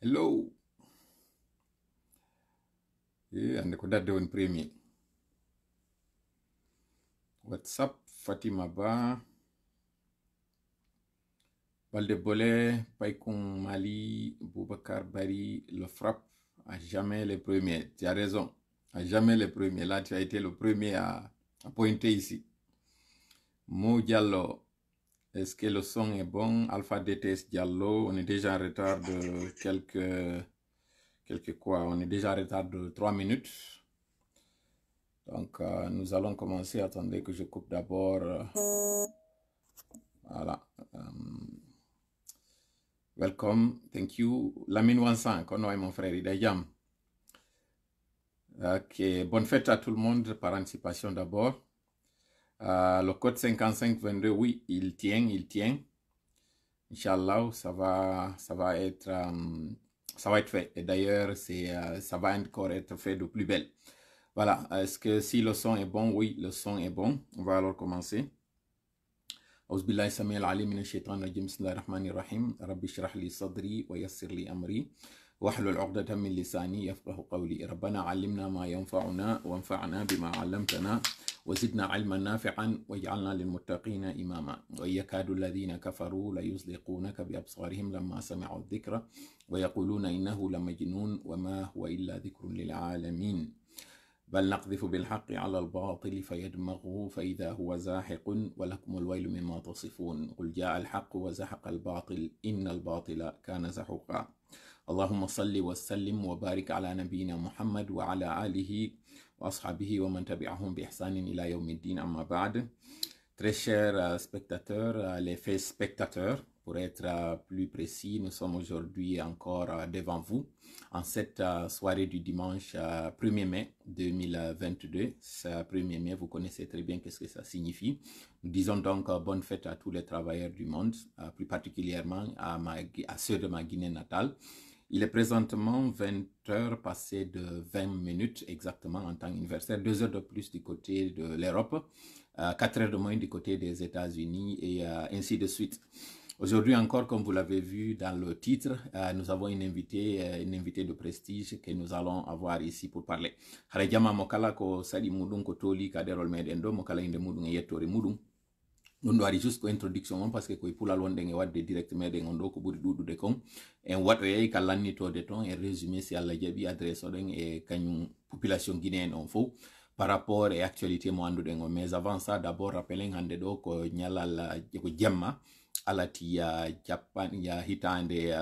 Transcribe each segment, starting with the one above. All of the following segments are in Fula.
Hello. Ande ko dadde woni premier. WhatsApp Fatima Ba. Balde Bolé, Paikoun Mali, Boubacar Bari, le frappe à jamais les premiers. Tu as raison. À jamais les premiers. Là, tu as été le premier à pointer ici. Mo Diallo. Est-ce que le son est bon? Alpha DTS Diallo. On est déjà en retard de quelques quoi? On est déjà en retard de 3 minutes. Donc, nous allons commencer. Attendez que je coupe d'abord. Voilà. Welcome. Thank you. Lamine Wansan, Kono et mon frère Idayam. Ok. Bonne fête à tout le monde par anticipation d'abord. Le code 5522, oui, il tient. Inch'Allah, ça va être fait. Et d'ailleurs, ça va encore être fait de plus belle. Voilà. Est-ce que si le son est bon? Oui, le son est bon. On va alors commencer. أعوذ بالله السميع العليم من الشيطان الرجيم بسم الله الرحمن الرحيم رب اشرح لي صدري ويسر لي أمري واحلل عقدة من لساني يفقه قولي ربنا علمنا ما ينفعنا وانفعنا بما علمتنا وزدنا علما نافعا واجعلنا للمتقين إماما ويكاد الذين كفروا ليزلقونك بأبصارهم لما سمعوا الذكر ويقولون إنه لمجنون وما هو إلا ذكر للعالمين بل نقذف بالحق على الباطل فيدمغه فإذا هو زاحق ولكم الويل مما تصفون قل جاء الحق وزحق الباطل إن الباطل كان زحوقا اللهم صل وسلم وبارك على نبينا محمد وعلى آله وأصحابه ومن تبعهم بإحسان إلى يوم الدين أما بعد. Très chers spectateurs, les faits spectateurs, pour être plus précis, nous sommes aujourd'hui encore devant vous en cette soirée du dimanche 1er mai 2022. Ce 1er mai, vous connaissez très bien qu'est-ce que ça signifie. Nous disons donc bonne fête à tous les travailleurs du monde, plus particulièrement à ceux de ma Guinée natale. Il est présentement 20h passé de 20 minutes exactement en temps universel, 2 heures de plus du côté de l'Europe, 4 heures de moins du côté des États-Unis et ainsi de suite. Aujourd'hui encore, comme vous l'avez vu dans le titre, nous avons une invitée de prestige que nous allons avoir ici pour parler. Harajama mokala ko sadi mudun ko toli kaderol meden do mokala inde mudun e yettore mudun. Nous doit juste ko introduction parce que ko pula londe nge wadde direct meden on do ko buri dudude kon en wato yey ka lannitode ton et résumé si alla jabi adresse oden e kanyum population guinéenne on fo par rapport et actualité mo anduden on. Mais avant ça, d'abord rappelen hande do ko nyalal ko jemma alati ya Japan ya hitande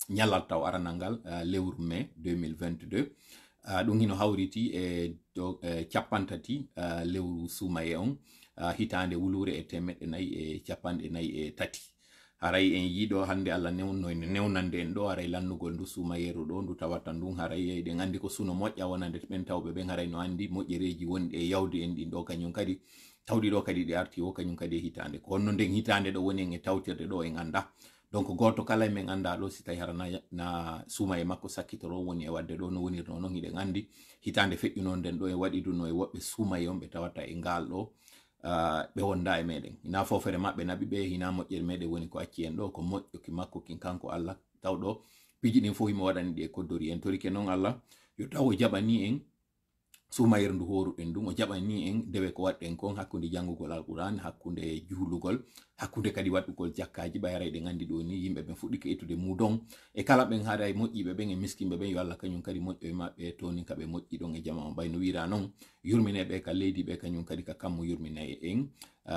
nyalal taw aranangal lewru mai 2022 ɗum hino hawriti e capantati lewru sumaye on hitande wulure e temedde nayi e capanɗe nayi e tati. Haray en yiɗo hande Allah newnande en ɗo haray lannugol ndu sumayeru ɗo ndu tawata ndun haray eɗen andi ko suno moƴƴa wonande ɓen tawɓe ɓen haray no andi moƴƴereji wonɗi e yawde en ɗin ɗo kañum kadi tawɗi ɗo kadi ɗi arti o kañum kadi e hitande ko honno nden hitande ɗo woni en e tawtirde ɗo en anda. Donc goto kala men anda ɗo si tawi hara na sumaye makko sakkitoro woni e wadde ɗo no wonirno noon hiɗen andi hitande feƴƴuno nden ɗo e waɗi ɗum no e woɓɓe sumaye on ɓe tawata e ngal ɗo ɓe wonda e meɗen hina fofere maɓɓe naɓi ɓe hina moƴƴere meɗen woni ko acci en ɗo ko moƴƴuki makko kin kanko Allah tawɗo piji ɗin fof himo waɗani ɗi e koddori en torike noon Allah yo taw o jaɓani en sumayir ndu horuɗen ɗum o jaɓani en dewe ko waɗɗen kon hakkude janngugol alquran hakkude juhlugol hakkude kadi waɗugol jakkaji ɓayra eɗen andi ɗo ni yimɓe ɓen fuɗɗi ko ettude mudon e kala ɓen haara e moƴƴiɓe ɓen e miskimɓe ɓen yo Allah kañum kadi moƴƴo e maɓɓe toni kaɓe moƴƴi ɗon e jama o mbayno wira noon yurmineɓe ka leydi ɓe kañum kadi ka kammo yurminaye en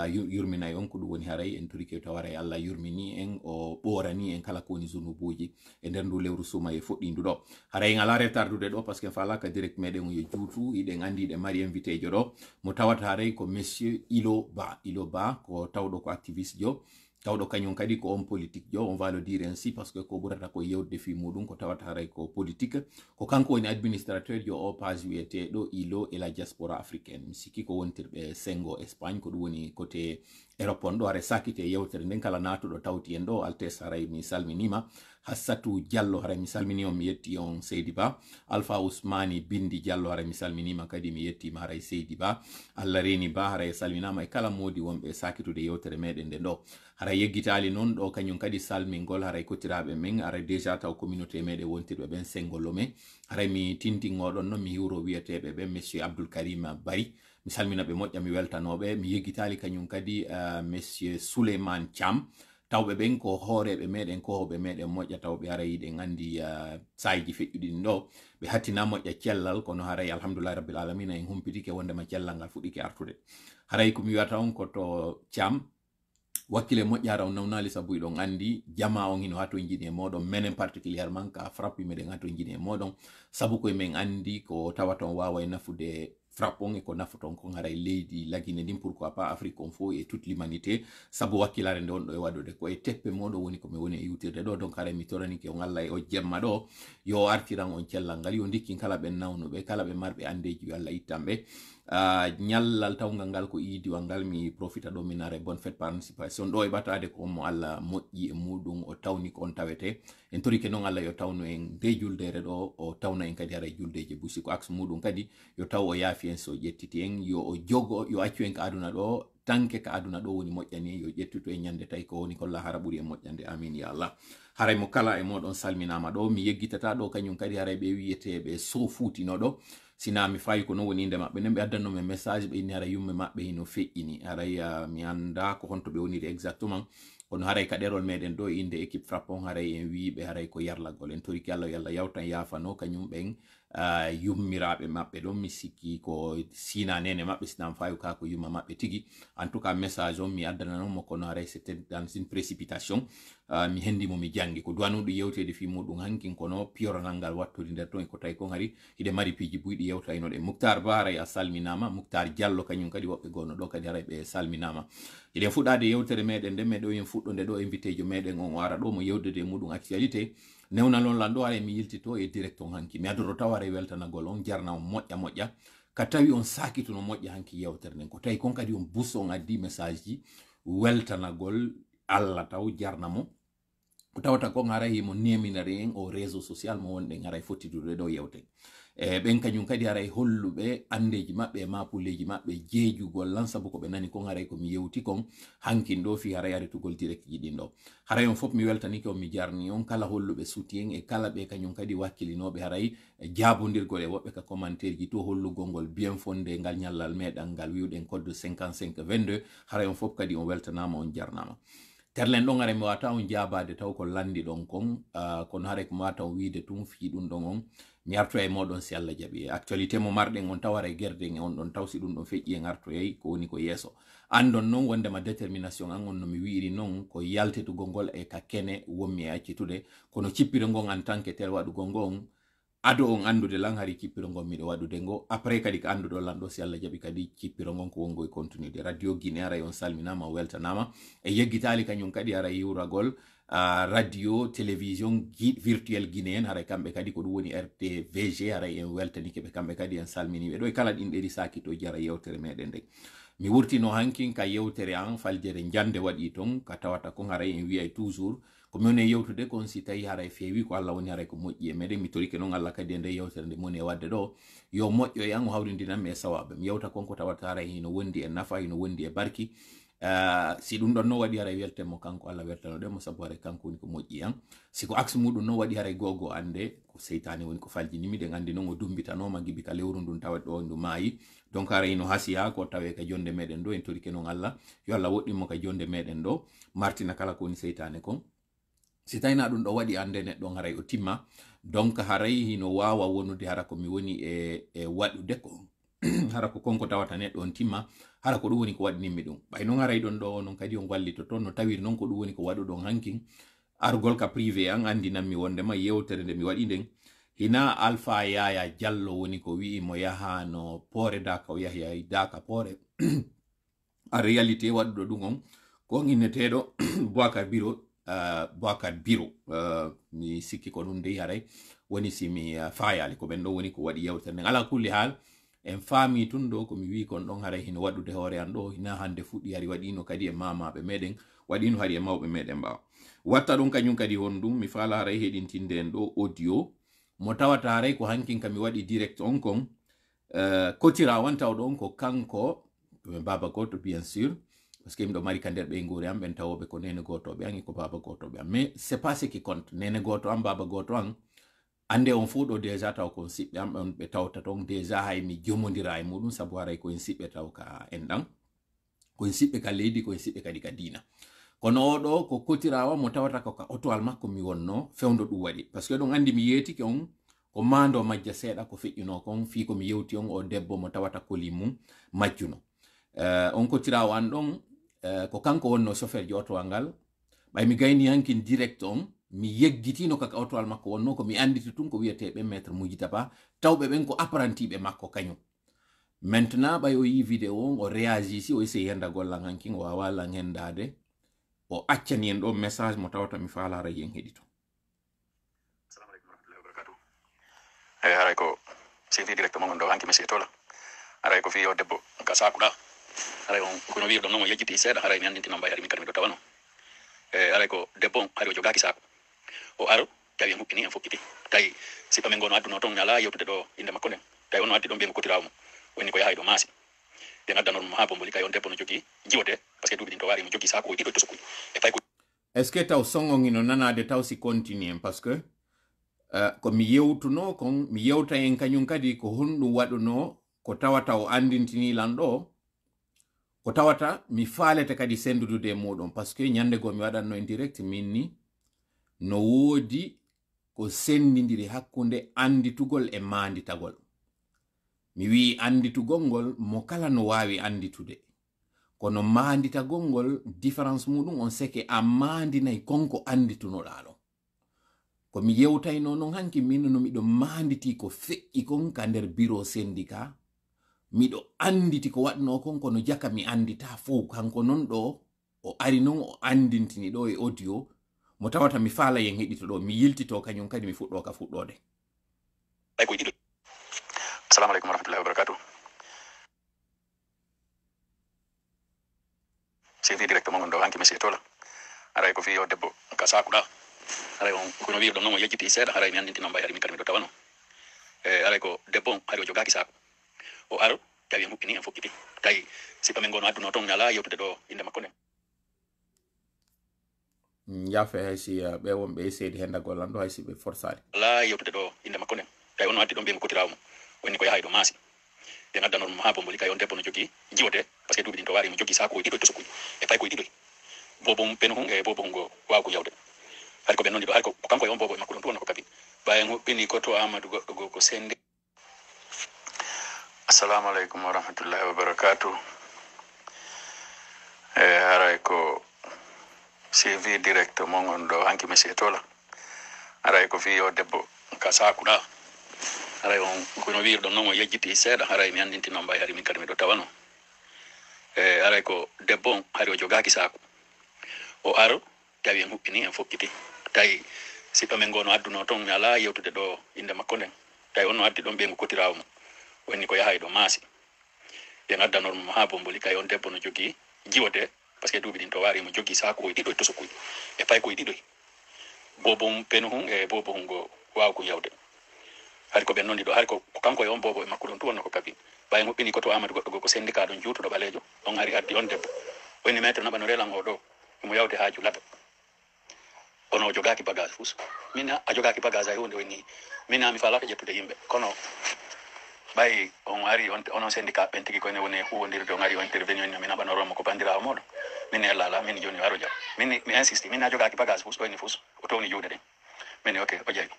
yurminaye on ko ɗum woni haray en torike tawara e Allah yurmini en o ɓorani en kala ko woni zunubuji e nder ndu lewru sumaye fuɗɗindu ɗo haray en ala retardude ɗo par ce que falaka direct meɗen yo juutu iɗen andi ɗe mari invité jo ɗo mo tawata haray ko monsieur Ilo Ba ko tawɗo ko activiste jo tawɗo kañum kadi ko on politique jo on va le dire ainsi parce que ko ɓurata ko yewde fi muɗum ko tawata haray ko politique ko kanko woni administrateur jo o page wiyeteɗo Ilo et la diaspora africaine mi sikki ko wontirɓe Sengo Espagne ko ɗum woni côté Europe on ɗo haray sakite yewtere nden kala natuɗo tawti en ɗo Altesse haray mi salminima Hassatou Diallo haray mi salmini on mi yetti on Seydi Ba Alpha Ousmani Bindi Diallo haray mi salminima kadi mi yettima haray Seydi Ba Allah reni Ba haray salminama e kala modi wonɓe sakitude yewtere meɗen nden ɗo haray yeggitali non ɗo kañum kadi salmingol haray kotiraɓe men ara déjà taw communauté meɗe wontirɓe ɓen sengolo men haray mi tintingoɗon noon mi hiwro wiyeteɓe ɓen monsieur Abdoul Karim Bari mi salmina ɓe moƴƴa mi weltanoɓe mi yeggitali kañum kadi monsieur Souleymane Thiam tawɓe ɓen ko hooreɓe meɗen kohoɓe meɗen moƴƴa tawɓe haray yiɗen andi sayiji feƴƴuɗin ɗo ɓe hattina moƴƴa cellal kono haray alhamdoulillahi rabbil alamina en humpitike wondema cellal ngal fuɗɗike artude haray komi wiyata on koto Thiam wakkile moƴƴara on nawnali sabu iɗon andi jama on hino hato jiɗi e moɗon menen particulièrement ka frappi meɗen hato jiɗi e moɗon sabu koye men andi ko tawata on wawa e nafude frappon e ko nafoton kon haray leydi lagine ndin pourquoi pas Afrique on fo et toute l'humanité sabu wakkilare nde on ɗo e waɗude ko e teppe moɗo woni komi woni e yiwtirde ɗo donc haray mi toranike on Allah e o jemma ɗo yo artiran on cellal ngal yo dikkin kala ɓen nawnuɓe kala ɓe marɓe andeji yo Allah ittanɓe ñallal tawgal ngal ko idiwal ngal mi profita ɗo minare bonne fête participation ɗo e ɓatade ko mo Allah moƴƴi e muɗum o tawni ko on tawete en torike noon Allah yo tawno en de juldere ɗo o tawna en kadi haray juldeje busi ko axe muɗum kadi yo taw o yaafi en so ƴettiti en yo o jogo yo accu en ka aduna ɗo tanke ka aduna ɗo woni moƴƴani yo ƴettuto e ñande tawi ko woni ko lahara ɓuuri e moƴƴande amin ya Allah haray mo kala e moɗon salminama ɗo mi yeggitata ɗo kañum kadi haray ɓe wiyeteɓe so futinoɗo sina mi fayi ko non woni inde maɓɓe nden ɓe addannomi message ɓe inni haray yumme maɓɓe hino feƴƴini haray mi anda ko honto ɓe woniri exactement kono haray ka ɗerol meɗen ɗo inde équipe frappon haray en wiɓe haray ko yarlagol en toriki Allah yo Allah yawtan yafano kañum ɓen yummiraɓe maɓɓe ɗon mi sikki ko sina nene maɓɓe sinam fayu ka ko yumma maɓɓe tigi en tout cas message on mi addananomo kono haray c'était dans une précipitation mi hendimo mi jangi ko duwanuɗo yewtede fi muɗum hankin kono piyoranal ngal wattude nder ton e ko tawi kon hari hiɗe mari piiji buyɗi yewtaynoɗe Mouctar Ba haray a salminama Mouctar Diallo kañum kadi woɓɓe gonno ɗo kadi haray ɓe salminama hiɗen fuɗɗade yewtere meɗen nde meɗo en fuɗɗode ɗo invité jo meɗen on ara ɗo mo yewdede muɗum actualité newnal on lan ɗo haray mi yiltito e direct on hanki mi adoto taw haray weltanagol on jarna on moƴƴa moƴƴa ka tawi on sakituno moƴƴa hanki yewtere nden ko tawi kon kadi on bus on addi message ji weltanagol Allah taw jarnamo ko tawata kon haray mo neminare en o réseau social mo wonɗen haray fottidude ɗo yewte ɓen kañum kadi haray holluɓe andeji maɓɓe e mapulleji maɓɓe jeejugol lan sabu ko ɓe nani kon haray komi yewti kon hankin ɗo fi haray aretugol direct ji ɗin ɗo haray on fof mi weltanike on mi jarni on kala holluɓe soutien e kala ɓe kañum kadi wakkilinoɓe haray jabodirgol e woɓɓe ka commentaire ji to hollugol ngol bien fondé ngal ñallal meɗal ngal wiwɗen code 55 22 haray on fof kadi on weltanama on jarnama terlen ɗon haray mi wata on jabade taw ko landi ɗon kon kono haray ko wata on wiide tum fi ɗum ɗon on mi arto e moɗon si Allah jaɓi actualité mo marɗen on taw haray guerden e on ɗon taw si ɗum ɗon feƴƴi en artoyey ko woni ko yeeso andon noon wondema détermination an on no mi wiiri noon ko yaltetugol ngol e ka kene wonmi e accitude kono cippire ngon en tant que tel waɗugol ngon ado on andude lan hari cippiro ngon miɗo waɗude ngo après kadi ko anduɗo lan ɗo si Allah jaɓi kadi cippiro ngon ko wongo e continude radio Guinée haray on salminama o weltanama e yeggitali kañum kadi haray yiwragol radio télévision virtuel guinéen haray kamɓe kadi ko ɗum woni RTVG haray en weltanike ɓe kamɓe kadi en salminiɓe ɗo e kala ɗin ɗeɗi sakito jara yewtere meɗen nde mi wurtino hankin ka yewtere an faljere jande waɗi ton ka tawata kon haray en wiyay toujours ko min woni yewtude kon si tawi haray feewi ko Allah woni haray ko moƴƴi e meɗen mi torike noon Allah kadi e nde yewtere nde moni e wadde ɗo yo moƴƴo e an o hawridinanmi e sawaɓe mi yewta kon ko tawata haray hino wondi e nafa hino wondi e barki si ɗum ɗon no waɗi haray weltemo kanko Allah weltanoɗemo sabu haray kanko woni ko moƴƴi an siko axe muɗum no waɗi haray gogo ande ko seytane woni ko faljinimi ɗen andi noon o dumbitanoma gibi ka lewru ndun tawat ɗo ndu maayi donc haray no hasiya ko tawe ka jonde meɗen ɗo en torike noon Allah yo Allah woɗɗinmo ka jonde meɗen ɗo martina kala ko woni seytane kon si tawina ɗum ɗo waɗi ande neɗɗon haray o timma donc haray hino wawa wonude hara komi woni e waɗude ko hara ko konko tawata neɗɗo on timma hara ko ɗum woni ko waɗinimmi ɗum ɓay noon haray ɗon ɗo noon kadi on wallito toon no tawiri noon ko ɗum woni ko waɗuɗon hankin argol ka privé an andinanmi wondema yewtere nde mi waɗi nden hina Alpha Yaya Diallo woni ko wi'i mo yaha no Poore Daka o yahi Daka Poore a réalité waɗuɗo ɗum on ko inneteɗo Boacar Biro mi sikki ko ɗum dey haray woni simi fayali ko ɓen ɗo woni ko waɗi yewtere nden ala kulli haal en faami tun ɗo komi wi kon ɗon haray hino waɗude hoore an ɗo hina hande fuɗɗi hari waɗino kadi e mamaɓe meɗen waɗino hari e mawɓe meɗen mbawa watta ɗum kañum kadi honɗum mi faala haray heɗintinde en ɗo audio mo tawata haray ko hankin kami waɗi direct on kon kotira wanta o ɗon ko kanko baba goto bien sûr parce que mi ɗo mari ka nder ɓe nguri am ɓen tawoɓe ko nene gotoɓe an ko baba gotoɓe am, mais c'est pas ce qui compte. Nene goto am baba goto an ande on fu ɗo déjà taw kon siɓɓe am on ɓe tawta ton déjà hay mi jomodira e muɗum sabu haray koyen siɓɓe taw ka en ɗan koyen siɓɓe ka leydi koyen siɓɓe kadi ka dina. Kono oɗo ko kotirawa mo tawata ko ka otowal makko mi wonno fewndo ɗum waɗi parce que ɗon andi mi yetiki on ko mando majja seeɗa ko feƴƴuno kon fi ko mi yewti on o debbo mo tawata koli mum majjuno. On kotirawa an ɗon ko kanko wonno chauffeur ji otowal ngal ɓay mi gayni hankin direct on mi yeggitino kaka otowal makko wonno ko mi anditi tun ko wiyeteɓe maître Mujitaba tawɓe ɓen ko apprentiɓe makko kañum. Maintenant ɓay o yi vidéo on o réagi si o essayi henda gollan hankin o wawa lan hendade o accani en ɗo message mo tawata mi faalara yen heɗito. Assalamu alaikum warahmatullahi wabarakatuh. Haray ko CV direct mo ndo hanki mesi tola. Haray ko fi o debbo ka sakuɗa. Haray on kono wiir ɗo noon o yejjiti seeɗa haray mi andintino mbay hari min kadi mi ɗo tawano. Haray ko debbo on hari o jogaki saku. O aro tawi en huɓɓini en fukkiti. Tawi sipa men gono adduno toon ala yewtude ɗo inde makko nden. Tawi on addi ɗon mbiyemo kotirawo mo. Woni ko yahay ɗo maasi. Den addanormo ha bomboli kay on debbo no jogi jiwote parce que duuɓi ɗin to wari mo jogi saku ɗiɗo to sukuy. E fay ko est ce que taw songo ngino nanade taw si continue parce que ko mi yewtuno kon mi yewta en kañum kadi ko honɗum waɗuno ko tawata o andintini lan ɗo ko tawata mi faalete kadi sendudude e muɗum parce que ñande go mi waɗanno en direct min ni no woodi ko sendidiri hakkunde anditugol e manditagol. Mi wi anditugol ngol mo kala no wawi anditude kono manditagol ngol différence muɗum on seke a mandinayi konko anditunoɗa ɗo ko mi yewtayno non hanki min no miɗo manditi ko feƴƴi kon ka nder bureau syndicat miɗo anditi ko waɗno kon kono jaka mi andita fo kanko non ɗo o ari non o andintini ɗo e audio mo tawata mi faala yen heɗito ɗo mi yiltito kañum kadi mi fuɗɗo ka fuɗɗode. Assalamu alaikum warahmatullahi wabarakatuh. CV direct mo ndo hanki mesi tola. Haray ko fi o debbo ka sakuɗa. Haray on kono wiir ɗo noon o yejjiti seeɗa haray mi andintino mbay hari min kadi mi ɗo tawano. Haray ko debbo on hari o jogaki saku. O aro tawi en huɓɓini en fukkiti. Tawi sipa men gono adduno toon ala yewtude ɗo inde makko nden. Jafe hay si ɓe wonɓe essayde henda gollan ɗo hay si ɓe forsade ala yewtude ɗo inde makko nden. Tawi on addi ɗon mbiyemo kotirawo mo. Woni ko yahay ɗo maasi. Den addanormo ha bomboli kay on debbo no jogi jiwote parce que duuɓi ɗin to wari mo jogi saku ɗiɗo to sukuy. E fay koye ɗiɗoy. Bobo ɓeno hun e bobo hungo wawko yawde. Hay ko ɓen noon ɗiɗo hay ko kanko e on bobo e makko ɗon to wonno ko kabi. Ɓayen huɓɓini koto Amadou goɗɗo ko sendi. Assalamu alaikum warahmatullahi wabarakatuh. Haray ko CV direct mon on ɗo hanki mesi tola. Haray ko fi o debbo ka sakuɗa. Haray on kono wiir ɗo noon o yejjiti seeɗa haray mi andintino mbay hari min kadi mi ɗo tawano. Haray ko debbo on hari o jogaki saku. O aro tawi en huɓɓini en fukkiti. Tawi sipa men gono adduno toon ala yewtude ɗo inde makko nden. Tawi on no addi ɗon mbiyemo kotirawo mo. Woni ko yahay ɗo maasi. Den addanormo ha bomboli kay on debbo no jogi jiwote parce que duuɓi ɗin to wari mo jogi saku ɗiɗo to sukuy. E fay koye ɗiɗoy. Bobo peno hun e bobo hungo wawko yawde. Hari ko ɓen noon ɗiɗo hari ko kanko e on bobo e makko ɗon to wonno ko kabi. Ɓayen huɓɓini koto Amadou goɗɗo ko syndicat ɗon juutuɗo ɓaleejo on ari addi on debbo. Woni maître naɓano relan o ɗo imo yawde haaju laɓa. Ono o jogaki bagage fus. Min a jogaki bagage ay hunde woni min mi falaka ƴettude yimɓe kono ɓay on ari onon syndicat ɓen tigi koyne woni huwondirde on ari o intervenir min naɓanoromo ko bandirawo moɗon min e lala min joni waro jam min mi insisti min a jogaki bagage fus ɗoyni fus o towni juuɗe ɗen min ok o jeeyi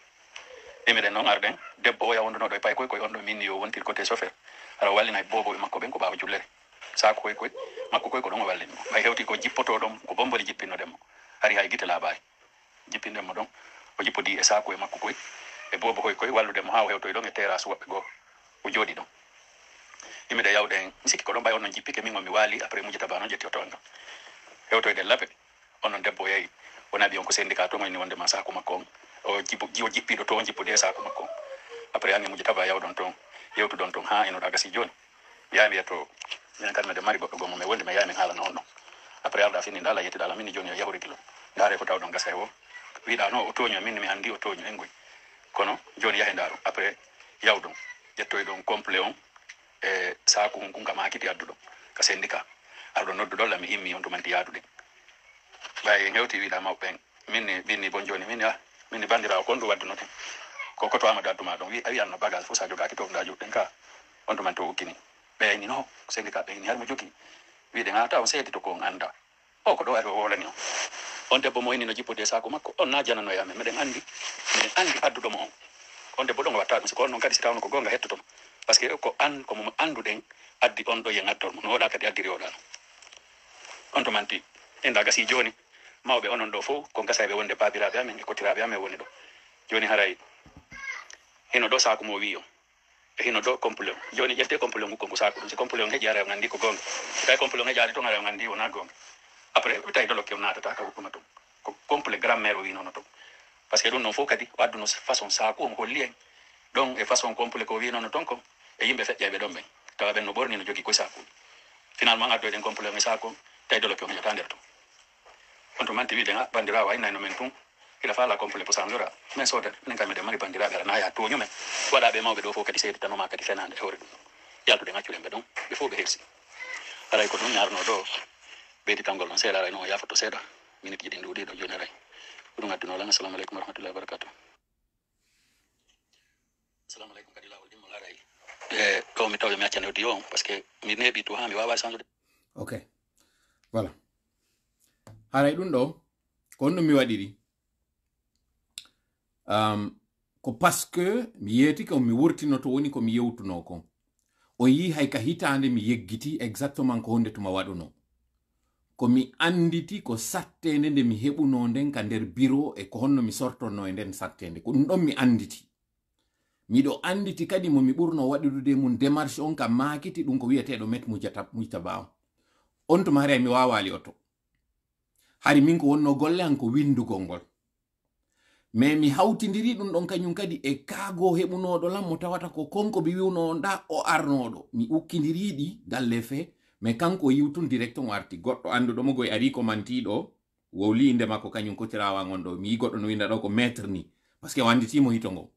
ɗimiɗen noon arɗen debbo o yawduno ɗo e pay koy koye on ɗo min yo wontir côté chauffeur ara wallina e bobo e makko ɓen ko ɓaawa jullere saako koy makko koy ko ɗon o wallini ɓay hewti ko jippoto ɗon ko bomboli jippinnoɗenmo hari hay gite laaɓaari jippinɗenmo ɗon o jippodi e saako e makko koy e bobo koy walludemo ha o hewtoy ɗon e terrasse woɓɓe goo o jooɗi ɗon yimɓe yawɗen mi sikki ko ɗon ɓay on non jippike min mi waali après Mujitaba noon ƴetti o toon ɗon hewtoyde laɓe onon debbo yeeyi wona ɓiyon ko syndicat to moyni wondema saako makko on o jippiɗo to jippodi e saako makko on après hange Mujitaba yawɗon toon yewtuɗon toon ha enoɗa gasi joni yaami yeto minen kadi mede mari goɗɗo gomo mi wolde mi yamin haalana on ɗon après arɗa finninɗa ala yettiɗa min joni yo yahorigilo ndaare ko tawɗon gasa e o wiɗa no o tooño min mi andi o tooño en goy kono joni yahe ndaaro après yawɗon ƴettoy ɗon complet on e saku hun kun kam hakiti adduɗon ka syndicat arɗo noddu ɗolla mi himmi on tumanti yaadude ɓay hewti wiɗa mawɓe minni binni bon joni minni bandirawo kon ɗum waddunoten ko koto amadou adduma ɗon a wiyanno bagage fof sa jogaki to nda juɗɗen ka on tumanti o ukkini ɓeyni no syndicat ɓeyni har mo jogi wiɗe ngata on seedi to ko on anda o ko ɗo ari o wolani on debbo mo inni no jippode sako makko on na janano e amen miɗen andi adduɗomo on debbo ɗo ngo watta ɗum siko on noon kadi si tawno ko gonga hettotomo par ce que ko komo anduɗen addi on ɗo yen addormo no waɗa kadi addiri oɗano on to manti enda gasi joni mawɓe onon ɗo fof ko gasaɓe wonde babiraɓe amen e kotiraɓe amen woni ɗo joni haray hino ɗo sako mo wi on e hino ɗo complet joni ƴette complet mukko ngu sako ɗum si complet on heeƴi ara o gandi ko gonga so tawi complet on heeƴani toon ara o gandi wona gonga après tawi dolokke o natata ka huɗɗuma toon ko complet grammaire o wi noon toon par ce que ɗum noon fof kadi o adduno façon sako omo holli en ɗon e façon complet ko wi noon toon ko e yimɓe feƴƴaɓe ɗon ɓen tawa ɓen no ɓorni no jogui koye sakuji finalement addoyɗen complet on e sako tawi dolokke o heeƴata nder toon on to manti wiɗen a bandirawo aynayno men tun ila fala complet posandora min sodata minen kam miɗen mari bandiraɓe ara naya toñu men waɗaɓe mawɓe ɗo fof kadi seyditanoma kadi fenade hewre ɗum yaltude ŋaccuɗen ɓe ɗon ɓe fof ɓe hersi aray ko ɗum ñarno ɗo ɓeyditangol noon seeɗa aray noon o yafoto seeɗa minute ji ɗi nduuɗi ɗo joni aray ko ɗum addinolan assalamu aleykum warahmatullahi wabarakatuh assalamu aleykum kadi lawol dimmol aray e ɗo mi tawde mi accane odi o par ce que mi neeɓi to ha mi wawa change de ok voilà haray ɗum ɗo ko on ɗum mi waɗiri ko parce que mi yeeti ko mi wurtino to woni ko mi yewtuno ko o yi hay ka hitande mi yeggiti exactement ko honde tuma waɗuno ko mi anditi ko sattende nde mi heɓuno nden ka nder bureau e ko honno mi sortonno e nden sattende ko ɗum ɗon mi anditi miɗo anditi kadi mo mi ɓurno waɗirude mum démarche on ka makiti ɗum ko wiyeteɗo met mujtaba on tuma hari mi wawali oto hari min ko wonno golle an ko windugol ngol mais mi hawtidiri ɗum ɗon kañum kadi e kaago heɓunoɗo lam mo tawata ko konko mi wiwno nda o arnoɗo mi ukkidiriɗi dalle fe mais kanko yiwtun direct on arti goɗɗo anduɗomo goye ari ko mantiɗo wowli inde makko kañum kotirawa gon ɗo mi yi goɗɗo no winda ɗo ko maître ni par ce que o anditimo hito ngo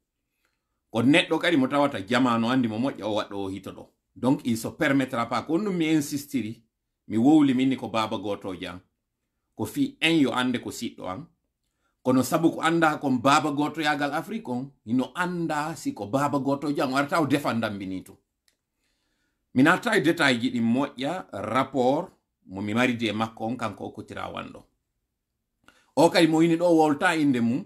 ko neɗɗo kadi mo tawata jamano andi mo moƴƴa o waɗɗo o hito ɗo donc il se permettra pas ko ɗum mi insistiri mi wowli minni ko baba goto jang ko fi en yo ande ko siɗɗo an kono sabu ko anda kon baba goto yagal afrique on hino anda si ko baba goto jang warata o defandambini to mi natta e détail ji ɗi moƴƴa rapport mo mi maridi e makko on kanko o kotira wanɗo o kadi mo wini ɗo wolta inde mum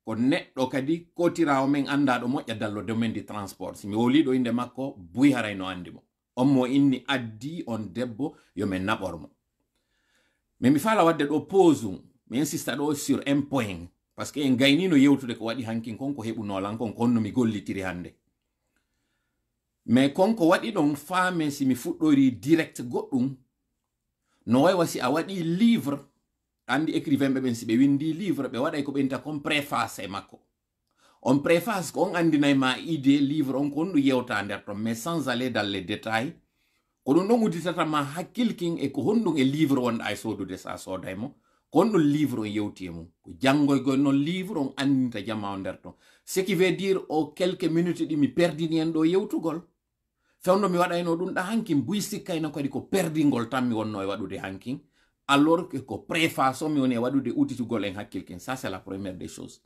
ko neɗɗo kadi kotirawo men andaɗo moƴƴa dallo domaine du transport si mi woliɗo inde makko buy haray no andi mo on mo inni addi on debbo yo men naɓormo mais mi fala wadde ɗo pause mi insista ɗo sur un point parce que en gaynino yewtude ko waɗi hankin kon ko heɓunolan kon konno mi gollitiri hande mais konko waɗi ɗon faame si mi fuɗɗori direct goɗɗum no waywa si a waɗi livre andi écrivain ɓe ɓen si ɓe windi livre ɓe waɗay ko ɓenta kon préface e makko on préface ko on andinay ma idée livre on ko on ɗum yewta nder ton mais sans aller dans les détails ko ɗum ɗon udditata ma hakkilkin e ko honɗum e livre wonɗa e sodude sa soday mo ko honɗum livre on yewti e mum ko janggoygol noon livre on andinta jama o nder ton ce qui veut dire o quelques minutes ɗi mi perdini en ɗo yewtugol fewndo mi waɗayno ɗum ɗa hankin buy sikkayno kadi ko perdingol tan mi wonno e waɗude hankin alors que ko préface o mi woni e waɗude udditugol en hakkilkin ça c'est la première des choses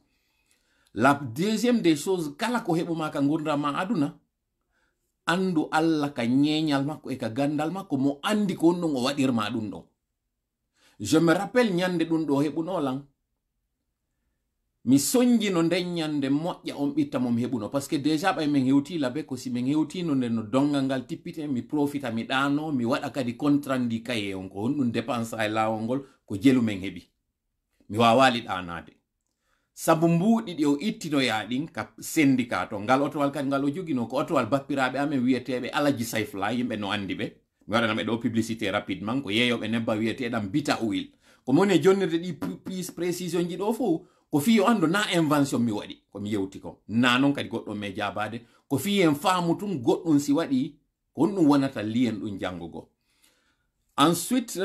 la deuxième des choses kala ko heɓuma ka gurdama aduna andu Allah ka ñeñal makko e ka gandal makko mo andi ko on ɗum o waɗirma ɗum ɗon je me rappelle ñande ɗum ɗo heɓunolan mi soñjino nden ñande moƴƴa on ɓitta momi heɓuno par ce que déjà ɓay min hewtila be ko si min hewtino nden no dongal ngal tippite mi profita mi ɗano mi waɗa kadi contrandi kaye on ko honɗum dépense e lawol ngol ko jelu men heɓi mi wawali ɗanade sabu mbuuɗi ɗi o ittinoyaɗin ka syndicat to ngal otowal kadi ngal o jogino ko otowal bappiraɓe amen wiyeteɓe alaji sayfla yimɓe no andi ɓe mi waɗanaɓe ɗo publicité rapidement ko yeeyoɓe nebba wiyeteɗam bita oil ko moni e jonnirde ɗi précision ji ɗo fof ko fi o andu na invention mi waɗi komi yewti ko na noon kadi goɗɗo me jabade ko fi en faamu tun goɗɗum si waɗi ko honɗum wonata liyen ɗum jangugo ensuite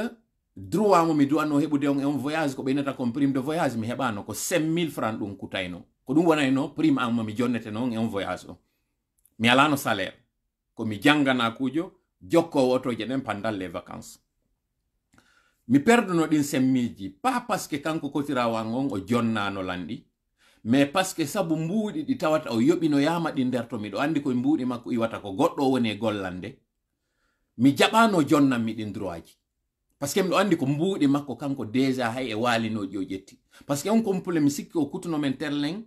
droit mo mi duwanno heɓude on voyage ko ɓeynata kon prime de voyage mi heɓano ko 5000 francs ɗum kutayno ko ɗum wonayno prime an mo mi jonnete noon on voyage o mi alano salaire ko mi jangana kujo jokkowo otoje ɗen pendant les vacances mi perduno ɗin semmilji pas parce que kanko kotirawan on o jonnano landi mais parce que sabu mbuuɗi ɗi tawata o yoɓino yama ɗi nder to miɗo andi koye mbuuɗi makko iwata ko goɗɗo woni e gollande mi jaɓano jonnanmi ɗin droit ji parce que miɗo andi ko mbuuɗi makko kanko déjà hay e walinoji o ƴetti parce que on complet mi sikki o kutuno men terlen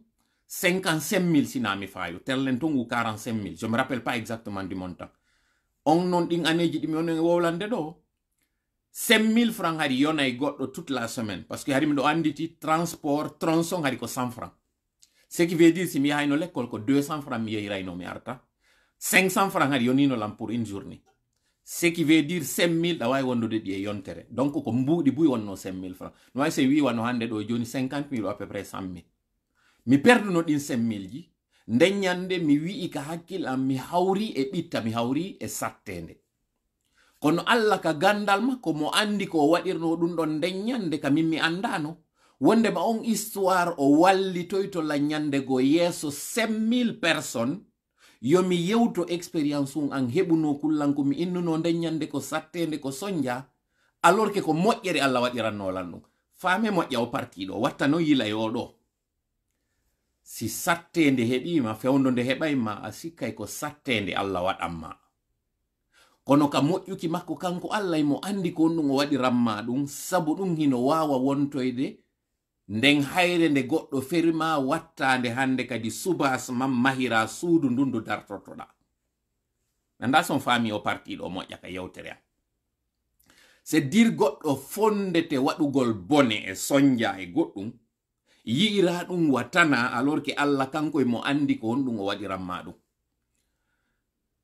55 000 sina mi fayo terlen ton ou 45 000 je me rappelle pas exactement du montant on non ɗin aneji ɗi mi on e wowlande ɗo 5 000 francs hari yona e goɗɗo toute la semaine parce que hari miɗo anditi transport tronçon hari ko 100 francs ce qui veut dire si mi yahayno l'école ko 200 francs mi yehirayno mi arta 500 francs hari yonino lam pour une journée ce qui veut dire 5 000 ɗa wawi wondude ɗi e yontere donc ko mbuuɗi buy wonno 5 000 francs no way so wi wano hande ɗo joni 50 000 à peu près 100 000 mi perduno ɗin 5 000 ji nden ñande mi wi'i ka hakkil am mi hawri e ɓitta mi hawri e sattende kono Allah ka gandal makko mo andi ko waɗirno ɗum ɗon nden ñande ka min mi andano wonde ma on histoire o wallitoy to la ñande go yeeso 5000 personnes yomi yewto expérience un an heɓuno kullanko mi innuno nden ñande ko sattende ko sonja alors que ko moƴƴere Allah waɗirannolan ɗum faame moƴƴa o partiɗo watta no yila e oɗo si sattende heɓima fewndo nde heɓayma a sikkay ko sattende Allah waɗanma kono ka moƴƴuki makko kanko Allah mo andi ko ɗum o waɗiranma ɗum sabu ɗum hino wawa wontoyde nden hayre nde goɗɗo ferima wattande hande kadi subas mam mahira suudu ndundu dartotoɗa nanda son fami o partiɗo moƴƴa ka yewtere am c'est dire goɗɗo fondete waɗugol bone e sonja e goɗɗum yi'ira ɗum watana alors que Allah kanko mo andi ko ɗum o waɗiranma ɗum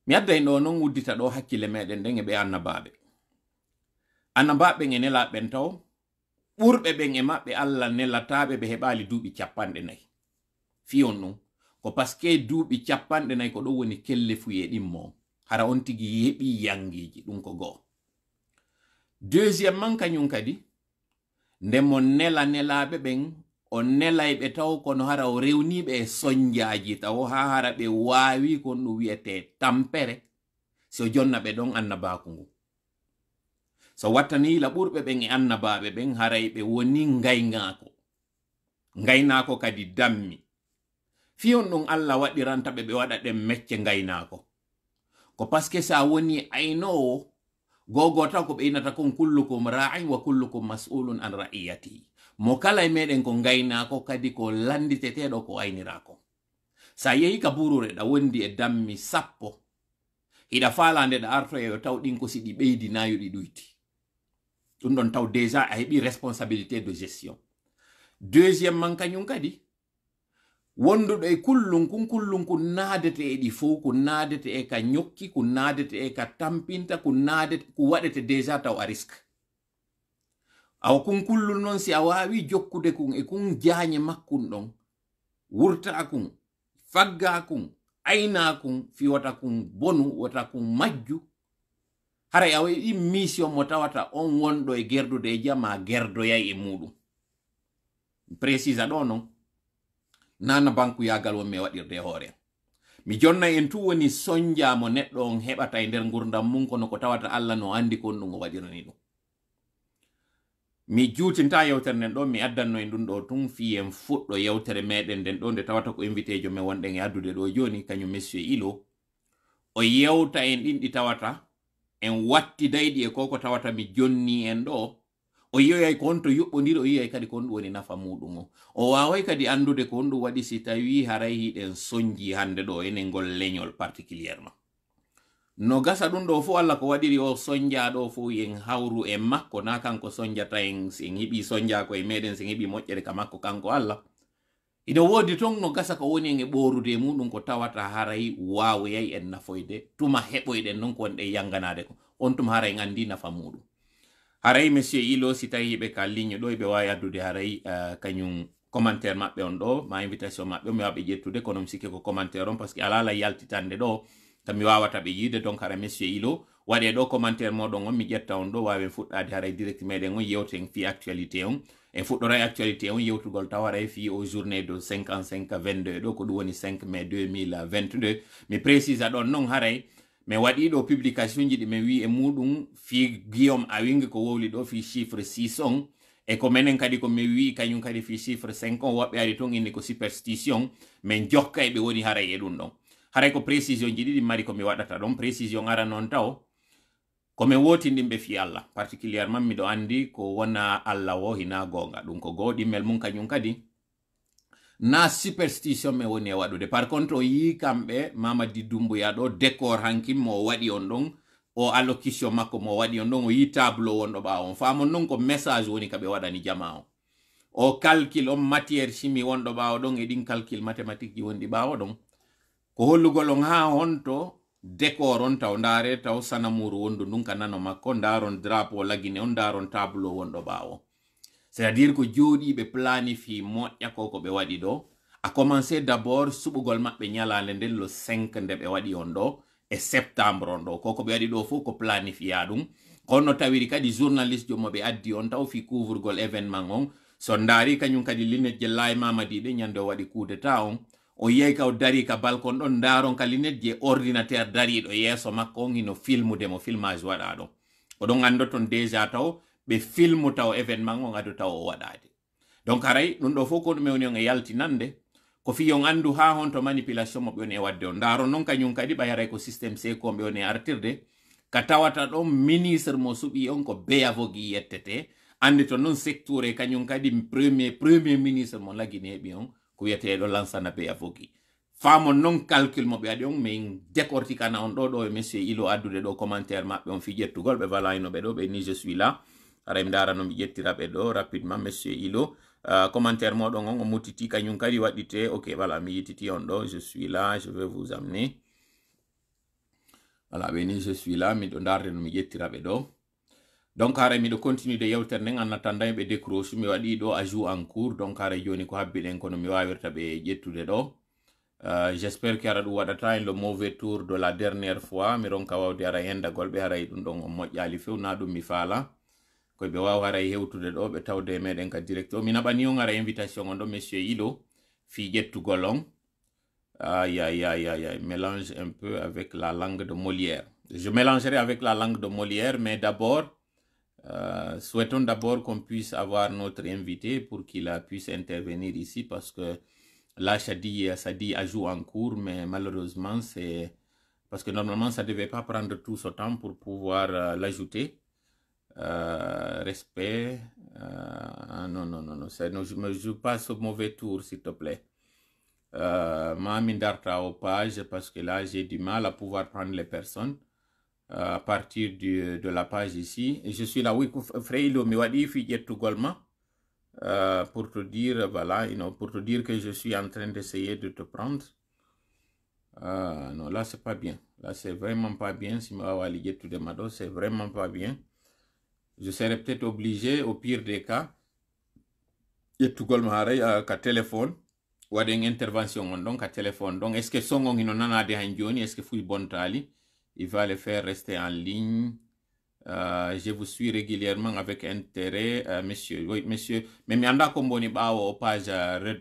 mi adday ɗo non wuddita ɗo hakkille meɗen nden e ɓe annabaɓe e nelaɓen taw ɓurɓe ɓen e maɓɓe Allah nelataɓe ɓe heɓali duuɓi 40 fiyon ɗum ko parce que duuɓi 40 ko ɗo woni kelle fuye ɗimmo hara on tigi yeɓi yangiji ɗum ko goo deuxiémement kañum kadi ndemo nelaɓe ɓen o nelayɓe taw kono hara o rewniɓe e soñjaji taw ha hara ɓe wawi kon ɗum wiyete tampere so jonna ɓe ɗon annabaku ngu so wattani la ɓurɓe ɓen e annabaɓe ɓen haray ɓe woni ngaynako kadi dammi fiyon ɗum Allah waɗirantaɓe ɓe waɗa ɗen mecce ngaynako ko parce que sa woni aynowo gogo taw ko ɓe inata kon kullukum ra'in wa kullukum mas'ulun an ra'iyati mo kala e meɗen ko ngaynako kadi ko landiteteɗo ko aynirako sa yehi ka burure ɗa wondi e dammi 10 hiɗa falande ɗa arto e taw ɗin ko si ɗi ɓeydi nayo ɗi ɗuyti ɗum ɗon taw déjà a heɓi responsabilité de gestion deuxiémement kañum kadi wonduɗo e kullunku naadete e ɗi fof ko naadete e ka ñokki ko naadete e ka tampinta ko naadete ko waɗete déjà taw a risque aw kun kullun noon si a wawi jokkude kun e kun jaañe makkun ɗon wurta kun fagga kun ayna kun fiwata kun bonu wata kun majju haray a waɗi mission mo tawata on wonɗo e gerdude e jama gerdoyay e muɗum précisa ɗo noon nana banku yagal wonmi waɗirde hoore mi jonna en tu woni soñjamo neɗɗo on heɓata e nder gurdam mum kono ko tawata Allah no andi kon ɗum o waɗirani ɗum mi juutinta yewtere nden ɗo mi addanno en ɗum ɗo tun fi en fuɗɗo yewtere meɗen nden ɗo nde tawata ko invité jo men wonɗen e addude ɗo joni kañum monsieur Ilo o yewta en ɗin ɗi tawata en watti dayɗi e koko tawata mi jonni en ɗo o yiyoyay ko honto yuɓɓodiri o yiyay kadi ko on ɗum woni nafa muɗum o waway kadi andude ko on ɗum waɗi si tawi haray hiɗen soñji hande ɗo enen ngol leñol particulièrement no gasa ɗum ɗo fo Allah ko waɗiri o soñja ɗo fo en hawru e makko na kanko soñjata en sen heɓi soñja ko e meɗen sen heɓi moƴƴere ka makko kanko Allah ina wodi ton no gasa ko woni en e ɓorude muɗum ko tawata haray wawoyay en nafoyde tuma heɓoyɗen non ko wonɗe yanganade ko on tuma haray en andi nafa muɗum haray monsieur Ilo si tawi ɓe ka ligne ɗo ɓe wawi addude haray kañum commentaire maɓɓe on ɗo ma invitation maɓɓe mi wawa ɓe ƴettude kono mi sikki ko commentaire on parce que alala yaltitande ɗo kam mi wawata ɓe yiide donc hara monsieur Ilo waɗe ɗo commentaire moɗon on mi ƴetta on ɗo wawi fuɗɗade haray direct meɗen on yewten fi actualité on en fuɗɗoray actualité on yewtugol taw haray fi au journée de 55 22 ɗo ko ɗum woni 5 mai 2022 mi précisa ɗon non haray mais waɗi ɗo publication ji ɗi min wi e muɗum fi Guillaume Awing ko wowli ɗo fi chiffre 6 on e ko menen kadi ko min wi kañum kadi fi chiffre 5 on woɓɓe ari ton indi ko superstition min jokka e ɓe woni haray e ɗum ɗon haray ko précision ji ɗiɗi mari ko mi waɗata ɗon précision ara noon taw komin wotindinɓe fi Allah particulièrement miɗo andi ko wona Allah wo hina gonga ɗum ko goo ɗimmel mum kañum kadi na superstition me woni e waɗude par contre o yi kamɓe Mamadi Doumbouya ɗo décor hankim mo waɗi on ɗon o allocution makko mo waɗi on ɗon o yi tableau wonɗo ɓawo on famon noon ko message woni kaɓe waɗani jama o calcul on matière chimie wonɗo ɓawo ɗon e ɗin calcul mathématique ji wonɗi ɓawo ɗon ko hollugol on ha honto décor on taw ndaare taw sanamuru wondu ndun ka nano makko ndaron drapeau lagine on ndaron tableau wonɗo ɓawo c'est à dire ko jooɗiɓe planifie moƴƴa ko ɓe waɗi ɗo a commencé d'abord suɓugol maɓɓe ñalande nden le 5 nde ɓe waɗi on ɗo e septembre on ɗo koko ɓe waɗi ɗo fof ko planifiya ɗum kono tawiri kadi journaliste jomo ɓe addi on taw fi couvrgol événement on so ndaari kañum kadi linet je Laye Mamadi ɗe ñande o waɗi coup d'état on o yeyi ka o dari ka balkon ɗon ndaron ka linet je ordinateur dariɗo yeeso makko on hino filmude mo filmage waɗa ɗon oɗon andoton déjà taw ɓe filmu taw événement on adu taw o waɗade donc haray ɗum ɗo fof ko ɗume woni on e yaltinande ko fi on andu ha honto manipulation moɓe woni e wadde on ndaron noon kañum kadi ɓay haray ko systéme sekomɓe woni e artirde ka tawata ɗon ministre mo suɓi on ko Beyavogi yettete andi to noon secteur e kañum kadi premier ministre mo lagini heɓi on ko wiyeteɗo Lansana Beyavogi famon noon calcul mo ɓe waɗi on min décorticana on ɗo e monsieur Ilo addude ɗo commentaire maɓɓe on fi ƴettugol ɓe walayno ɓe ɗo ɓe ni je suis là ara mi dara no mi ƴettira ɓe ɗo rapidement monsieur Ilo commentaire moɗon on o muttiti kañum kadi waɗite ok voilà mi yititi on ɗo je suis là je vais vous amener voilà ɓe ni je suis là miɗo darde no mi ƴettira ɓe ɗo donc hara miɗo continue de yewtere nden en attendant ɓe décroche mi waɗi ɗo ajout en cours donc hara joni ko habbiɗen kono mi wawirta ɓe ƴettude ɗo j'espère que ara ɗum waɗata en le mauvais tour de la dernière fois mi ronka wawde ara hendagol ɓe haray ɗum ɗon on moƴƴali few na ɗum mi faala koye ɓe wawa haray hewtude ɗo ɓe tawde meɗen ka direct o mi naɓani on ara invitation on ɗo monsieur Ilo fi ƴettugol on mélange un peu avec la langue de Molière je mélangerai avec la langue de Molière mais d'abord souhaitons d'abord qu'on puisse avoir notre invité pour qu'il puisse intervenir ici parce que là ça dit ajout en cours mais malheureusement c'est parce que normalement ça devait pas prendre tout ce temps pour pouvoir l'ajouter respect non je me joue pas ce mauvais tour s'il te plaît Darta aux pages parce que là j'ai du mal à pouvoir prendre les personnes à partir de la page ici et je suis là oui Freilo mi waɗi fi ƴettugol ma pour te dire voilà pour te dire que je suis en train d'essayer de te prendre non là c'est pas bien là c'est vraiment pas bien si ma wali ƴettude ma ɗo c'est vraiment pas bien je serais peut-être obligé au pire des cas ƴettugol ma haray ka téléphone waɗen intervention on donc ka téléphone donc est ce que son on hino nanade han joni est ce que fuy bontali il va le faire rester en ligne. Je vous suis régulièrement avec intérêt, monsieur. Oui, monsieur. Mais mi anda ko mboni ɓawo page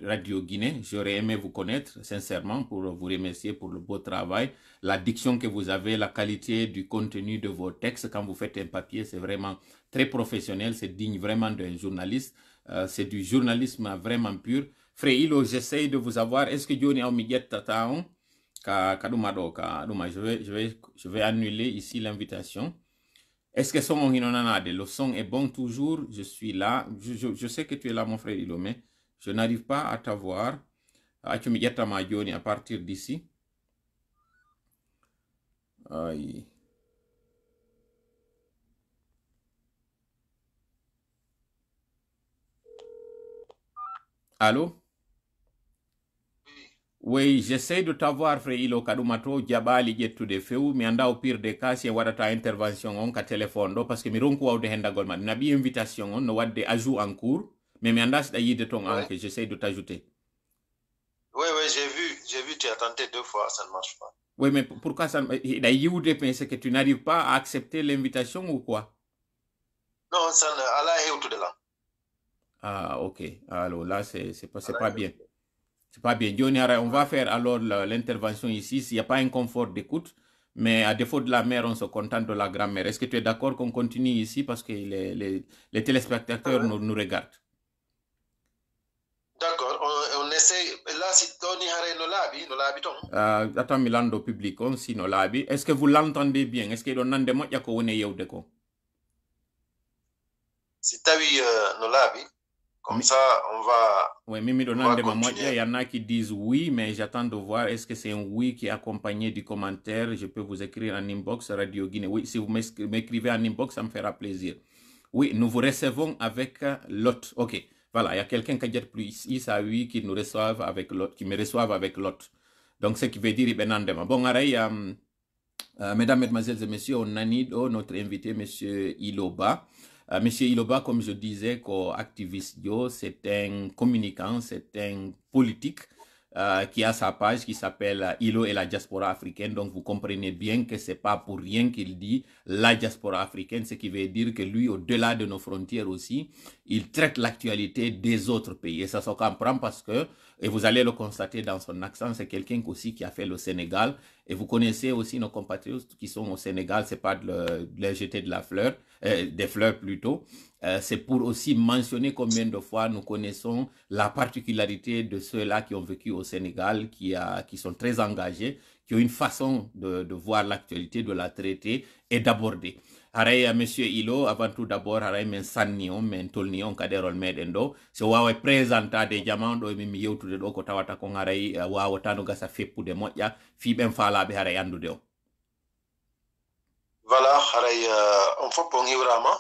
Radio Guinée. J'aurais aimé vous connaître, sincèrement, pour vous remercier pour le beau travail. La diction que vous avez, la qualité du contenu de vos textes. Quand vous faites un papier, c'est vraiment très professionnel. C'est digne vraiment d'un journaliste. C'est du journalisme vraiment pur. Frère Ilo, j'essaye de vous avoir. Est-ce que Johnny a mis je vais annuler ici l'invitation. Est-ce que son le son est bon toujours? Je suis là. Je sais que tu es là, mon frère Ilo, mais je n'arrive pas à t'avoir. À partir d'ici. Aïe. Allô? Oui, j'essaie de t'avoir, frère Ilo Kadumato, Diabali ƴettude few, mi anda au pire des cas si waɗata intervention on ka téléphone ɗo, parce que mi ronku wawde hendagol ma. Nabi invitation on no wadde ajout en cours, mais mi anda siɗa yide ton an que j'essaie de t'ajouter. Oui, j'ai vu, tu as tenté 2 fois, ça ne marche pas. Oui, mais pourquoi ça c'est que tu n'arrives pas à accepter l'invitation ou quoi? Non, ça ne, ah, ok. Alors là, c'est pas bien. C'est pas bien. Johnny, on va faire alors l'intervention ici. S'il n'y a pas un confort d'écoute, Mais à défaut de la mère, on se contente de la grand-mère. Est-ce que tu es d'accord qu'on continue ici parce que les téléspectateurs nous regardent? D'accord, on essaie. Là, si Tony Haré no labi ton. Attends, Milando public, on si no labi. Est-ce que vous l'entendez bien? Est-ce que l'on a des mots yako wone yewde ko? Si tawi no labi, comme ça, on va. Oui, Mimi Donande, il y en a qui disent oui, mais j'attends de voir est-ce que c'est un oui qui est accompagné du commentaire. Je peux vous écrire en inbox Radio Guinée. Oui, si vous m'écrivez en inbox, ça me fera plaisir. Oui, nous vous recevons avec l'autre. Ok, voilà, il y a quelqu'un qui a dit plus ici, ça oui, qui nous reçoivent avec l'autre, qui me reçoivent avec l'autre. Donc, ce qui veut dire Benandema. Bon, mesdames, mesdemoiselles et messieurs, on a notre invité, monsieur Iloba. Monsieur Iloba, comme je disais, activiste, c'est un communicant, c'est un politique qui a sa page qui s'appelle Ilo et la diaspora africaine. Donc vous comprenez bien que c'est pas pour rien qu'il dit la diaspora africaine, ce qui veut dire que lui, au-delà de nos frontières aussi, il traite l'actualité des autres pays. Et ça se comprend parce que, et vous allez le constater dans son accent, c'est quelqu'un aussi qui a fait le Sénégal. Et vous connaissez aussi nos compatriotes qui sont au Sénégal, c'est pas de leur jeter de la fleur, des fleurs plutôt. C'est pour aussi mentionner combien de fois nous connaissons la particularité de ceux-là qui ont vécu au Sénégal, qui sont très engagés, qui ont une façon de voir l'actualité, de la traiter et d'aborder. Haray monsieur Ilo, avant tout d'abord, haray men sannion, men tolnion kaderol meden do. Se wawe présenta de jaman do mi yewtude do ko tawata ko haray wawata no gasa feppude moƴƴa fiɓen faalaɓe haray andude o. Voilà, haray on fof on hiwrama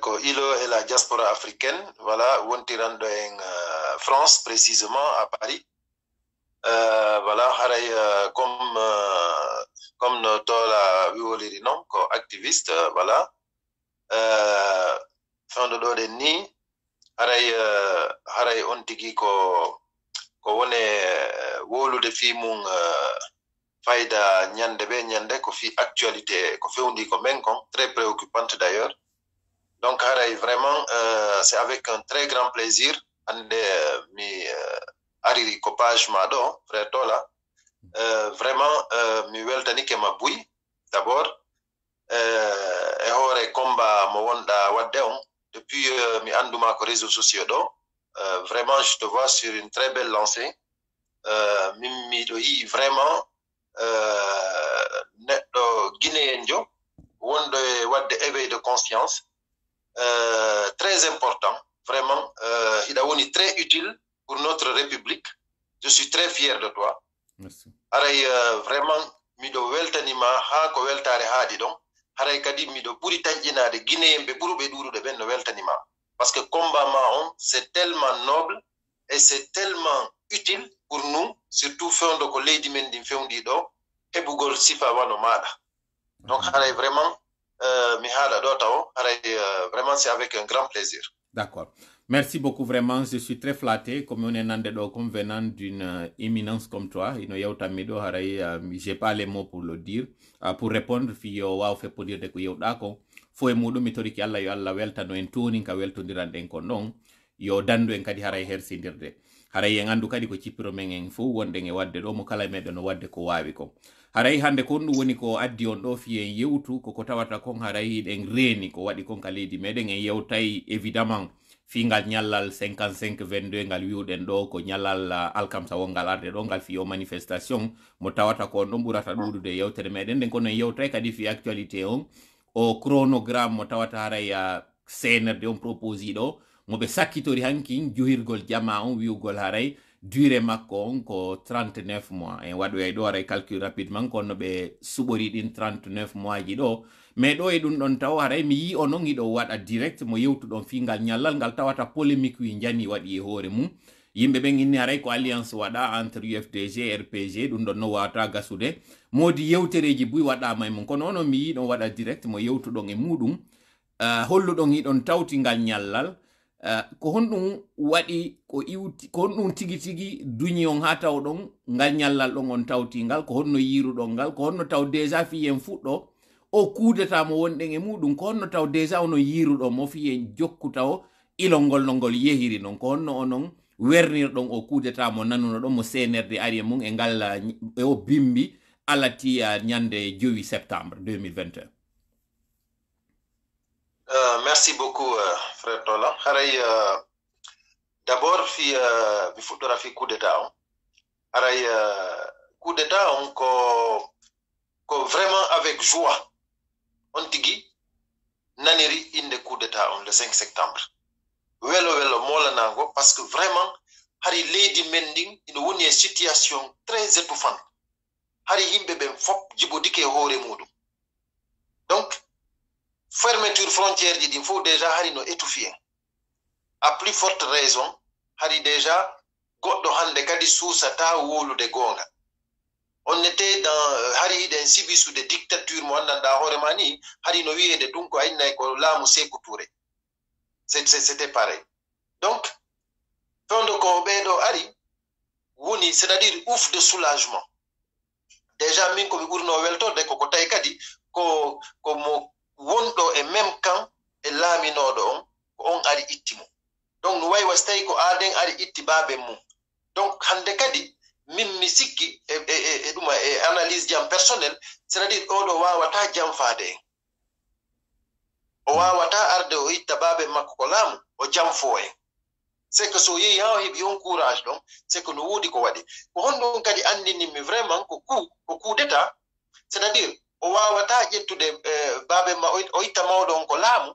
ko Ilo et la diaspora africaine, voilà, wontirando en France précisément à Paris. Voilà, haray comme no tola wiwoliri non ko activiste, voilà. Fewndo ɗo ɗen ni haray on tigi ko wone wolude fi mum fayda ñande be ñande ko fi actualité ko fewndi ko men kon très préoccupante d'ailleurs. Donc haray vraiment c'est avec un très grand plaisir ande mi ariri ko page ma ɗo frère Tola. Vraiment mi weltanike ma buy d'abord e hoore combat mo wonɗa wadde on depuis mi anduma ko réseaux sociaux ɗo. Vraiment je te vois sur une très belle lancée. Miɗo yii vraiment neɗɗo guinéen jo wonɗo e wadde éveil de conscience très important vraiment. Hiɗa woni très utile pour notre république. Je suis très fier de toi. Merci. Haray vraiment miɗo weltanima ha ko weltare haaɗi ɗon. Haray kadi miɗo ɓuri taƴƴinade guinéen ɓe ɓuruɓe ɗuɗuɗe ɓen no weltanima, parce que combat ma on c'est tellement noble et c'est tellement utile pour nous, surtout fewndo ko leydi men ndin fewndi ɗo heɓugol sifa wano maɗa. Donc haray vraiment mi haɗa ɗo taw haray vraiment c'est avec un grand plaisir. D'accord. Merci beaucoup, vraiment. Je suis très flatté, comme on est comme venant d'une éminence comme toi. J'ai pas les mots pour le dire. Pour répondre, fio wa fait pour dire de que dako. Fo e mudu mitori ki alla yo alla welta no en tuni ka welto diranden ko non. Yo dando en kadi haray hersindirde. Haray en andu kadi ko cipiro men en fu wonde e wadde do mo kala medo no wadde ko wawi ko. Haray hande ko ndu woni ko addi on do fi en yewtu ko tawata kon haray en reni ko wadi kon ka leydi meden en yewtay évidemment fingal nyallal 55-22 ngal wiwden do ko nyallal alkamsa wongal arde do ngal fi o manifestation mo tawata ko do burata dudude yewtere meden den kono yewtay kadi fi actualité on o chronogramme mo tawata haray CNRD on proposi do mo be sakkitori hankin juhirgol jama on wiwgol haray durée makko on ko 39 mois en wadu e do haray calcul rapidement kono be subori din 39 mois ji do. Mais do e dun don taw haray mi yi onon ido wada direct mo yewtu don fingal nyallal ngal tawata polémique wi jani wadi e hoore mum yimbe ben inni haray ko alliance wada entre UFDG RPG dun don no wata gasude modi yewtereji buy wada may mum kono non mi yi don wada direct mo yewtu don e mudum hollu don yi don tawti ngal nyallal ko hondum wadi ko iwti ko hondum tigi duñi on ha taw don ngal nyallal don on tawti ngal ko honno yiru don ngal ko honno taw déjà fi en fuddo o kudeta mo wonɗen e muɗum ko honno taw déjà ono yiruɗo mo fi en jokku taw ilongol nongol yehiri non ko honno onon wernirɗon o kudeta mo nanuno ɗon mo CNRD ari e mum e ngal o bimbi alati nyande 2 septembre 2021. Merci beaucoup, frère Tola. D'abord, il faudra faire coup d'état. Coup d'état, vraiment avec joie. On dit, naneri inde coup d'état le 5 septembre. Welo mola nango, parce que vraiment, hari lady mending, in une situation très étouffante. Hari himbe ben fop jibodike hore moudou. Donc, fermeture frontière, il faut déjà hari no étouffer. À plus forte raison, hari déjà, goddo hande kadi sousata wolu de gonga. On était dans hari den sibisu de dictature mo andanda hore mani, hari no wiye de dunko ayna ko lamu Sékou Touré. C'était pareil. Donc, quand on ari, woni, c'est-à-dire ouf de soulagement. Déjà, min ko urno welto de ko tay kadi ko mo wondo e même camp e laminodo on ari ittimo. Donc no way wastay ko aden ari itti babe mum. Donc hande kadi min mi sikki e duma e analyse jam personnel, c'est-à-dire odo wawata jam faade. O wawata arde o itta babe makko ko lamu o jam fo en. C'est que so yi ha hebi on courage donc c'est que no wodi ko wadi. Ko hondo kadi andini mi vraiment ko coup d'état, c'est-à-dire o wawata jettude babe ma o itta mawdon ko lamu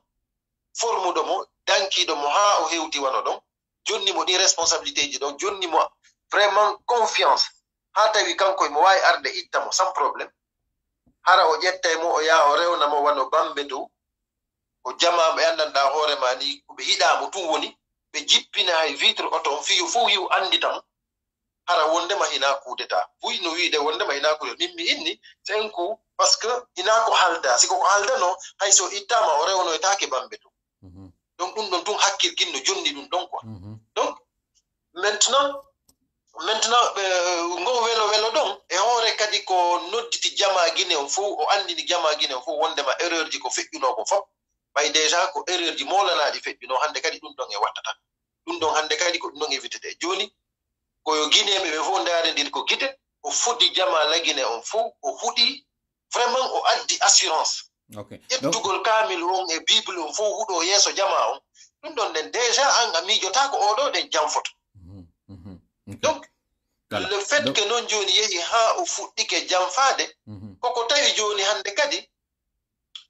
formudo mo dankido mo ha o hewti wano don jonni mo di responsabilité ji donc jonni mo vraiment confiance ha tawi kanko mo way arde itta mo sans problème hara o jetta mo o ya o rewna mo wano bambe do o jama be andanda hore mani ko be hida mo tun woni be jippina hay vitre auto fiyo fu yu andi tam hara wonde ma hina coup d'état fuy no wiide wonde ma hina coup mimmi inni c'est un coup parce que hina ko halda siko ko halda no hay so ittama o rewno etake bambe do donc dum don tun hakkil kinno jonni dum don quoi donc maintenant ngo welo don e hore kadi ko nodditi jama guine on fu o andini jama guine on fu wonde ma erreur ji ko feƴƴuno ko fop bay déjà ko erreur ji molanaɗi feƴƴuno hande kadi ɗum ɗon e wattata ɗum ɗon hande kadi ko ɗum ɗon évitete joni koyo guineɓe ɓe fof ndarendir ko guite o fuddi jama lagine on fu o huuɗi vraiment o addi assurance ƴettugol kamil on e bible on fof huuɗo yeeso jama on ɗum ɗon nden déjà an a miijota ko oɗo ɗen jamfoto donc le fait que non joni yehi ha o fuɗɗike jamfade koko tawi joni hande kadi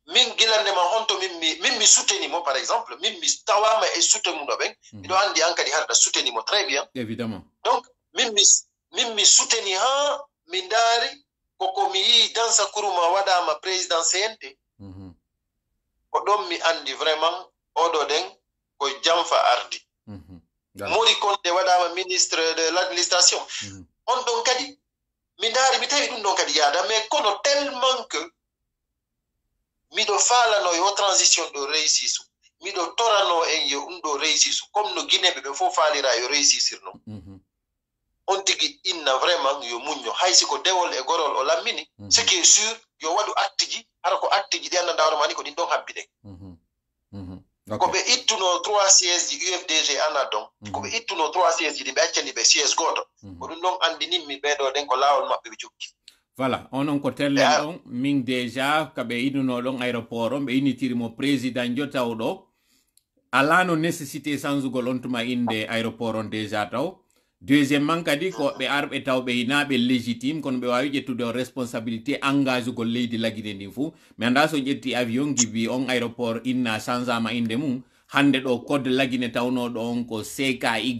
min gilandema honto min mi soutenimo par exemple min mi tawama e soutenuɗo ɓen miɗo andi an kadi harda soutenimo très bien évidemment donc min mi souteni ha mi daari koko mi yi dansa kuruma waɗama président CNT ko ɗon mi andi vraiment oɗo ɗen ko jamfa ardi Mori Konde waɗama ministre de l'administration on ɗon kadi mi daari mi tawi ɗum ɗon kadi yaada mais kono tellement que miɗo falano yo transition ɗo réussisu miɗo torano en yo ɗum ɗo réussisu comme no guinéɓe ɓe fof falira yo réussisir non on tigi inna vraiment yo muñño haysi ko dewol e gorol o lammini ce qui est sûr yo waɗu acte ji hara ko acte ji ɗi annda hoore mani ko ɗin ɗon habbiɗen ko ɓe ittuno 3 sièges ji UFDG ana don ko ɓe ittuno 3 sièges ji ɗi ɓe accani ɓe siège goto ko ɗum ɗon andininmi ɓeɗo ɗen ko laawol maɓɓe ɓe jokki voilà onon ko tellen ɗon min déjà kaɓe inuno ɗon aéroport on ɓe initirimo président jo tawɗo alano nécessité sansugol on tuma inde aéroport on déjà taw deuxièmement kadi ko ɓe arɓe taw ɓe hinaɓe légitime kono ɓe wawi ƴettude responsabilité engage ugol leydi laguine ndin fou mais anda so ƴetti avion gibi on aéroport inna changama inde mum hande ɗo code laguine tawnoɗo on ko CKY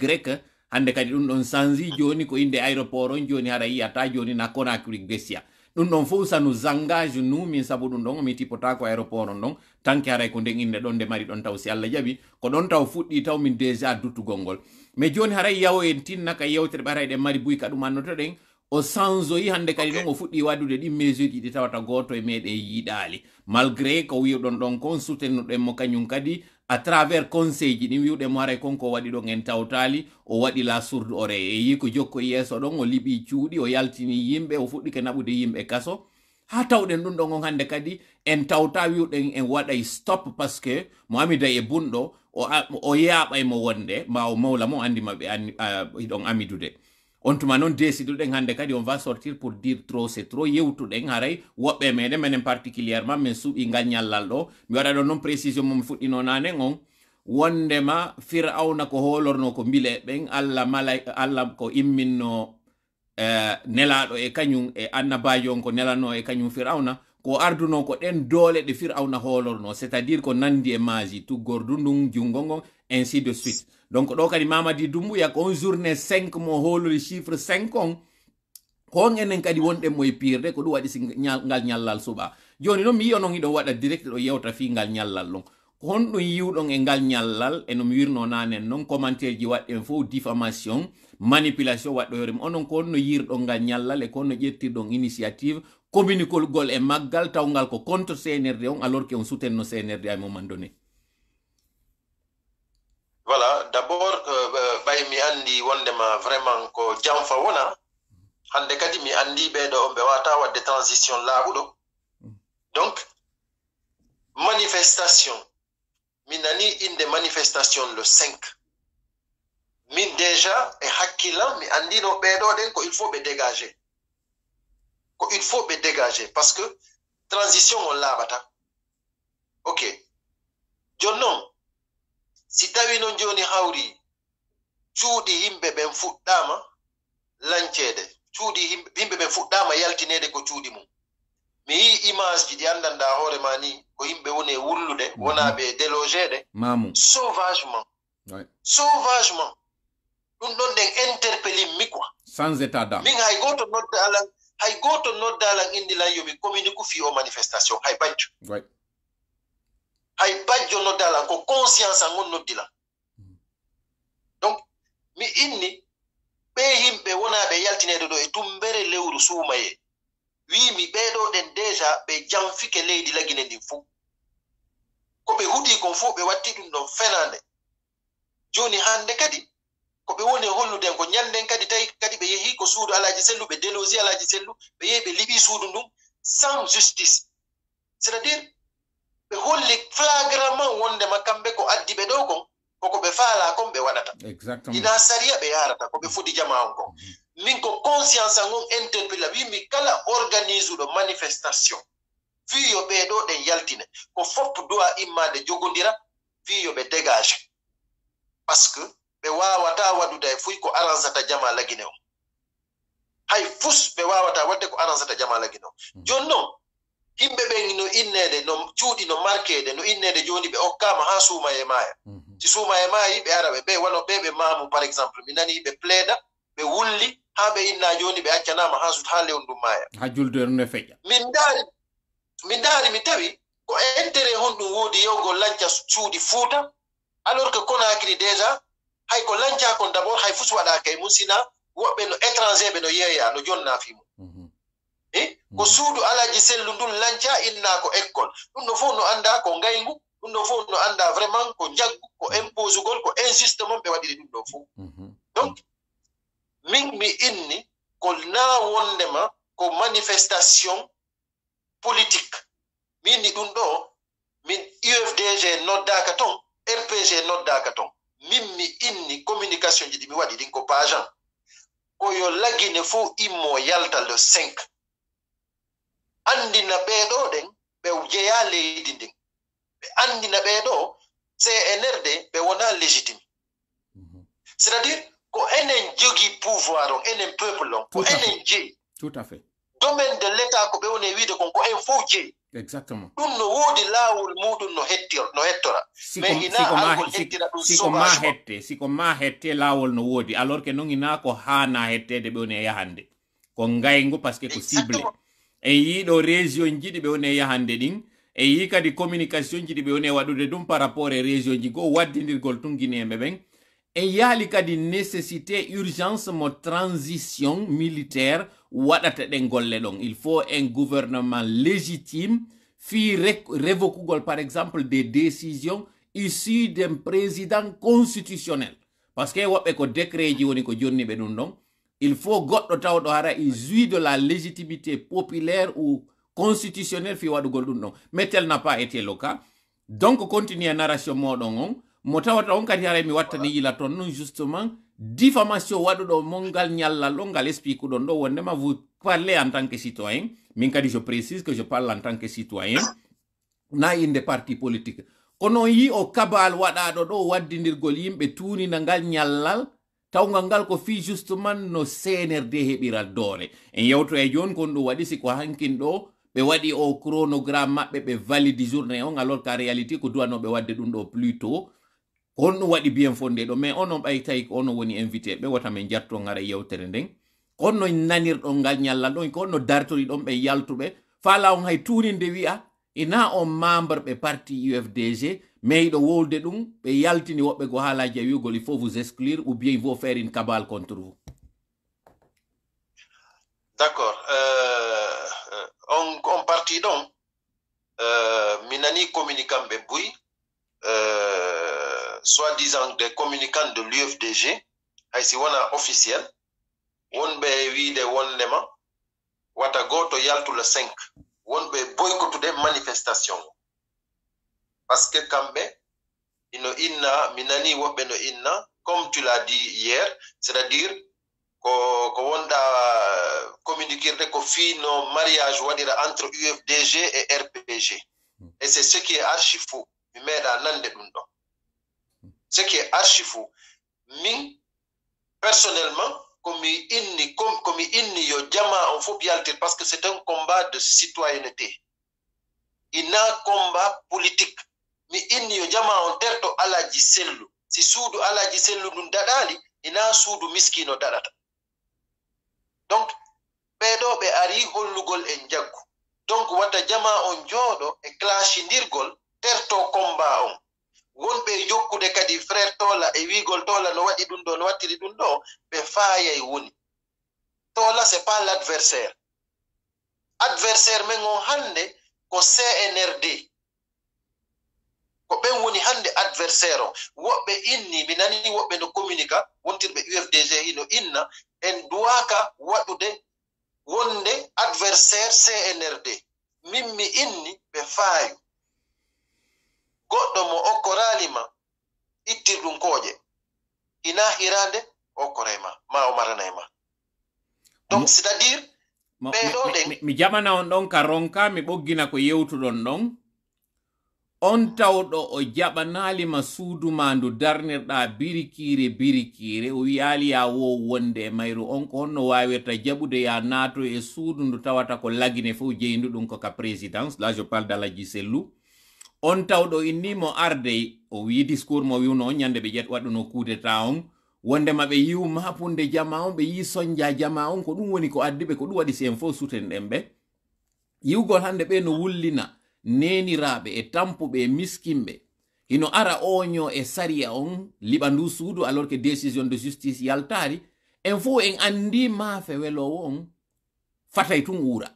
hande kadi ɗum ɗon changi joni ko inde aéroport on joni hara yiyata joni na Conakry Bessia ɗum ɗon fof ça nous engage nous min saabu ɗum ɗon mi tippota ko aéroport on ɗon tanke haray ko nden inde ɗon nde mari ɗon taw si Allah jaaɓi ko ɗon taw fuɗɗi taw min déjà duttugol ngol mais joni haray yawo en tinnaka yewtere ɓe haray ɗen mari buy ka ɗum annoto ɗen o changeoyi hande kadi ɗon o fuɗɗi waɗude ɗin mesure ɗi tawata goto e meɗen yiiɗali malgré ko wiwɗon ɗon kon soutenuɗen mo kañum kadi à travers conseil ji ɗin wiwɗen mo haray konko waɗi ɗon en tawtali o waɗi la sourde oreille e yi ko jokko yeeso ɗon o liɓi cuuɗi o yaltini yimɓe o fuɗɗike naɓude yimɓe kaso ha tawɗen ɗum ɗon on hande kadi en tawta wiwɗen en waɗay stop parce que mo amida e bunɗo o yaaɓay mo wonde ma o mawla mo andi maɓe hiɗon amidude on tuma non déciduɗen hande kadi on va sortir pour dire trop c'est trop yewtuɗen haray woɓɓe meɗen menen particulièrement min suuɓi ngal ñallal ɗo mi waɗa ɗon noon précision momi fuɗɗino nanen on wondema fir'auna ko holorno ko mbile ɓen allah ko imminno nelaɗo e kañum e annabajo on ko nelano e kañum fir'auna ko arduno ko ɗen doole ɗe fir'auna holorno c'est à dire ko nandi e maaji tuggordu ndun jungo ngon ainsi de suite donc ɗo kadi Mamadi Doumbouya ko on journée 5 mo holori chiffre 5 on enen kadi wonɗen moye pirde ko ɗum waɗi si ngal ñallal suɓa joni noon mi yiyo noon iɗo waɗa direct ɗo yewta fi ngal ñallal ɗon honɗum yiwɗon e ngal ñallal eno mi wirno nanen noon commentaire ji waɗɗen fof diffamation manipulation waɗɗoyorem onon ko honno yirɗon ngal ñallal e ko honno ƴettirɗon initiative communiquol gol e maggal tawgal ko contre CNRD on alors que on soutenno CNRD à un moment donné. Voilà, d'abord ɓay mi andi wondema vraiment ko jamfa wona hande kadi mi andi ɓeɗo ɓe wata wadde transition laaɓuɗo donc manifestation mi nani inde manifestation le 5 min déjà e hakkilam mi andino ɓeɗo ɗen ko il faut ɓe dégager ko il faut ɓe dégager parce que transition on laaɓata ok jon noon si tawi noon joni hawri cuuɗi yimɓe ɓen fuɗɗama lancede cuuɗi yimɓe ɓen fuɗɗama yaltinede ko cuuɗi mum mi yi image ji ɗi andanda hoorema ni ko yimɓe woni e wullude wona ɓe délogede sauvagement sauvagement ɗum ɗon ɗen interpellim mi quoi sans état d'âme min hay goto nodda alan indilan yomi communique fi o manifestation hay bajjo hay bajjo nodda alan ko conscience an on noddilan donc mi inni ɓe yimɓe wonaɓe yaltinede ɗo e tumbere lewru suumaye wimi ɓeɗo ɗen déjà ɓe jamfike leydi lagine ndin fuu ko ɓe huuɗi kon fof ɓe watti ɗum ɗon fenande joni hande kadi ko ɓe woni holluden ko ñanden kadi tawi kadi ɓe yeehi ko suudu alaji sellu ɓe délosi alaji sellu ɓe yehi ɓe liɓi suudu ndun sans justice c'est à dire ɓe holli flagramment wondema kamɓe ko addi ɓe ɗo kon koko ɓe faala kon ɓe waɗata ina saria ɓe yarata ko ɓe fudi jama on kon min ko conscience an on interpella wimi kala organise uɗo manifestation fiyo ɓeɗo ɗen yaltine ko fopp dowa immade jogodira fiyo ɓe dégage parce que ɓe wawata waɗude e fuy ko arransata jama lagine on hay fus ɓe wawata wadde ko arransata jama lagine on joni noon yimɓe ɓen no innede no cuuɗi no marquede no innede joni ɓe okkama ha suuma e maaya si suuma e maayi ɓe ara ɓe wano ɓe maamu par exemple mi nani ɓe pleeda ɓe wulli ha ɓe inna joni ɓe accanama ha lewndum maaya ha juldere no feƴƴa min daari mi tawi ko intérêt honɗum woodi yewgol lanca cuuɗi fuuta alors que Conakry déjà hay ko lanca kon d'abord hay fus waɗaka e mum sina woɓɓe no étranger ɓe no yeeya no jonna fi mum ko suudu alaji sellu ndun lanca inna ko école ɗum no fof no anda ko ngaygu ɗum no fof no anda vraiment ko jaggu ko imposugol ko injustement ɓe waɗiri ɗum ɗo fof donc min mi inni ko na wondema ko manifestation politique min inni ɗum ɗo min UFDG noddaka ton RPG noddaka ton min mi inni communication ji ɗi mi waɗi ɗin ko pageant ko yo lagine fof immo yalta le 5 andina ɓeɗo ɗen ɓe jeeya leydi ndin ɓe andina ɓeɗo CNRD ɓe wona légitime c'est à dire ko enen jogui pouvoir on enen peuple on ko enen jeeyi tout à fait domaine de l'état ko ɓe woni wiide kon ko en fof jeeyi exactement ɗum no woodi laawol muɗum no hettora mais ina alkol hettira ɗum siko ma hette laawol no woodi alors que non ina ko hana hettede ɓe woni e yahande ko ngaygu par ce que ko ciblé en yiiɗo région ji ɗi ɓe woni e yahande ɗin en yi kadi communication ji ɗi ɓe woni e waɗude ɗum par rapport e région ji goo waddidirgol tunguineɓe ɓen en yaali kadi nécessité urgence mo transition militaire waɗata ɗen golle ɗon il faut un gouvernement légitime fi révocugol par exemple des décisions issues d'un président constitutionnel parce que woɓɓe ko décret ji woni ko jonniɓe ɗum ɗon il faut goɗɗo tawɗo hara il jouit de la légitimité populaire ou constitutionnelle fi waɗugol ɗum ɗon mais tel n'a pas été le cas donc continue narration moɗon on mo tawata on kadi haray mi wattani yila ton non justement diffamation waɗuɗo mongal nyallal ɗo ngal explique ɗon ɗo wondema vous parlez en tant que citoyen min kadi je précise que je parle en tant que citoyen na inde parti politique kono yi o kabal waɗaɗo ɗo waddidirgol yimɓe tunina ngal nyallal tawgal ngal ko fi justement no CNRD heɓiral doole en yewto e joni kon ɗum waɗi siko hankin ɗo ɓe waɗi o chronogramme maɓɓe ɓe valide journée on alors qu'en réalité ko duwanoɓe wadde ɗum ɗo plus tôt on ɗum waɗi bien fondé ɗo mais onon ɓay tawi ko onon woni invité ɓe wota men jatto ngara yewtere nden konno nanirɗon ngal ñallal ɗon konno dartori ɗon ɓe yaltuɓe fala on hay tuninde wi'a ina on membre ɓe parti UFDG mais ɗo wolde ɗum ɓe yaltini woɓɓe go haalaji a wiugol il faut vous exclure ou bien il faut faire une cabale contre vous. D'accord. On parti ɗon mi nani communicant ɓe buy soi-disant des communicants de l'UFDG haysi wona officiel wonɓe wiide wondema wata goto yaltu le 5 wonɓe boycottude manifestation parce que kamɓe ino inna mi nani woɓɓe no inna comme tu l'as dit hier, c'est-à-dire ko wonɗa communiquirde ko fino mariage waɗira entre UFDG et RPG et c'est ce qui est archi fou mi meeɗa nande ɗum ɗo ce qui est archi fou min personnellement komi inni yo jama on fof yaltir parce que c'est un combat de citoyenneté ina combat politique mi inni yo jama on terto alaji sellu si suudu alaji sellu ɗum daɗali ina suudu miskino daɗata donc ɓeɗo ɓe ari hollugol en jaggu donc wata jama on jooɗo e clashindirgol terto combat on wonɓe jokkude kadi frère tola e wigol tola no waɗi ɗum ɗo no wattiri ɗum ɗo ɓe faayay woni tola c'est pas l'adversaire adversaire men on hande ko CNRD ko ɓen woni hande adversaire o woɓɓe inni mi nani woɓɓe no communica wontirɓe UFDG hino inna en duwaka waɗude wonde adversaire CNRD min mi inni ɓe faayu goɗɗo mo okkoralima ittir ɗum kooƴe ina hirande okkorema ma o maranayma donc c'est à dire ɓeɗo ɗen mi jaɓana on ɗon ka ronka mi ɓoggina ko yewtuɗon ɗon on tawɗo o jaɓanalima suudu ma ndu darnirɗa birikire o wiyali ya wo wonde e mayru on ko honno wawirta jaɓude ya naato e suudu ndu tawata ko lagine fof jeyindu ɗum ko ka présidence là je parle d'Alaji Sellu on tawɗo innimo arde o wi discours mo wiwno on ñande ɓe ƴet waɗuno coup d'état on wondema ɓe yiw mapunde jama on ɓe yi soñdia jama on ko ɗum woni ko addiɓe ko ɗum waɗi sen fof suten ɗen ɓe yiwgol hande ɓe no wullina neniraɓe e tampuɓe e miskinɓe hino ara oño e saria on liɓa ndu suudu alors que décision de justice yaltari en fof en andi maafe welowo on fatay tun uura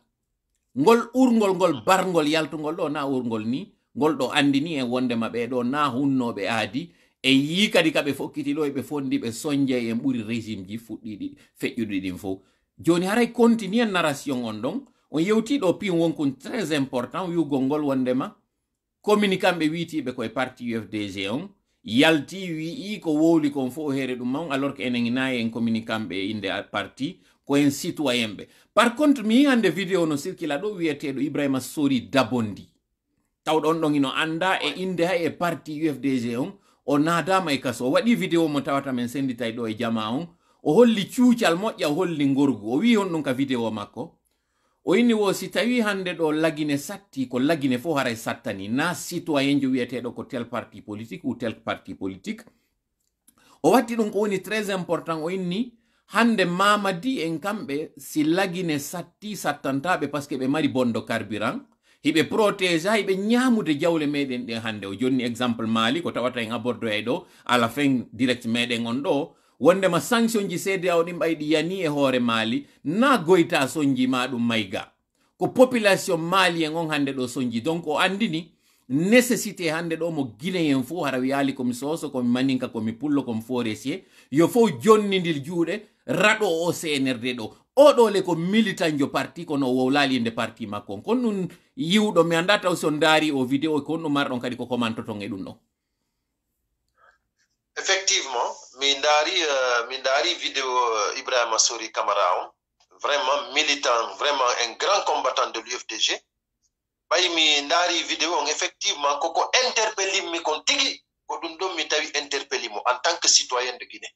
ngol urgol ngol bargol yaltugol ɗo na urgol ni ngol ɗo andini en wondema ɓeɗo na hunnoɓe aadi e yi kadi kaɓe fokkiti ɗo eɓe fondi ɓe soñje en ɓuri régime ji fuɗɗiɗi feƴƴuɗi ɗin fof joni haray continue narration on ɗon on yewtiɗo pin wonkun très important wiugol ngol wondema communicant ɓe wiitiɓe koye parti UFDG on yalti wii ko wowli kon fof heere ɗum man alors que enen nayi en communicant ɓe inde parti ko en citoyen ɓe par contre mi hande vidéo no circula ɗo wiyeteɗo Ibrahima Sori Dabondi tawɗo on ɗon ino anda e inde hay e parti UFDG on o naadama e kaso o waɗi vidéo mo tawata men senditay ɗo e jama on o holli cuucal moƴƴa o holli ngorgu o wi hon ɗum ka vidéo makko o inni wo si tawi hande ɗo lagine satti ko lagine fof haray sattani na citoyen jo wiyeteɗo ko tel parti politique ou tel parti politique o watti ɗum ko woni très important o inni hande Mamadi en kamɓe si lagine satti sattantaɓe par ce que ɓe mari bondo carburant hiɓe protége hiɓe ñamude jawle meɗen ɗen hande o jonni exemple Mali ko tawata en abordo e ɗo à la fin direct meɗen on ɗo wondema sanction ji CEDEAO ɗin ɓayɗi yani e hoore Mali na goyta soñji ma ɗum mayga ko population malien on hande ɗo soñji donc o andini nécessité hande ɗo mo guinéen fo hara wiyali komi soso komi maninka komi pullo komi forestier yo fo jonnidir juuɗe raɗo o CNRD ɗo oɗo le ko militant jo parti kono wowlali inde parti makko kon ɗum yiwɗo mi anda taw so daari o vidéo ko ɗum marɗon kadi ko commentoton e ɗum ɗo effectivement min dari vidéo Ibrahima Sori Camara on vraiment militant, vraiment un grand combattant de l'UFDG. Bay mi ndari vidéo on effectivement koko interpellé mi kon tigi ko dum dom mi tawi interpellé mo en tant que citoyen de Guinée.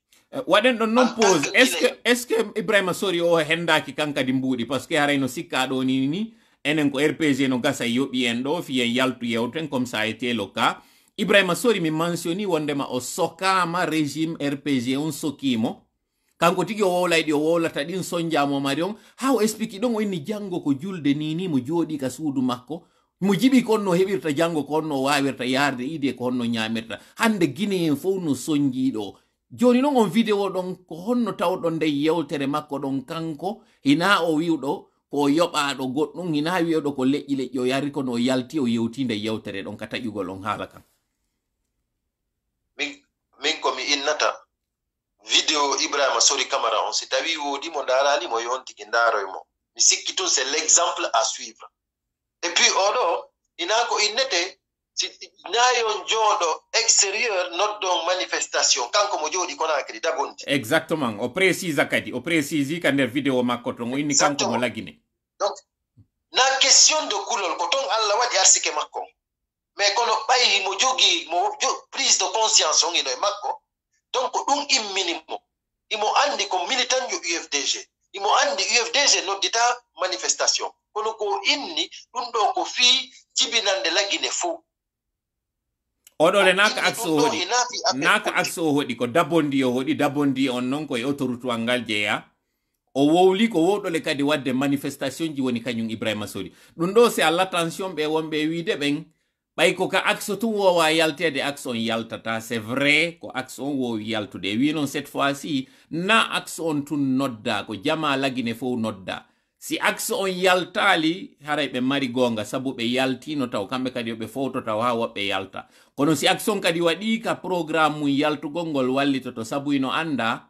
Waɗen ɗon non pose est-ce que Ibrahima Sori o hendaki kanka di mbuɗi parce que harayno sikka ɗo ni enen ko RPG no gasa yoɓi en ɗo fiyen yaltu yewten comme ça a été le cas. Ibrahima Sori mi mensioni wondema o sokama régime RPG on sokimo kanko tigi o wowlayɗi o wowlata ɗin sonjamo mari on ha o explique ɗon o inni jango ko julde ni mo jooɗi ka suudu makko mo jiɓi ko honno heɓirta jango ko honno wawirta yarde ide ko honno ñamirta hande Guinée en fof no sonjiɗo joni noon on vidéo ɗon ko honno tawɗon nde yewtere makko ɗon kanko hina o wiwɗo ko yoɓaɗo goɗɗum hina wiwɗo ko leƴƴi o yari kono o yalti o yewti nde yewtere ɗon ka taƴugol on haala kan min komi innata vidéo Ibrahima Sori Camara on si tawi wodi mo darali mo yontiki ndaroy mo mi sikki tun c'est l'exemple à suivre et puis oɗo ina ko innete si nayon jooɗo extérieur noddon manifestation kanko mo jooɗi Conakry dagondi exactement o précise kadi o précise ka nder vidéo makko ton o inni kanko mo lagine donc na question de kulol ko ton Allah waɗi arsike makko mais kono ɓayi mo jogi prise de conscience on ino e makko donc ɗum imminimo imo andi ko militant jo UFDG imo andi UFDG noddita manifestation kono ko inni ɗum ɗo ko fii jibinande lagine fof oɗole naka axe o hoɗi ko dabondi o hoɗi dabondi on noon koye autoroute ngal jeeya o wowli ko woɗole kadi wadde manifestation ji woni kañum Ibrahima Sori ɗum ɗo c'est à l'attention ɓe wonɓe wiide ɓen ɓay ko ka axe tun wowa yaltede axe on yaltata c'est vrai ko axe on wowi yaltude wi noon cette fois-ci na axe on tun nodda ko jama lagine fof nodda si axe on yaltali haray ɓe mari gonga sabu ɓe yaltino taw kamɓe kadi yoɓe fowto taw ha woɓɓe yalta kono si axe on kadi waɗi ka programme mum yaltugol ngol wallitoto sabu ino anda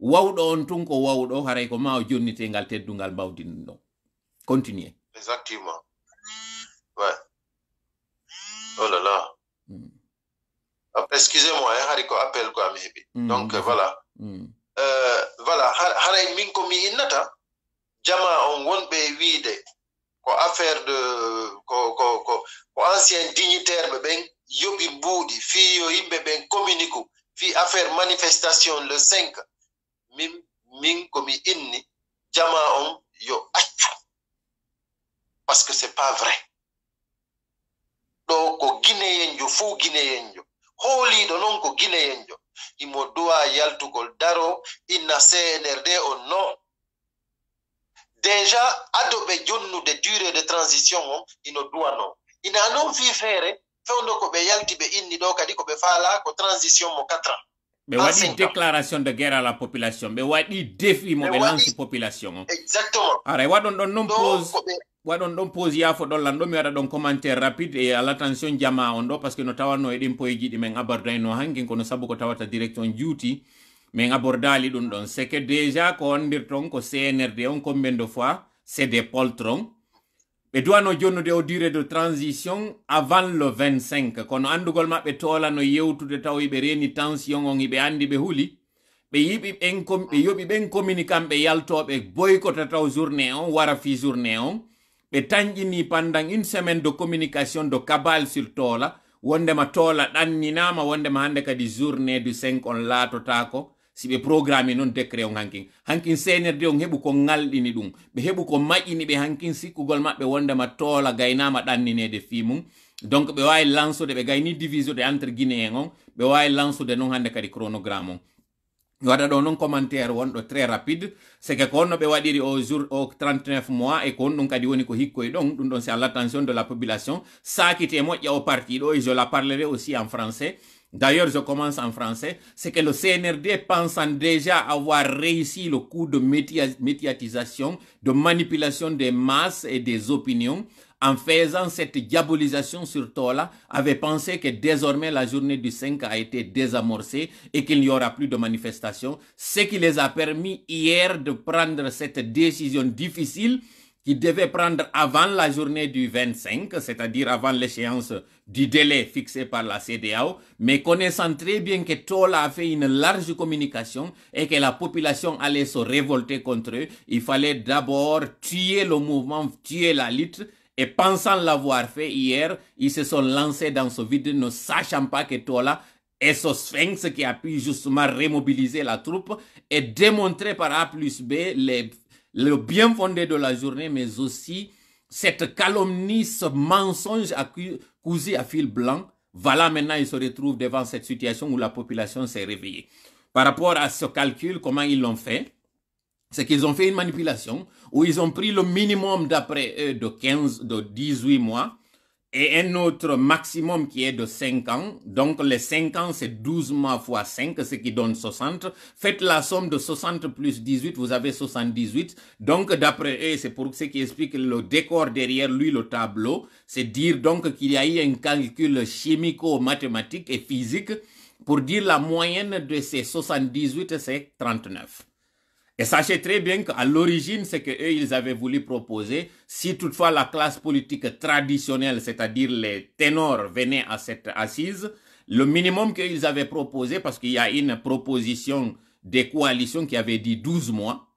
wawɗo on tun ko wawɗo haray ko ma o jonnite ngal teddungal mbawdin ɗon continue exactement ouais. Oh là là. Excusez-moi, Hariko appelle quoi, maybe. Donc voilà. Voilà, haray min ko mi innata jama on wonɓe wiide ko affaire de ko ancien dignitaire ɓe ɓen yoɓi mbuuɗi fi yo yimɓe ɓen communique fi affaire manifestation le 5 min ko mi inni jama on yo accu parce que c'est pas vrai. ɗo ko guinéenjo fuu guinéenjo hooliiɗo noon ko guinéenjo imo duwa yaltugol daro inna CNRD o non déjà adoɓe jonnude durée de transition on ino duwa noon ina noon fii feere fewndo ko ɓe yalti ɓe inni ɗo kadi ko ɓe faala ko transition mo 4 ans ɓe waɗi déclaration de guerre à la population ɓe waɗi défi mo ɓe lanci population on exactement aray waɗon ɗon noon pose waɗon ɗon pose yaafo ɗollan ɗo mi waɗa ɗon commentaire rapide et à l'attention jama on ɗo par ce que no tawanno e ɗin poyeji ɗi men abordayno hankin kono sabu ko tawata direction juuti min abordali ɗum ɗon c'est que déjà ko wondirton ko CNRD on combien de fois c'est des poltrons ɓe duwano jonnude o durée de transition avant le 25 kono andugol maɓɓe tolano yewtude taw ɓe reni tension on ɓe andi ɓe huuli ɓe yiɓi ɓen ɓe yoɓi ɓen communicant ɓe yaltoɓe boycota taw journée on wara fi journée on ɓe tañƴini pendant une semaine de communication de cabale sur toola wondema toola ɗanninama wondema hande kadi journée du 5 on laatotako si ɓe programme noon décret on hankin CNRD on heɓu ko ngalɗini ɗum ɓe heɓu ko maƴƴini ɓe hankin sikkugol maɓɓe wondema toola gaynama ɗanninede fi mum donc ɓe wawi lansude ɓe gayni division entre guinéen on ɓe wawi lansude noon hande kadi chronogramme on waɗa ɗo noon commentaire wonɗo très rapide c'est que ko honno ɓe waɗiri au jour au 39 mois et ko honɗum kadi woni ko hikkoye ɗon ɗum ɗon c'est à l'attention de la population sakite moƴƴa o parti ɗo et je la parlerai aussi en français. D'ailleurs, je commence en français. C'est que le CNRD pensant déjà avoir réussi le coup de médiatisation, de manipulation des masses et des opinions, en faisant cette diabolisation sur Tola, avait pensé que désormais la journée du 5 a été désamorcée et qu'il n'y aura plus de manifestations, ce qui les a permis hier de prendre cette décision difficile qui devait prendre avant la journée du 25, c'est-à-dire avant l'échéance du délai fixé par la CEDEAO, mais connaissant très bien que Tola a fait une large communication et que la population allait se révolter contre eux, il fallait d'abord tuer le mouvement, tuer la lutte, et pensant l'avoir fait hier, ils se sont lancés dans ce vide, ne sachant pas que Tola est ce sphinx qui a pu justement remobiliser la troupe et démontrer par A plus B le bien fondé de la journée, mais aussi cette calomnie, ce mensonge cousu à fil blanc. Voilà, maintenant, ils se retrouvent devant cette situation où la population s'est réveillée. Par rapport à ce calcul, comment ils l'ont fait? C'est qu'ils ont fait une manipulation où ils ont pris le minimum d'après eux de 18 mois et un autre maximum qui est de 5 ans. Donc, les 5 ans, c'est 12 mois fois 5, ce qui donne 60. Faites la somme de 60 plus 18, vous avez 78. Donc, d'après eux, c'est pour ce qui explique le décor derrière lui, le tableau. C'est dire donc qu'il y a eu un calcul chimico-mathématique et physique pour dire la moyenne de ces 78, c'est 39. Et sachez très bien qu'à l'origine, c'est qu'eux, ils avaient voulu proposer, si toutefois la classe politique traditionnelle, c'est-à-dire les ténors, venaient à cette assise, le minimum qu'ils avaient proposé, parce qu'il y a une proposition des coalitions qui avait dit 12 mois,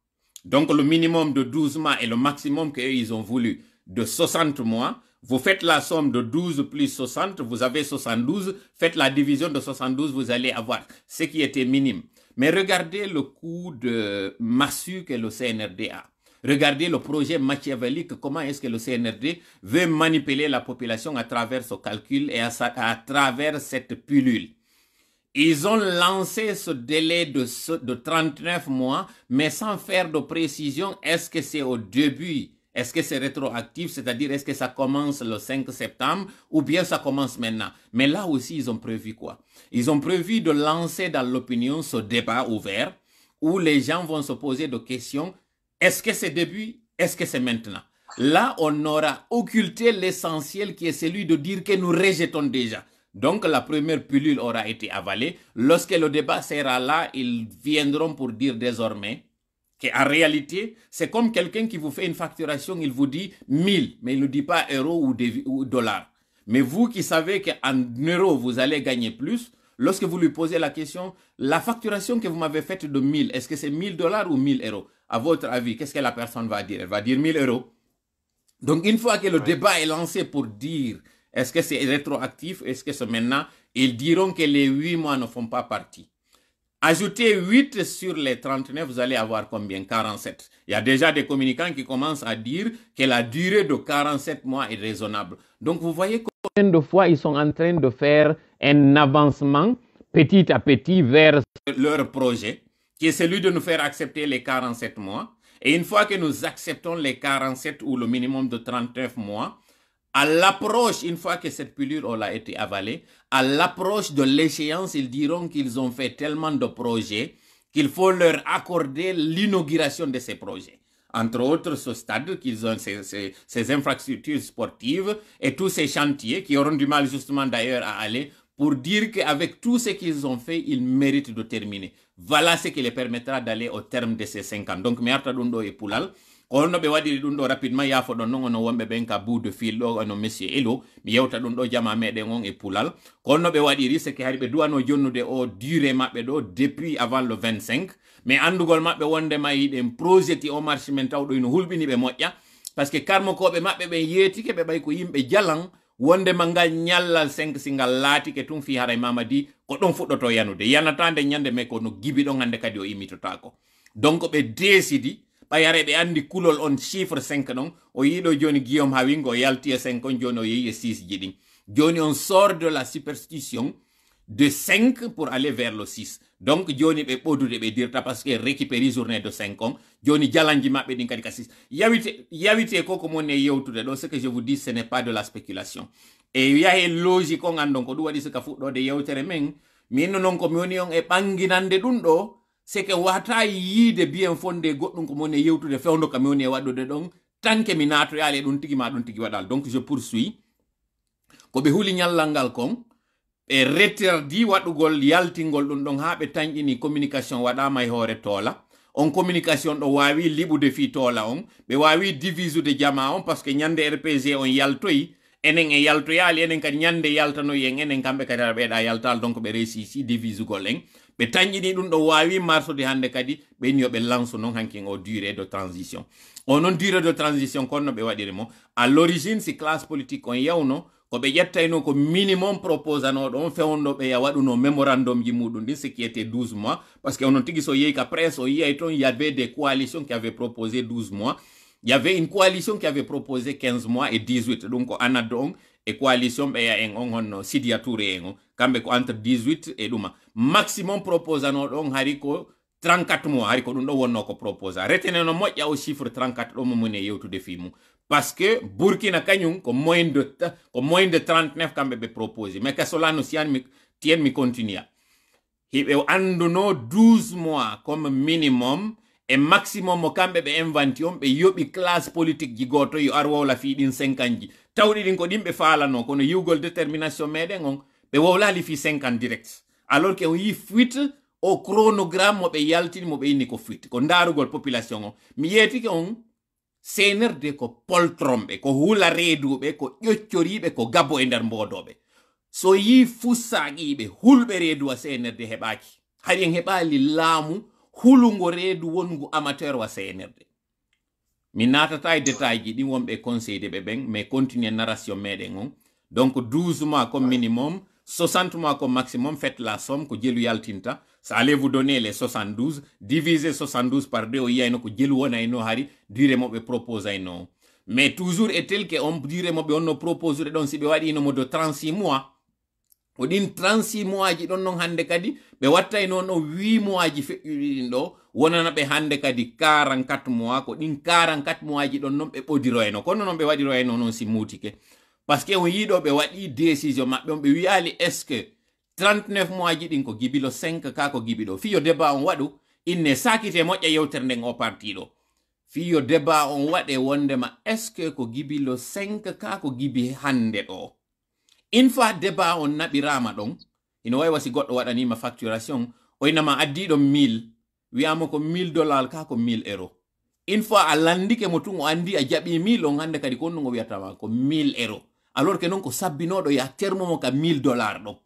donc le minimum de 12 mois et le maximum qu'eux, ils ont voulu de 60 mois, vous faites la somme de 12 plus 60, vous avez 72, faites la division de 72, vous allez avoir ce qui était minime. Mais regardez le coup de massue que le CNRD a. Regardez le projet machiavélique, comment est-ce que le CNRD veut manipuler la population à travers ce calcul et à travers cette pilule. Ils ont lancé ce délai de 39 mois, mais sans faire de précision, est-ce que c'est au début, est-ce que c'est rétroactif, c'est-à-dire est-ce que ça commence le 5 septembre ou bien ça commence maintenant. Mais là aussi, ils ont prévu quoi? Ils ont prévu de lancer dans l'opinion ce débat ouvert où les gens vont se poser des questions. Est-ce que c'est début? Est-ce que c'est maintenant? Là, on aura occulté l'essentiel qui est celui de dire que nous rejetons déjà. Donc, la première pilule aura été avalée. Lorsque le débat sera là, ils viendront pour dire désormais qu'en réalité, c'est comme quelqu'un qui vous fait une facturation, il vous dit 1000, mais il ne dit pas euros ou dollars. Mais vous qui savez qu'en euros, vous allez gagner plus, lorsque vous lui posez la question, la facturation que vous m'avez faite de 1000, est-ce que c'est 1000 dollars ou 1000 euros? À votre avis, qu'est-ce que la personne va dire? Elle va dire 1000 euros. Donc, une fois que le débat est lancé pour dire est-ce que c'est rétroactif, est-ce que c'est maintenant, ils diront que les 8 mois ne font pas partie. Ajoutez 8 sur les 39, vous allez avoir combien? 47. Il y a déjà des communicants qui commencent à dire que la durée de 47 mois est raisonnable. Donc, vous voyez combien de fois ils sont en train de faire un avancement petit à petit vers leur projet, qui est celui de nous faire accepter les 47 mois. Et une fois que nous acceptons les 47 ou le minimum de 39 mois, à l'approche, une fois que cette pilule aura été avalée, à l'approche de l'échéance, ils diront qu'ils ont fait tellement de projets qu'il faut leur accorder l'inauguration de ces projets. Entre autres, ce stade, qu'ils ont ces infrastructures sportives et tous ces chantiers qui auront du mal justement d'ailleurs à aller pour dire qu'avec tout ce qu'ils ont fait, ils méritent de terminer. Voilà ce qui les permettra d'aller au terme de ces 5 ans. Donc, Mearta Dundo et Poulal, on be wadi dum do rapidement ya fo don non wombe ben ka bout de fil do no monsieur Elo mi yewta dum do jama meden on e Poulal kono be wadi ri c'est que harbe duano jonnude o durée mabbe do depuis avant le 25 mais andugol mabbe wonde may den projet o marché men tawdo no hulbini be moƴƴa parce que karmo ko be mabbe be yeti ke be bay ko yimbe jalan wonde mangal nyallal 5 singal laati ke tum fi haray mamadi ko don fuddoto yanude yanatande nyande me ko no gibi do ngande kadi o imitota ko donc be décidi ɓayare ɓe andi kulol on chiffre 5 ɗon o yiɗo joni Guillaume Hawingo yalti e 5 on joni o yehi e 6 ji ɗin joni on sort de la superstition de 5 pour aller vers le 6 donc joni ɓe ɓodude ɓe dirta parce que récupéri journée de 5 on joni jalanji maɓɓe ɗin kadi ka 6 yawite ko ko moni e yewtude ɗo ce que je vous dis ce n'est pas de la spéculation e yahe logique on andon ko ɗum waɗi sika fuɗɗode yewtere men min noon ko mi woni on e ɓanginande ɗum ɗo c'est que wata yide bien fondé goɗɗum ko moni yewtude fewdo kam woni e waɗude ɗon tan que mi nato yaale ɗum tigi ma ɗum tigi waɗal donc je poursuis ko ɓe huli ñallal ngal kon ɓe retardi waɗugol yaltingol ɗum ɗon ha ɓe tañƴini communication waɗama e hoore Tola on communication ɗo wawi liɓude fi tola on ɓe wawi divisude jama on parce que ñande rpg on yaltoyi enen e yaltoyali enen kadi ñande yaltanoyi en enen kamɓe kadi aɗa ɓeeɗa yaltal donc ɓe réussi divisugol en ɓe tañƴini ɗum ɗo wawi marsude hande kadi ɓen yo ɓe lance noon hankin o durée de transition o noon durée de transition kono ɓe waɗiri mo à l'origine si classe politique on yawno ko ɓe ƴettayno ko minimum proposanoɗo on fewndo ɓe ya waɗuno mémorandum ji muɗum ɗin ce qui était 12 mois parce que onon tigui so yeehi ka presse o yiyay toon il y avait des coalitions qui avaient proposé 12 mois il y avait une coalition qui avait proposé 15 mois et 18 donc ko anaddo on e coalition ɓeya en on honno Sidia Touré en o kamɓe ko entre 18 et ɗuma maximum proposanoɗo on hari ko 34 mois hari ko ɗum ɗo wonno ko proposa retene no moƴƴa o chiffre 34 ɗo mo moni e yewtude fi mum parce que Burkina kañum ko moins de 39 kamɓe ɓe proposé mais ka solano siyan mi continua hiɓe anduno 12 mois comme minimum et maximum mo kamɓe ɓe inventi on ɓe yoɓi classe politique ji goto yo ar wowla fi ɗin 5 ans ji tawɗi ɗin ko ɗin ɓe falano kono yiwgol détermination meɗen on ɓe wowlali fi 5 ans direct alors que on yi fuite au chronogramme mo ɓe yaltini mo ɓe inni ko fuite ko darugol population on mi yeetike on CNRD ko poltromɓe ko hula reeduɓe ko ƴoccoriɓe ko gabbo e nder mbodoɓe so yi fussaqiɓe hulɓe reedu wa CNRD heɓaki hari en heɓali laamu hulungo reedu wongu amateur wa CNRD mi natata e détail ji ɗin wonɓe conseillde ɓe ɓen mais continue narration meɗen on donc 12 mois comme minimum 60 mois comme maximum faites la somme ko jelu yaltinta ça allait vous donner les 72 divisé 72 par 2 o yiyayno ko jelu wonayno hari durée moɓe propose ayno mais toujours est tel que on durée moɓe onno propose ɗon si ɓe waɗinomo de 36 mois o ɗin 36 mois ji ɗon non hande kadi ɓe wattayno no 8 mois ji feƴƴuɗin ɗo wonana ɓe hande kadi 44 mois ko ɗin 44 mois ji ɗon non ɓe ɓodiroyno kono noon ɓe waɗiroyno noon si mutike parce que on yiɗo ɓe waɗi décision maɓɓe on ɓe wiyali est ce que 39 mois ji ɗin ko gibilo 5 ka ko gibiɗo fiyo débat on waɗu inne sakite moƴƴa yewtere nden o partiɗo fiyo débat on waɗe wondema est ce que ko gibilo 5 ka ko gibi hande ɗo une fois débat on naɓirama ɗon ina wawi wasi goɗɗo waɗanima facturation o inama addiɗo 1000 wiyama ko $1000 ka ko 1000 €. Une fois a landike mo tun o andi a jaɓi 1000 on hande kadi kon no wiyatama ko 1000 €. Alors que non ko sabbinoɗo ya terme mo ka $1000 ɗo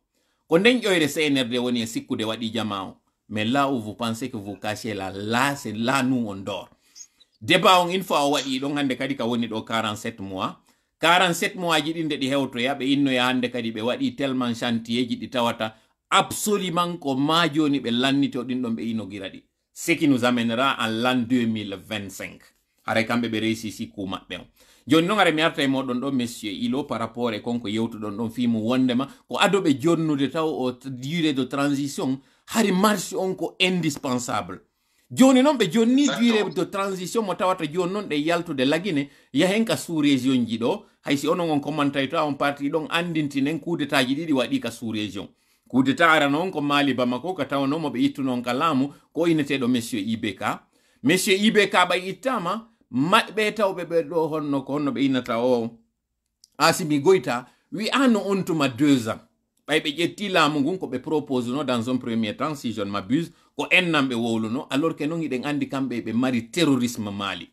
ko nden ƴoyre CNRD woni e sikkude waɗi jama o mais là où vous pensez que vous cachez là c'est là nous on dort débat on une fois o waɗi ɗon hande kadi ka woni ɗo 47 mois 47 mois ji ɗin de ɗi hewtoya ɓe innoya hande kadi ɓe waɗi tellement chantier ji ɗi tawata absolument ko ma joni ɓe lannito ɗin ɗon ɓe inogira ɗi ce qui nous amènera en l'an 2025 haray kamɓe ɓe réussisi ku maɓɓe on joni noon ara mi arta e moɗon ɗo monsieur Ilo par rapport e konko yewtuɗon ɗon fimu wondema ko adoɓe jonnude taw o durée de transition hari marche on ko indispensable joni noon ɓe jonni durée de transition mo tawata joni noon ɗe yaltude lagine yahen ka sous région ji ɗo haysi onon on commentayi to on parti ɗon andintinen coup d'état ji ɗiɗi waɗi ka sous région coup d'état ara noon ko Mali Bamako ka tawnomo ɓe ittunon ka laamu ko ineteɗo monsieur IBK ɓay ittama maɓɓe tawɓe ɓe ɗo honno ko honno ɓe innata o Assimi Goïta wi'ano on tuma 2 ans ɓay ɓe ƴetti laamu ngun ko ɓe propose no dans un premier temps si je ne m'abuse ko ennam ɓe wowluno alors que non iɗen andi kamɓe ɓe mari terrorisme Mali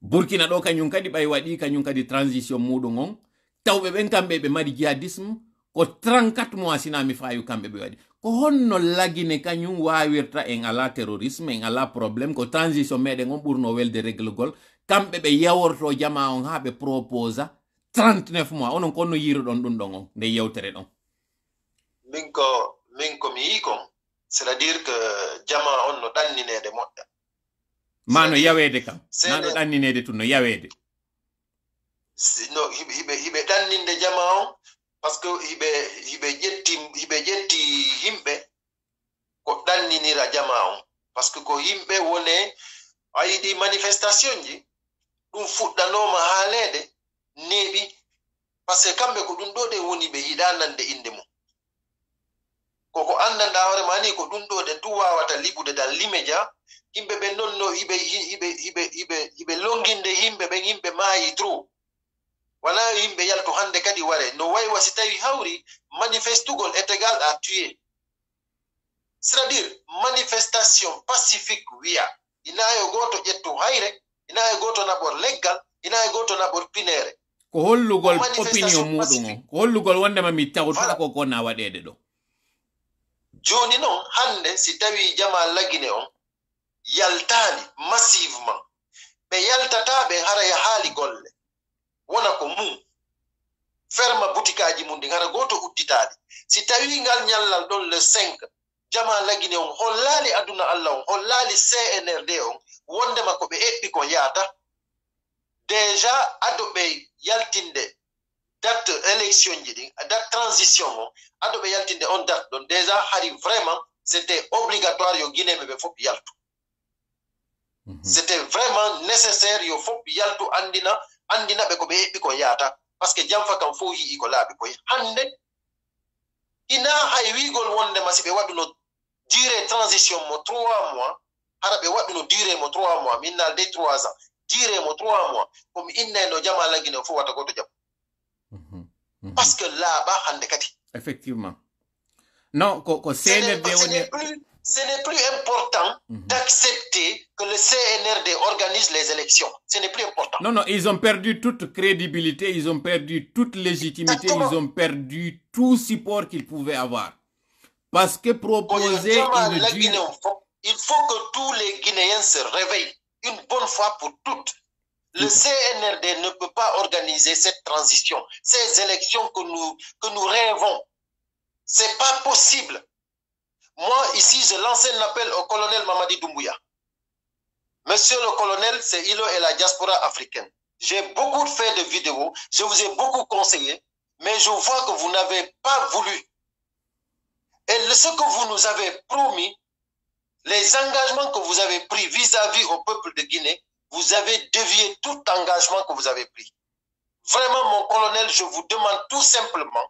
Burkina ɗo kañum kadi ɓay waɗi kañum kadi transition muɗum on tawɓe ɓen kamɓe ɓe mari jihadisme ko 34 mois sinami fayu kamɓe ɓe waɗi ko honno lagine kañum wawirta en ala terrorisme en ala probléme ko transition meɗen on ɓurno welde réglugol kamɓe ɓe yaworto jama on ha ɓe proposa 39 mois onon konno yiruɗon ɗum ɗon on nde yewtere ɗon min ko mi yi kon c'est à dire que jama on no ɗanninede moƴƴa ma no yawede kam na no ɗanninede tun no yawede no hiɓe ɗanninde jama on par ce que hiɓe ƴetti himɓe ko ɗanninira jama on par ce que ko himɓe wone a yiɗi manifestation ji ɗum fuɗɗanoma haalede neeɓi par ce que kamɓe ko ɗum ɗo ɗe woni ɓe yiɗa nande inde mum koko andanda hoore ma ni ko ɗum ɗo ɗe du wawata liɓude dan limeja yimɓe ɓe noon no hiɓe longinde yimɓe ɓen yimɓe maayi trop wala yimɓe yalto hande kadi ware no way wasi tawi hawri manifestugol est égal à tuer c'est-à-dire manifestation pacifique wiya ina e goto ƴettu hayre ina e goto naɓor leggal ina e goto naɓor pinere ko hollugol opinion muɗum o ko hollugol wondema mi tawta ko ko na waɗede ɗo joni noon hande si tawi jama lagine on yaltani massivement ɓe yaltata ɓe hara ya haali golle wona ko mum ferma boutique aji mum ɗin hara goto udditaɗi si tawi ngal ñallal ɗon le 5 jama lagine on hollali aduna allah on hollali CNRD on wondema ko ɓe eɓɓi ko yaata déjà ado ɓe yaltinde date élection ji ɗin date transition on ado ɓe yaltinde on date ɗon déjà hari vraiment c'était obligatoire yo guinéɓe ɓe fof yaltu c'était vraiment nécessaire yo fof yaltu andina ɓe ko ɓe eɓɓi ko yaata par ce que jam fa kam fof yii ko laaɓi koye hande ina hay wigol wondema si ɓe waɗuno durée transition mo 3 mois hara ɓe waɗuno durée mo 3 mois min nalde 3 ans durée mo 3 mois komi innayno jama lagine fof wata goto jam parce que laaɓa hande kadi effectivement non ko CNRD ce n'est plus important d'accepter que le CNRD organise les élections. Ce n'est plus important. Non, ils ont perdu toute crédibilité, ils ont perdu toute légitimité, ils ont perdu tout support qu'ils pouvaient avoir. Parce que proposer il faut que tous les Guinéens se réveillent une bonne fois pour toutes. Le CNRD ne peut pas organiser cette transition, ces élections que nous rêvons. C'est pas possible. Moi, ici, je lance un appel au colonel Mamadi Doumbouya. Monsieur le colonel, c'est ILO et la diaspora africaine. J'ai beaucoup fait de vidéos, je vous ai beaucoup conseillé, mais je vois que vous n'avez pas voulu. Et ce que vous nous avez promis, les engagements que vous avez pris vis-à-vis au peuple de Guinée, vous avez dévié tout engagement que vous avez pris. Vraiment, mon colonel, je vous demande tout simplement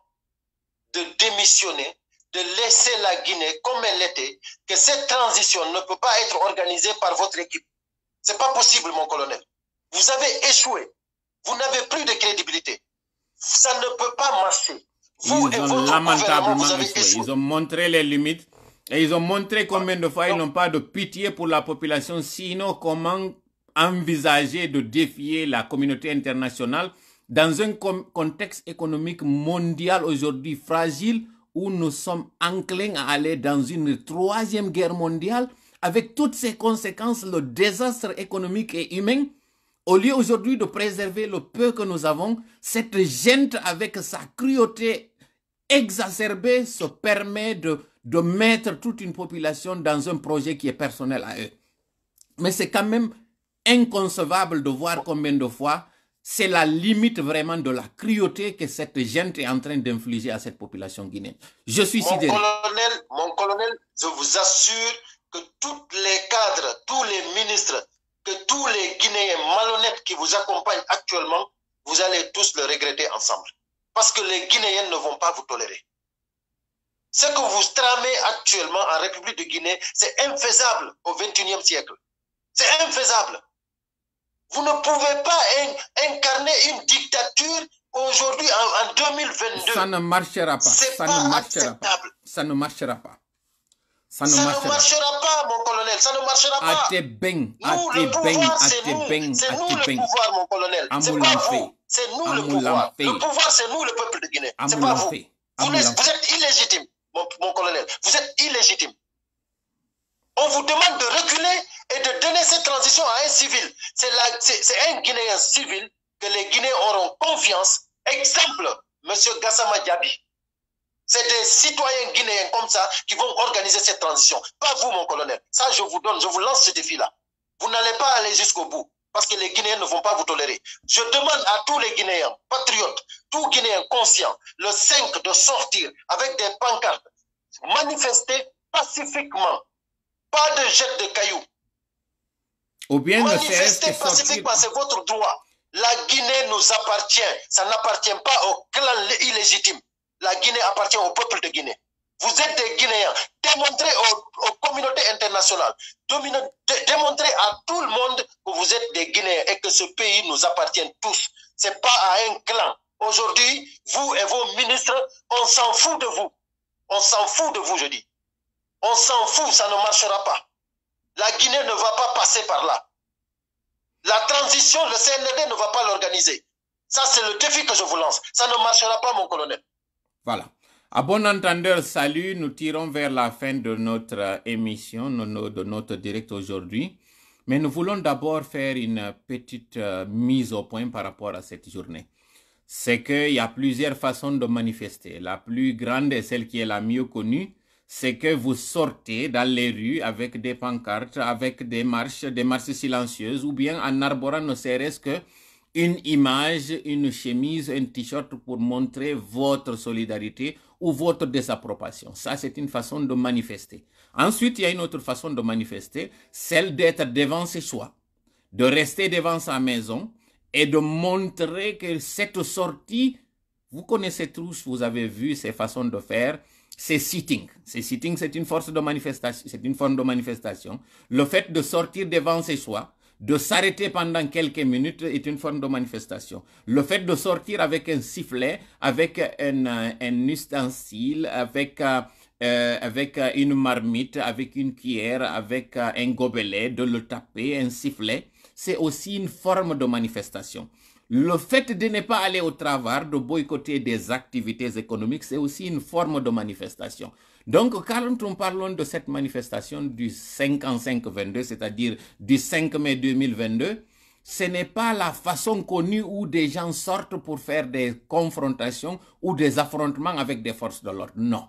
de démissionner, de laisser la Guinée comme elle était, que cette transition ne peut pas être organisée par votre équipe. Ce n'est pas possible, mon colonel. Vous avez échoué. Vous n'avez plus de crédibilité. Ça ne peut pas marcher. Vous ils ont lamentablement échoué. Ils ont montré les limites et ils ont montré combien de fois ils n'ont pas de pitié pour la population, sinon comment envisager de défier la communauté internationale dans un contexte économique mondial aujourd'hui fragile, où nous sommes enclins à aller dans une 3e guerre mondiale avec toutes ses conséquences, le désastre économique et humain. Au lieu aujourd'hui de préserver le peu que nous avons, cette gente avec sa cruauté exacerbée se permet de mettre toute une population dans un projet qui est personnel à eux. Mais c'est quand même inconcevable de voir combien de fois c'est la limite vraiment de la cruauté que cette gente est en train d'infliger à cette population guinéenne. Je suis sidéré. Mon colonel, je vous assure que tous les cadres, tous les ministres, que tous les Guinéens malhonnêtes qui vous accompagnent actuellement, vous allez tous le regretter ensemble. Parce que les Guinéens ne vont pas vous tolérer. Ce que vous tramez actuellement en République de Guinée, c'est infaisable au XXIe siècle. C'est infaisable. Vous ne pouvez pas incarner une dictature aujourd'hui en 2022. Ça ne marchera pas. Ça ne marchera pas. Ça ne marchera pas. Ça ne marchera pas, mon colonel. Ça ne marchera pas. Nous, le pouvoir, c'est nous. C'est nous le pouvoir, mon colonel. C'est pas vous. C'est nous le pouvoir. Le pouvoir, c'est nous, le peuple de Guinée. C'est pas vous. Vous êtes illégitime, mon colonel. Vous êtes illégitime. On vous demande de reculer et de donner cette transition à un civil. C'est un Guinéen civil que les Guinéens auront confiance. Exemple, M. Gassama Diaby. C'est des citoyens guinéens comme ça qui vont organiser cette transition. Pas vous, mon colonel. Ça, je vous lance ce défi-là. Vous n'allez pas aller jusqu'au bout parce que les Guinéens ne vont pas vous tolérer. Je demande à tous les Guinéens patriotes, tous Guinéens conscients, le 5 de sortir avec des pancartes, manifester pacifiquement. Pas de jet de cailloux. Ou bien manifester pacifiquement, c'est votre droit. La Guinée nous appartient. Ça n'appartient pas au clan illégitime. La Guinée appartient au peuple de Guinée. Vous êtes des Guinéens. Démontrez aux communautés internationales, démontrez à tout le monde que vous êtes des Guinéens et que ce pays nous appartient tous. Ce n'est pas à un clan. Aujourd'hui, vous et vos ministres, on s'en fout de vous. On s'en fout de vous, je dis. On s'en fout, ça ne marchera pas. La Guinée ne va pas passer par là. La transition, le CNRD ne va pas l'organiser. Ça, c'est le défi que je vous lance. Ça ne marchera pas, mon colonel. Voilà. À bon entendeur, salut. Nous tirons vers la fin de notre émission, de notre direct aujourd'hui. Mais nous voulons d'abord faire une petite mise au point par rapport à cette journée. C'est qu'il y a plusieurs façons de manifester. La plus grande et celle qui est la mieux connue, c'est que vous sortez dans les rues avec des pancartes, avec des marches silencieuses, ou bien en arborant ne serait-ce que une image, une chemise, un t-shirt pour montrer votre solidarité ou votre désapprobation. Ça, c'est une façon de manifester. Ensuite, il y a une autre façon de manifester, celle d'être devant ses choix, de rester devant sa maison et de montrer que cette sortie, vous connaissez tous, vous avez vu ces façons de faire, c'est sitting. C'est sitting, c'est une force de manifestation, c'est une forme de manifestation. Le fait de sortir devant ses choix, de s'arrêter pendant quelques minutes est une forme de manifestation. Le fait de sortir avec un sifflet, avec un ustensile, avec une marmite, avec une cuillère, avec un gobelet, de le taper, un sifflet, c'est aussi une forme de manifestation. Le fait de ne pas aller au travail, de boycotter des activités économiques, c'est aussi une forme de manifestation. Donc, quand on parle de cette manifestation du 55-22, c'est-à-dire du 5 mai 2022, ce n'est pas la façon connue où des gens sortent pour faire des confrontations ou des affrontements avec des forces de l'ordre. Non.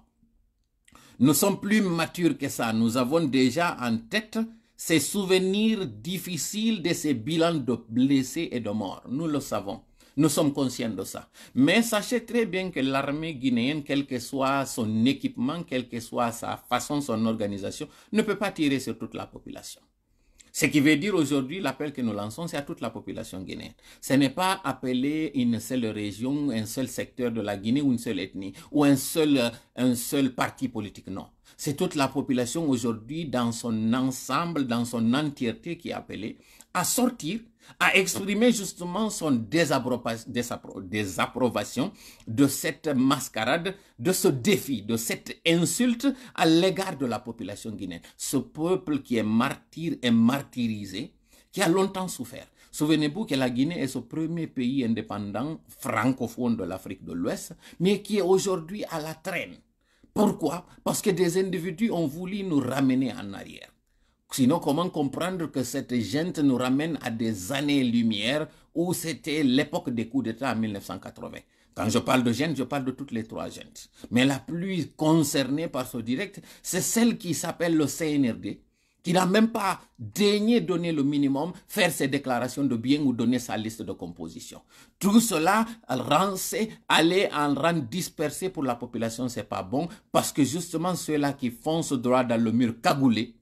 Nous sommes plus matures que ça. Nous avons déjà en tête ces souvenirs difficiles de ces bilans de blessés et de morts. Nous le savons. Nous sommes conscients de ça. Mais sachez très bien que l'armée guinéenne, quel que soit son équipement, quelle que soit sa façon, son organisation, ne peut pas tirer sur toute la population. Ce qui veut dire aujourd'hui, l'appel que nous lançons, c'est à toute la population guinéenne. Ce n'est pas appeler une seule région, un seul secteur de la Guinée ou une seule ethnie ou un seul parti politique, non. C'est toute la population aujourd'hui dans son ensemble, dans son entièreté qui est appelée à sortir, à exprimer justement son désapprobation de cette mascarade, de ce défi, de cette insulte à l'égard de la population guinéenne. Ce peuple qui est martyr et martyrisé, qui a longtemps souffert. Souvenez-vous que la Guinée est ce premier pays indépendant francophone de l'Afrique de l'Ouest, mais qui est aujourd'hui à la traîne. Pourquoi? Parce que des individus ont voulu nous ramener en arrière. Sinon, comment comprendre que cette gente nous ramène à des années-lumière où c'était l'époque des coups d'État en 1980? Quand je parle de gente, je parle de toutes les trois gentes. Mais la plus concernée par ce direct, c'est celle qui s'appelle le CNRD, qui n'a même pas daigné donner le minimum, faire ses déclarations de biens ou donner sa liste de composition. Tout cela, aller en rang dispersé pour la population, c'est pas bon, parce que justement, ceux-là qui foncent droit dans le mur cagoulé,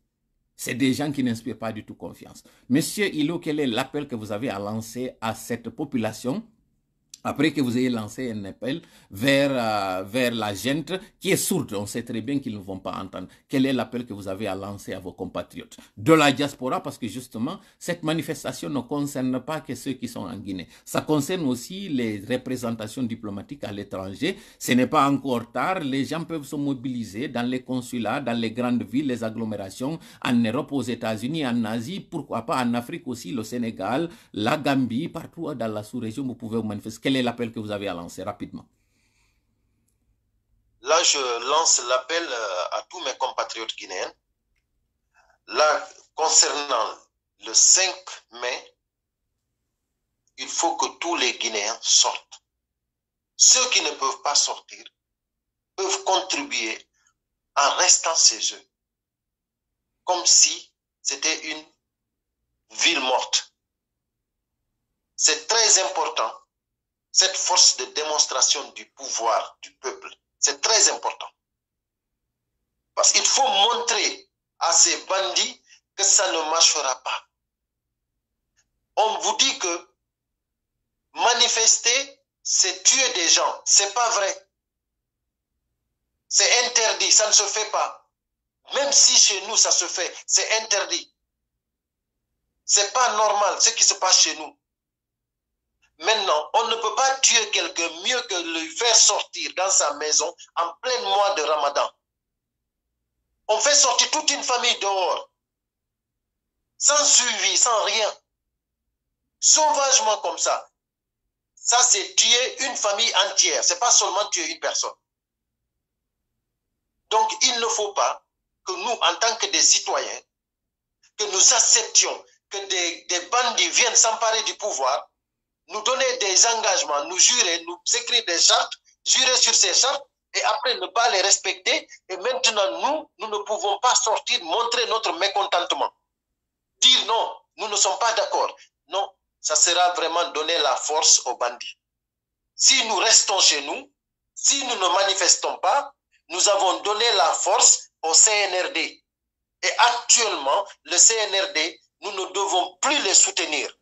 c'est des gens qui n'inspirent pas du tout confiance. Monsieur Hilo, quel est l'appel que vous avez à lancer à cette population après que vous ayez lancé un appel vers la gente qui est sourde? On sait très bien qu'ils ne vont pas entendre. Quel est l'appel que vous avez à lancer à vos compatriotes de la diaspora? Parce que justement, cette manifestation ne concerne pas que ceux qui sont en Guinée. Ça concerne aussi les représentations diplomatiques à l'étranger. Ce n'est pas encore tard. Les gens peuvent se mobiliser dans les consulats, dans les grandes villes, les agglomérations, en Europe, aux États-Unis, en Asie, pourquoi pas en Afrique aussi, le Sénégal, la Gambie, partout dans la sous-région, vous pouvez vous manifester. Quel est l'appel que vous avez à lancer rapidement? Là, je lance l'appel à tous mes compatriotes guinéens. Là, concernant le 5 mai, il faut que tous les Guinéens sortent. Ceux qui ne peuvent pas sortir peuvent contribuer en restant chez eux, comme si c'était une ville morte. C'est très important, cette force de démonstration du pouvoir du peuple. C'est très important. Parce qu'il faut montrer à ces bandits que ça ne marchera pas. On vous dit que manifester, c'est tuer des gens. C'est pas vrai. C'est interdit, ça ne se fait pas. Même si chez nous, ça se fait, c'est interdit. C'est pas normal ce qui se passe chez nous. Maintenant, on ne peut pas tuer quelqu'un mieux que le faire sortir dans sa maison en plein mois de Ramadan. On fait sortir toute une famille dehors, sans suivi, sans rien. Sauvagement comme ça. Ça, c'est tuer une famille entière. Ce n'est pas seulement tuer une personne. Donc, il ne faut pas que nous, en tant que des citoyens, que nous acceptions que des bandits viennent s'emparer du pouvoir, nous donner des engagements, nous jurer, nous écrire des chartes, jurer sur ces chartes, et après ne pas les respecter. Et maintenant, nous ne pouvons pas sortir, montrer notre mécontentement. Dire non, nous ne sommes pas d'accord. Non, ça sera vraiment donner la force aux bandits. Si nous restons chez nous, si nous ne manifestons pas, nous avons donné la force au CNRD. Et actuellement, le CNRD, nous ne devons plus les soutenir.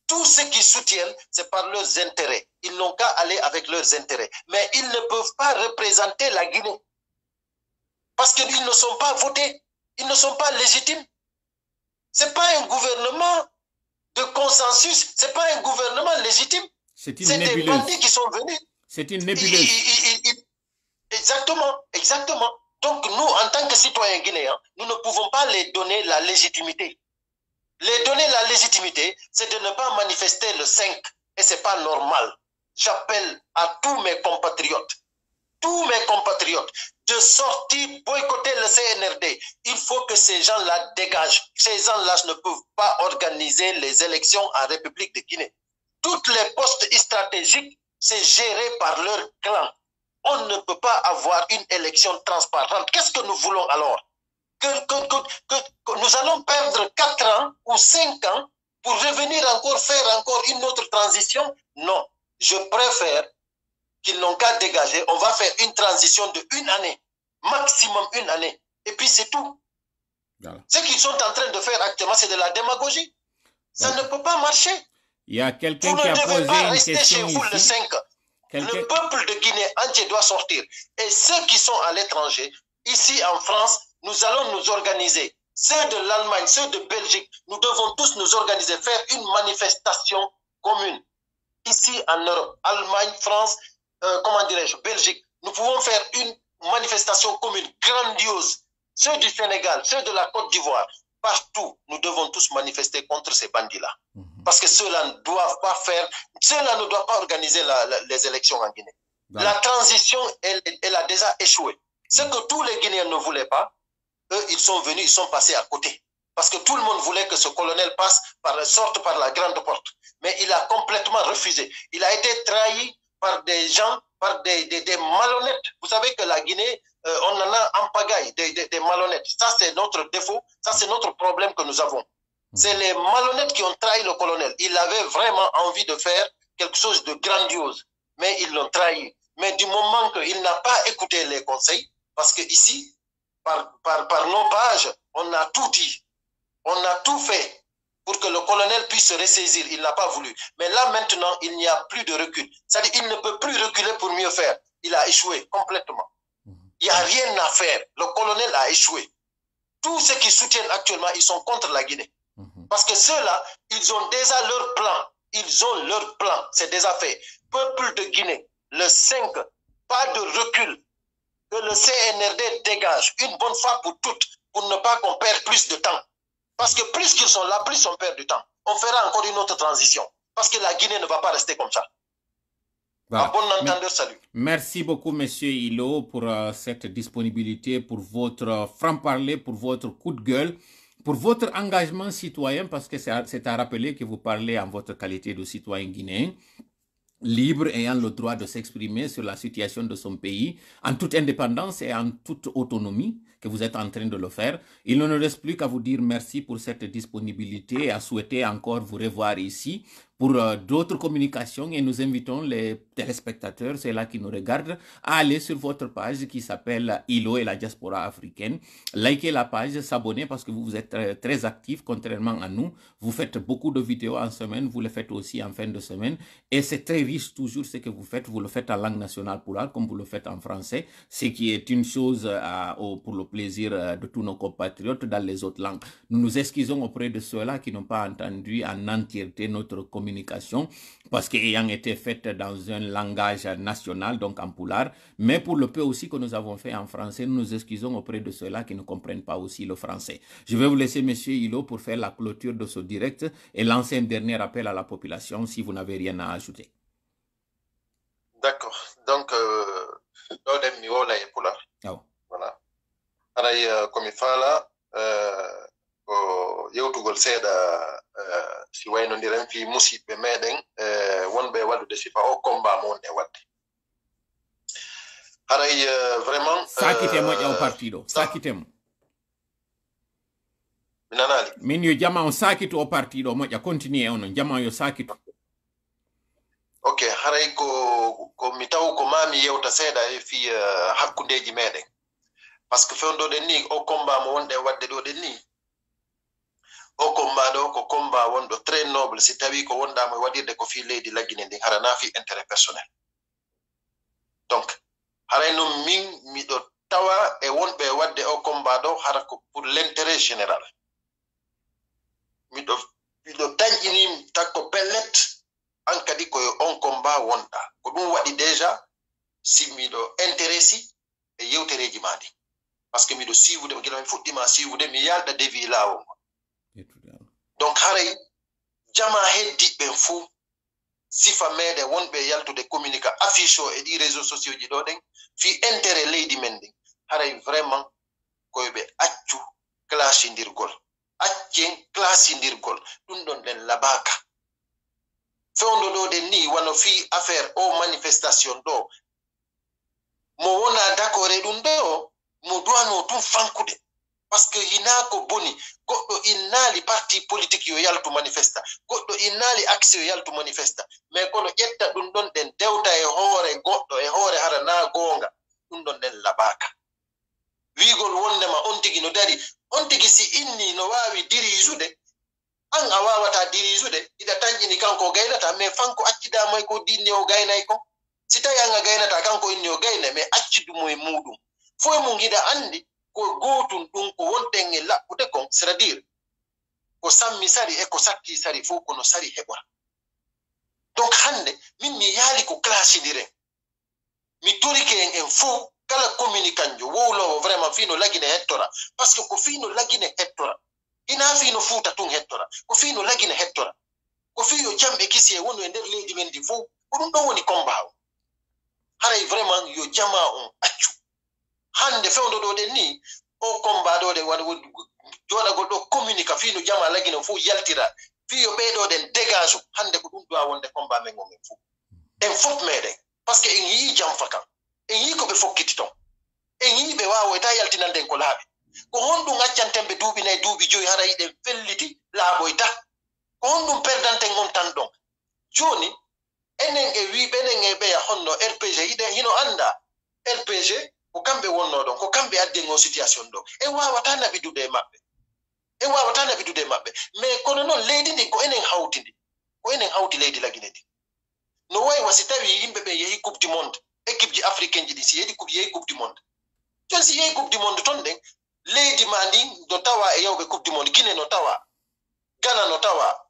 Tous ceux qui soutiennent, c'est par leurs intérêts. Ils n'ont qu'à aller avec leurs intérêts. Mais ils ne peuvent pas représenter la Guinée. Parce qu'ils ne sont pas votés. Ils ne sont pas légitimes. Ce n'est pas un gouvernement de consensus. Ce n'est pas un gouvernement légitime. C'est des bandits qui sont venus. C'est une nébuleuse. Exactement, exactement. Donc nous, en tant que citoyens guinéens, nous ne pouvons pas les donner la légitimité. Les donner la légitimité, c'est de ne pas manifester le 5. Et ce n'est pas normal. J'appelle à tous mes compatriotes, de sortir, boycotter le CNRD. Il faut que ces gens-là dégagent. Ces gens-là ne peuvent pas organiser les élections en République de Guinée. Toutes les postes stratégiques, c'est géré par leur clan. On ne peut pas avoir une élection transparente. Qu'est-ce que nous voulons alors? Que nous allons perdre 4 ans ou 5 ans pour revenir faire encore une autre transition? Non, je préfère qu'ils n'ont qu'à dégager. On va faire une transition de 1 année, maximum 1 année. Et puis c'est tout. Voilà. Ce qu'ils sont en train de faire actuellement, c'est de la démagogie. Ça ne peut pas marcher. Il y a quelqu'un qui a posé une question ici. Le 5. Le peuple de Guinée entier doit sortir. Et ceux qui sont à l'étranger, ici en France, nous allons nous organiser. Ceux de l'Allemagne, ceux de Belgique, nous devons tous nous organiser, faire une manifestation commune. Ici en Europe, Allemagne, France, Belgique, nous pouvons faire une manifestation commune, grandiose. Ceux du Sénégal, ceux de la Côte d'Ivoire, partout, nous devons tous manifester contre ces bandits-là. Parce que ceux-là ne doivent pas organiser les élections en Guinée. La transition, elle a déjà échoué. Ce que tous les Guinéens ne voulaient pas, eux, ils sont venus, ils sont passés à côté. Parce que tout le monde voulait que ce colonel sorte par la grande porte. Mais il a complètement refusé. Il a été trahi par des gens, par des malhonnêtes. Vous savez que la Guinée, on en a en pagaille, des malhonnêtes. Ça, c'est notre défaut. Ça, c'est notre problème que nous avons. C'est les malhonnêtes qui ont trahi le colonel. Il avait vraiment envie de faire quelque chose de grandiose. Mais ils l'ont trahi. Mais du moment qu'il n'a pas écouté les conseils, parce que ici, par nos pages, on a tout dit. On a tout fait pour que le colonel puisse se ressaisir. Il n'a pas voulu. Mais là, maintenant, il n'y a plus de recul. C'est-à-dire qu'il ne peut plus reculer pour mieux faire. Il a échoué complètement. Il n'y a rien à faire. Le colonel a échoué. Tous ceux qui soutiennent actuellement, ils sont contre la Guinée. Parce que ceux-là, ils ont déjà leur plan. Ils ont leur plan. C'est déjà fait. Peuple de Guinée, le 5, pas de recul. Que le CNRD dégage une bonne fois pour toutes, pour ne pas qu'on perde plus de temps. Parce que plus qu'ils sont là, plus on perd du temps. On fera encore une autre transition. Parce que la Guinée ne va pas rester comme ça. Voilà. À bon entendeur, salut. Merci beaucoup, Monsieur Hilo, pour cette disponibilité, pour votre franc-parler, pour votre coup de gueule, pour votre engagement citoyen, parce que c'est à rappeler que vous parlez en votre qualité de citoyen guinéen, libre, ayant le droit de s'exprimer sur la situation de son pays, en toute indépendance et en toute autonomie, que vous êtes en train de le faire. Il ne nous reste plus qu'à vous dire merci pour cette disponibilité et à souhaiter encore vous revoir ici pour d'autres communications, et nous invitons les téléspectateurs, ceux-là qui nous regardent, à aller sur votre page qui s'appelle Hilo et la diaspora africaine. Likez la page, s'abonner parce que vous êtes très actifs, contrairement à nous. Vous faites beaucoup de vidéos en semaine, vous le faites aussi en fin de semaine, et c'est très riche toujours ce que vous faites. Vous le faites en langue nationale pulaar comme vous le faites en français, ce qui est une chose pour le plaisir de tous nos compatriotes dans les autres langues. Nous nous excusons auprès de ceux-là qui n'ont pas entendu en entièreté notre communication communication parce qu'ayant été faite dans un langage national, donc en pulaar, mais pour le peu aussi que nous avons fait en français, nous nous excusons auprès de ceux-là qui ne comprennent pas aussi le français. Je vais vous laisser, M. Hilo, pour faire la clôture de ce direct et lancer un dernier appel à la population si vous n'avez rien à ajouter. D'accord. Donc, mi wola e pulaar. Voilà. Haray komi faala ko yewtugol seeɗa si waynodiren fi musidɓe meɗen wonɓe waɗude sifa o combat mo wonde wadde haray vraiment sakitemo ƴew partiɗo sakitemo mi nanali min yo jama on sakitu o partiɗo moƴƴa continue e onon jama yo sakitu ok haray ko mi taw ko mami yewta seeɗa e fi hakkundeji meɗen par ce que fewdoɗen ni o combat mo wonɗe wadde ɗo ɗen ni o combat ɗo ko combat wonɗo très noble si tawi ko wondamo e waɗirde ko fi leydi laggine ndin hara na fi intérêt personnel donc haray noon min miɗo tawa e wonɓe wadde o combat ɗo hara ko pour l'intérêt général miɗo tañƴini takko pellet an kadi koye on combat wonɗa ko ɗum waɗi déjà si miɗo intéressé e yewtereji ma ɗi par ce que miɗo suivre gila mi fuɗɗima suivre mi yalɗa devi lawol ngol donc haray jama heddiɓɓen fou sifa meɗen wonɓe yaltude communique affiche o e ɗi réseaux sociaux ji ɗo ɗen fi intérêt leydi men ɗin haray vraiment koyeɓe accu clashindirgol accen clashindirgol ɗum ɗon ɗen labaka fewndo ɗo ɗen ni wano fi affaire o manifestation ɗo mo wona d'accord e ɗum ɗo mo duwano tum fankude par ce que hina ko boni goɗɗo innali parti politique yo yaltu manifesta goɗɗo innali axe yo yaltu manifesta mais kono ƴetta ɗum ɗon ɗen dewta e hoore goɗɗo e hoore hara na goonga ɗum ɗon ɗen labaka wigol wondema on tigi no dari on tigi si inni no wawi dirisude an a wawata dirisude ida tañƴini kanko gaynata mais fanko accidama e ko dinni o gaynay ko si tawi an a gaynata kanko inni o gayna mais accidumo e muɗum fo e mum giɗa andi ko gotum ɗum ko wonɗen e laɓɓude kon c'est à dire ko sammi sari e ko sakki sari fof kono sari heɓora donc hande min mi yaali ko clashidiren mi torike en fof kala communicanjo wowlowo vraiment fino lagine hettora par ce que ko fino lagine hettora ina fino fuuta tun hettora ko fino lagine hettora ko fiyo jamɓe kisi e wonu e nder leydi men ndi fof ko ɗum ɗon woni combat o haray vraiment yo jama on accu hande fewndo ɗo ɗen ni o combat ɗo ɗen waɗa joɗagol ɗo communique fino jama lagine fof yaltira fiyo ɓeɗo ɗen dégage hande ko ɗum ɗowa wonde combat men gomen fof en fof meɗen par ce que en yii jam fakan en yii koɓe fokkiti ton en yii ɓe wawoyta yaltinanden ko laaɓi ko honɗum accantemɓe duuɓi nayi duuɓi joyi hara yiɗen felliti laaɓoyta ko honɗum perdanten on tan ɗon joni enen e wiɓenen e ɓeya honno rpg yiɗen hino anda rpg ko kamɓe wonno ɗon ko kamɓe adden o situation ɗo en wawata naɓidude e maɓɓe en wawata naɓidude e maɓɓe mais kono noon leydi ndi ko enen hawtidi ko enen hawti leydi lagine ndi no waywa si tawi yimɓe ɓe yehi coupe du monde équipe ji africaine ji ɗi si yehi coupe du monde jon si yehi coupe du monde ton ɗen leydi ma ndi no tawa e yawɓe coupe du monde guine no tawa ghana no tawa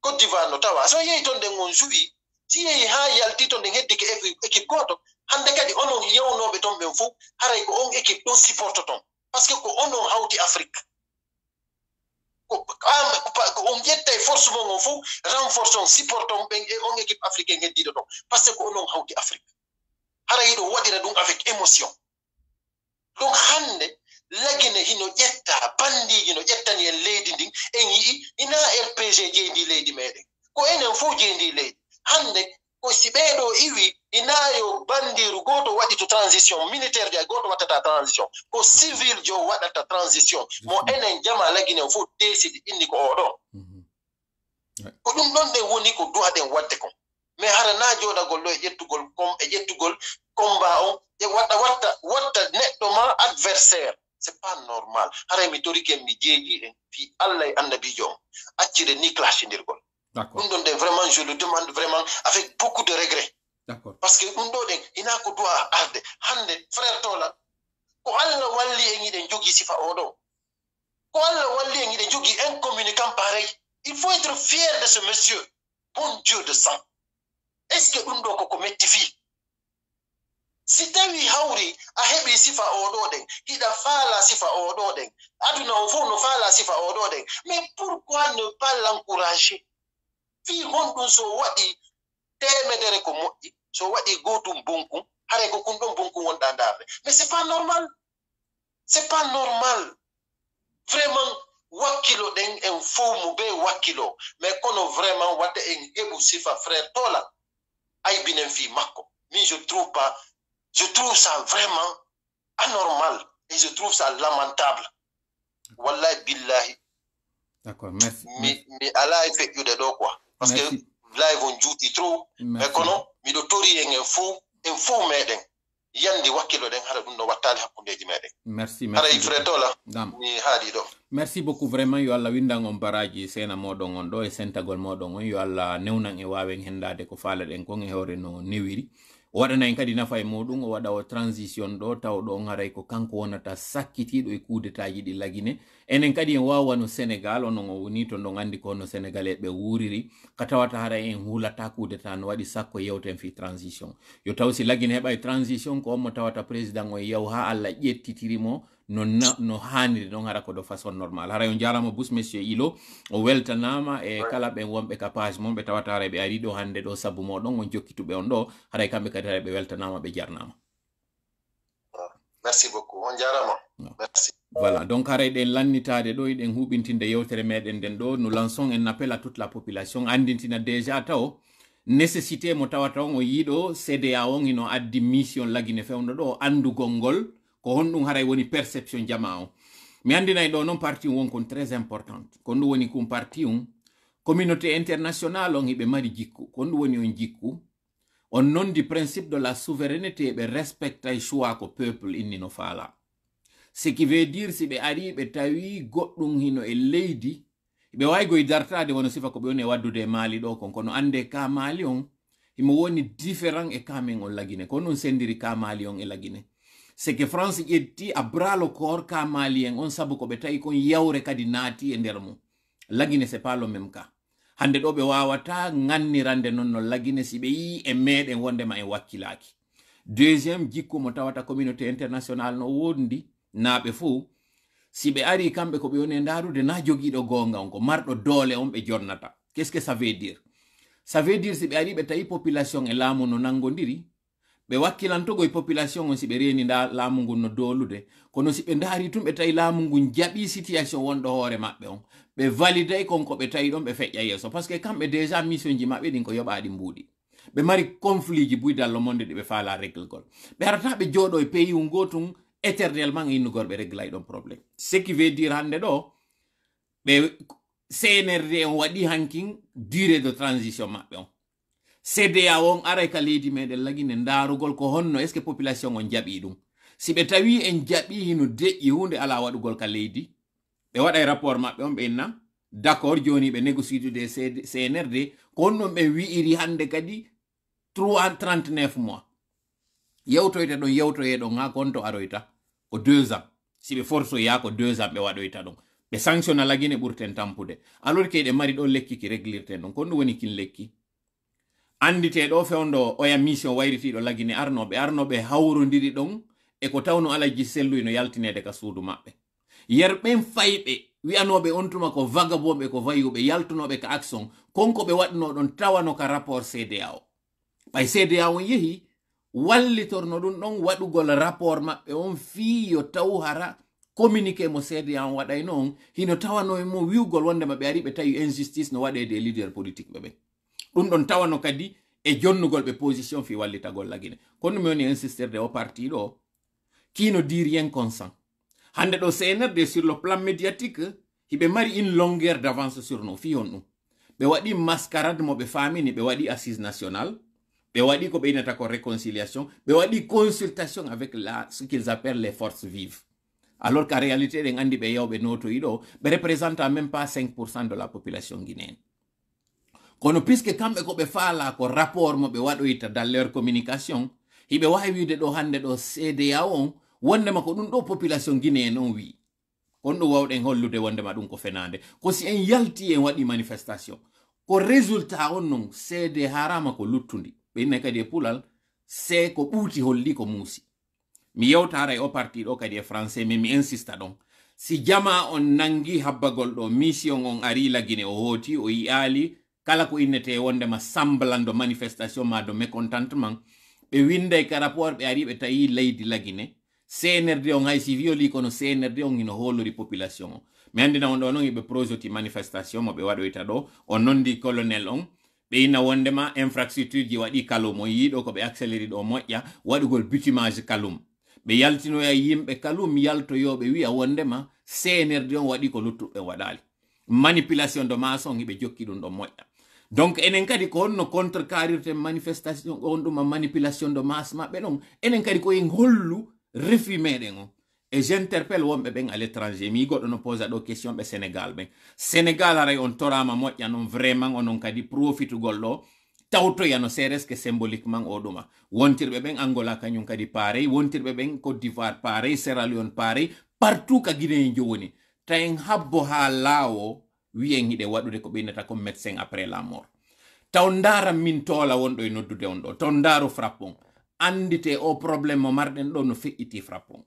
côte d'ivoire no tawa so yehi ton ɗen on jouyi si yehi ha yalti ton ɗen heddi ke équipe goto hande kadi onon yewnoɓe ton ɓen fof haray ko on équipe ɗon supporte ton par ce que ko onon hawti afrique ko on ƴettay force mon on fof renforce on supporte on ɓen e on équipe africaine heddiɗo ton par ce que ko onon hawti afrique hara yiɗo waɗira ɗum avec émotion donc hande lagine hino ƴetta bandiji no ƴettani en leydi ndin en yii ina rpg jeydi leydi meɗen ko enen fof jeydi leydi hande ko si ɓeɗo iwi inayo bandiru goto waɗi to transition militaire ja goto wattata transition ko civil jo waɗata transition mo enen jama lagine fof décide inni ko oɗo ko ɗum ɗon ɗen woni ko duwaɗen wadde kon mais hara na joɗagol ɗo e ƴettugol combat on e watta neɗɗo ma adversaire c'est pas normal haray mi toriken mi jeeji en fi allah e annabijo on accire ni clashindirgol ɗum ɗon ɗen vraiment je le demande vraiment avec beaucoup de regret parce que ɗum ɗo ɗen ina ko duwa arde hande frère tola ko allah walli en yiɗen jogui sifa oɗo ko allah walli en yiɗen jogui un communicant pareil il faut être fier de ce monsieur bon Dieu de sang est-ce que ɗum ɗo koko metti fi si tawi hawri a heɓi sifa oɗo ɗen hiɗa faala sifa oɗo ɗen aduna o fof no faala sifa oɗo ɗen mais pourquoi ne pas l'encourager fi honɗum so waɗi temedere ko moƴƴi so waɗi gotum bonkum hare ko kun ɗon bonkum wonɗa darde mais c'est pas normal vraiment wakkilo ɗen en fowmu be wakkilo mais kono vraiment wadde en heɓu sifa frère tola aybinen fi makko mais je trouve ça vraiment anormal et je trouve ça lamentable wallahi billahi d'accord merci mi ala e feƴƴude ɗo quoi parce que live on juuti trop mais kono miɗo tori en fou meɗen yandi wakkilo ɗen hara ɗum no wattali hakkundeji meɗen merci hara i frère tola mi haaɗi ɗo merci beaucoup vraiment yo Allah windan on baraji sena moɗon on ɗo e sentagol moɗon on yo Allah newnan e wawen hendade ko faalaɗen kon e hewre no newiri o waɗana en kadi nafa e muɗum o waɗa o transition ɗo taw ɗo on haray ko kanko wonata sakkitiɗo e kudetaji ɗi lagine enen kadi en wawano Sénégal onon o woni to ɗon andi ko hono sénégalais ɓe wuriri ka tawata haray en hulata kudeta no waɗi sakko yewten fi transition yo taw si lagine heɓa e transition ko onmo tawata président o yaw ha Allah ƴettitirimo no haniri ɗon hara ko de façon normal haray on jarama bus monsieur Ilo o weltanama e kala ɓen wonɓe ka page mon ɓe tawata haray ɓe ari ɗo hande ɗo saabu moɗon on jokkituɓe on ɗo haray kamɓe kadi haray ɓe weltanama ɓe jarnama merci beaucoup on jarama merci voilà donc haray ɗen lannitade ɗo eɗen huɓintinde yewtere meɗen nden ɗo nous lançons un appel à toute la population andintina déjà taw nécessité mo tawata on o yiiɗo CDA on ino addi mission lagine fewno ɗo andugol ngol ko honɗum haray woni perception jama o mi andinay ɗo noon parti won kon très importante kon ɗum woni kum parti communauté internationale on hiɓe mari jikku kon ɗum woni on jikku on nondi principe de la souveraineté ɓe respecta choix ko peuple inni no faala ce qui veut dire si ɓe ari ɓe tawi goɗɗum hino e leydi ɓe wawi goye dartade wono sifa ko ɓe woni e waddude maali ɗo kon kono ande ka maali on himo woni différent e kamen on lagine kono ɗum sendiri ka maali on e lagine c'est que France ƴetti a bras le corps ka maali en on sabu ko ɓe tawi kon yawre kadi naati e nder mum lagine c'est pas le même cas hande ɗo ɓe wawata ngannirande noon no lagine si ɓe yi e meɗen wondema en wakkilaki deuxiéme jikku mo tawata communauté internationale no wondi naaɓe fou si ɓe ari kamɓe ko ɓe woni ndarude na jogiiɗo gonga on ko marɗo doole on ɓe jonnata qu'est ce que ça veut dire si ɓe ari ɓe tawi population e laamu no nangodiri ɓe wakkilantogo e population on si ɓe reeni nda laamu ngun no dolude kono si ɓe ndaari tum ɓe tawi laamu ngun jaɓi situation wonɗo hoore maɓɓe on ɓe validay konko ɓe tawi ɗon ɓe feƴƴa yeeso par ce que kamɓe déjà mission ji maɓɓe ɗin ko yoɓaɗi mbuuɗi ɓe mari conflit ji buy dallo monde ɗi ɓe faala régle gol ɓe arata ɓe jooɗo e pays ngotum éternellement innugol ɓe réglay ɗon probléme ce qui veut dire hande ɗo ɓe CNRD on waɗi hankin durée de transition maɓɓe on CDA on aray ka leydi meɗen lagine ndarugol ko honno est ce que population on jaɓi ɗum si ɓe tawi en jaɓi hino deƴƴi hunde ala waɗugol ka leydi ɓe waɗay rapport maɓɓe on ɓe inna d' accord joni ɓe négocitude CNRD ko honɗon ɓe wi'iri hande kadi 39 mois yewtoyta ɗon yewtoyeɗon ha konto aroyta ko 2 ans si ɓe forsoya ko 2 ans ɓe waɗoyta ɗon ɓe sanctionna lagine ɓurten tampude alors que ɗe mari ɗon lekki ki réglirten ɗon kon ɗum woni kin lekki andite ɗo fewndo oya mission wayritiɗo lagine arnoɓe hawrodiri ɗon e ko tawno alaji selluy no yaltinede ka suudu maɓɓe yerɓen fayɓe wi'anoɓe on tuma ko vagabond ɓe ko vayuɓe yaltunoɓe ka action konko ɓe waɗno ɗon tawano ka rapport CDA o ɓay CDA on yeehi wallitorno ɗum ɗon waɗugol rapport maɓɓe on fii yo taw hara communiqué mo CDA on waɗay noon hino tawano e mo wiwgol wondema ɓe ari ɓe tawi injustice no waɗe des leader politique ɓe ɓen ɗum ɗon tawano kadi e jonnugol ɓe position fi wallitagol lagine kono mi woni insisterde o parti ɗo kino dit rien consent hande ɗo CNRD sur le plan médiatique hiɓe mari une longueur d'avance sur nous fi on ɗum ɓe waɗi mascarade mo ɓe famini ɓe waɗi assise nationale ɓe waɗi ko ɓeynata ko réconciliation ɓe waɗi consultation avec ce qu'ils appellent les forces vives alors qu'en réalité ɗen andi ɓe yewɓe notoyi ɗo ɓe représenta même pas 5% de la population guinéenne kono puisque kamɓe ko ɓe faala ko rapport mo ɓe waɗoyta dans leur communication hiɓe wawi wiide ɗo hande ɗo CDA on wondema ko ɗum ɗo population guinéenne on wi on ɗo wawɗen hollude wondema ɗum ko fenande ko si en yalti en waɗi manifestation ko résultat on non seede harama ko luttundi ɓe kadi e pulal se ko ɓuuti holli ko muusi mi yewtara e o parti ɗo kadi e français mais mi insista ɗon si jama on nangi habbagol ɗo mission on ari lagine o hooti o yi'ali kala ko innete wondema semblant de manifestation ma de mécontentement ɓe winday ka rapport ɓe ari ɓe tawi leydi lagine CNRD on hay si violi kono CNRD on ino hoolori population o mi andina on ɗo noon yiɓe prosoti manifestation mo ɓe waɗoyta ɗo o nondi colonel on ɓe ina wondema infrastructure ji waɗi kalum o yiiɗo ko ɓe accéléri ɗo moƴƴa waɗugol bitumage kalum ɓe yaltinoya yimɓe kalum yaltoyoɓe wiya wondema CNRD on waɗi ko luttuɓe waɗali manipulation de masse on hiɓe jokki ɗum ɗo moƴƴa donc enen kadi ko honno contrecarrirte manifestation on ɗuma manipulation de masse maɓɓe ɗon enen kadi koyen hollu refi meɗen on et j'interpelle wonɓe ɓen à l'étranger mi goɗɗo no posa ɗo question ɓe Sénégal ɓen Sénégal aray on torama moƴƴa non vraiment onon kadi profitugol ɗo tawtoyano seres que symboliquement o ɗuma wontirɓe ɓen Angola kañum kadi pareil wontirɓe ɓen Côte d'Ivoire pareil Sierra Leone pareil partout ka Guinée jowoni tawen habbo ha laawo wiyen hiɗe waɗude ko ɓeynata comme médecin après la mort taw ndara min toola wonɗo e noddude on ɗo taw ndaro frappon andite o probléme mo marɗen ɗo no feƴƴiti frappon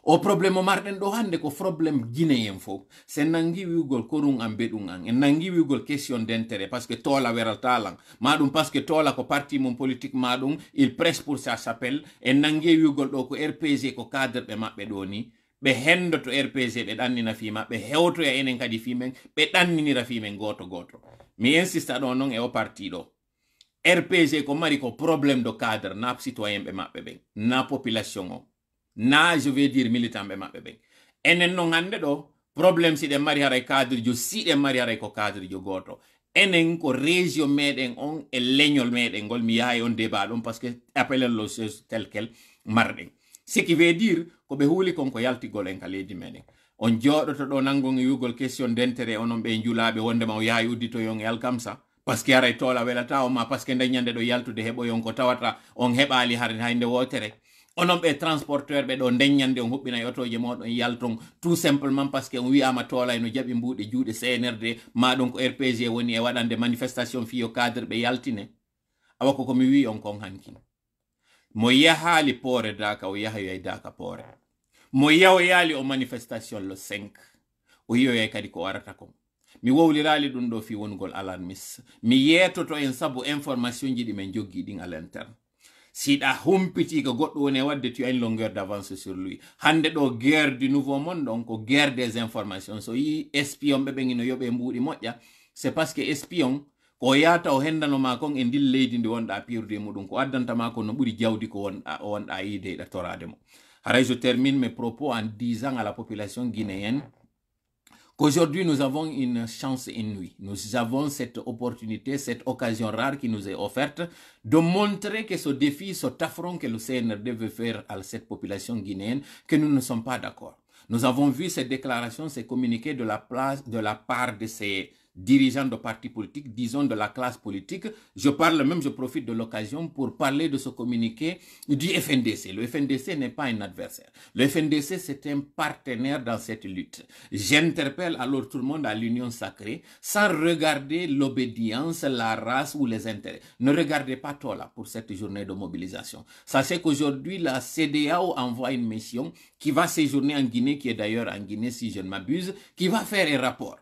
o probléme mo marɗen ɗo hande ko probléme guinéen fof se nangi wiwgol korun an beɗum an en nangi wiwgol question d'intérêt parce que toola weraltalan maɗum parce que toola ko parti mum politique maɗum il presse pour sa chapelle en nangi wiwgol ɗo ko RPG ko cadre ɓe maɓɓe ɗo ni ɓe hendoto RPG ɓe ɗannina fi maɓɓe hewtoya enen kadi fimen ɓe ɗanninira fimen goto goto mi insista ɗo noon e o parti ɗo RPG ko mari ko probléme de cadre na citoyen ɓe maɓɓe ɓen na population o na je vais dire militant ɓe maɓɓe ɓen enen noon hande ɗo probléme siɗen mari haray cadre jo siɗen mari haray ko cadre jo goto enen ko région meɗen on e leñol meɗen ngol mi yahay on débat ɗon par ce que appelen lo chose tel quel marɗen ce qui veut dire ko ɓe huuli kon ko yaltigol en ka leydi meɗen on jooɗoto ɗo nangon e wiwgol question d'intérêt onon ɓe julaɓe wondema o yahay udditoyon e alkamsa par ce que haray toola welata o ma par ce que dañande ɗo yaltude heɓoyon ko tawata on heɓali haynde wotere onon ɓe transporteur ɓe ɗo deññande on huɓɓina e otoje moɗon yalton tout simplement parce que on wiyama toola no jaɓi mbuɗe juuɗe CNRD maɗon ko RPG woni e waɗande manifestation fiyo cadre ɓe yaltine awa ko komi wi on kon hanki mo yahali poore Daka o yaha yoy Daka poore mo yawoyali o manifestation le 5 o yiyoyay kadi ko warata kon mi wowlirali ɗum ɗo fi wongol alarmis mi yetoto en sabu information ji ɗi men joggi ɗin à l'interne siɗa humpiti ko goɗɗo woni wadde tu as une longueur d'avance sur lui hande ɗo guerre du nouveau monde ɗon ko guerre des informations so yi espion ɓe ɓen ino yoɓe mbuɗi moƴƴa c'est parce que espion ko yata o hendanoma kon e ndil leydi ndi wonɗa pirde muɗum ko addantama ko no ɓuri jawdi ko wonɗa yiide e ɗatorade mo haray je termine mes propos en disant à la population guinéenne qu'aujourd'hui nous avons une chance inouïe. Nous avons cette opportunité, cette occasion rare qui nous est offerte de montrer que ce défi, cet affront que le CNRD veut faire à cette population guinéenne, que nous ne sommes pas d'accord. Nous avons vu ces déclarations, ces communiqués de la part de ces dirigeants de partis politiques, disons de la classe politique. Je parle même, je profite de l'occasion pour parler de ce communiqué du FNDC. Le FNDC n'est pas un adversaire. Le FNDC, c'est un partenaire dans cette lutte. J'interpelle alors tout le monde à l'union sacrée, sans regarder l'obédience, la race ou les intérêts. Ne regardez pas Tola pour cette journée de mobilisation. Sachez qu'aujourd'hui, la CEDEAO envoie une mission qui va séjourner en Guinée, qui est d'ailleurs en Guinée, si je ne m'abuse, qui va faire un rapport.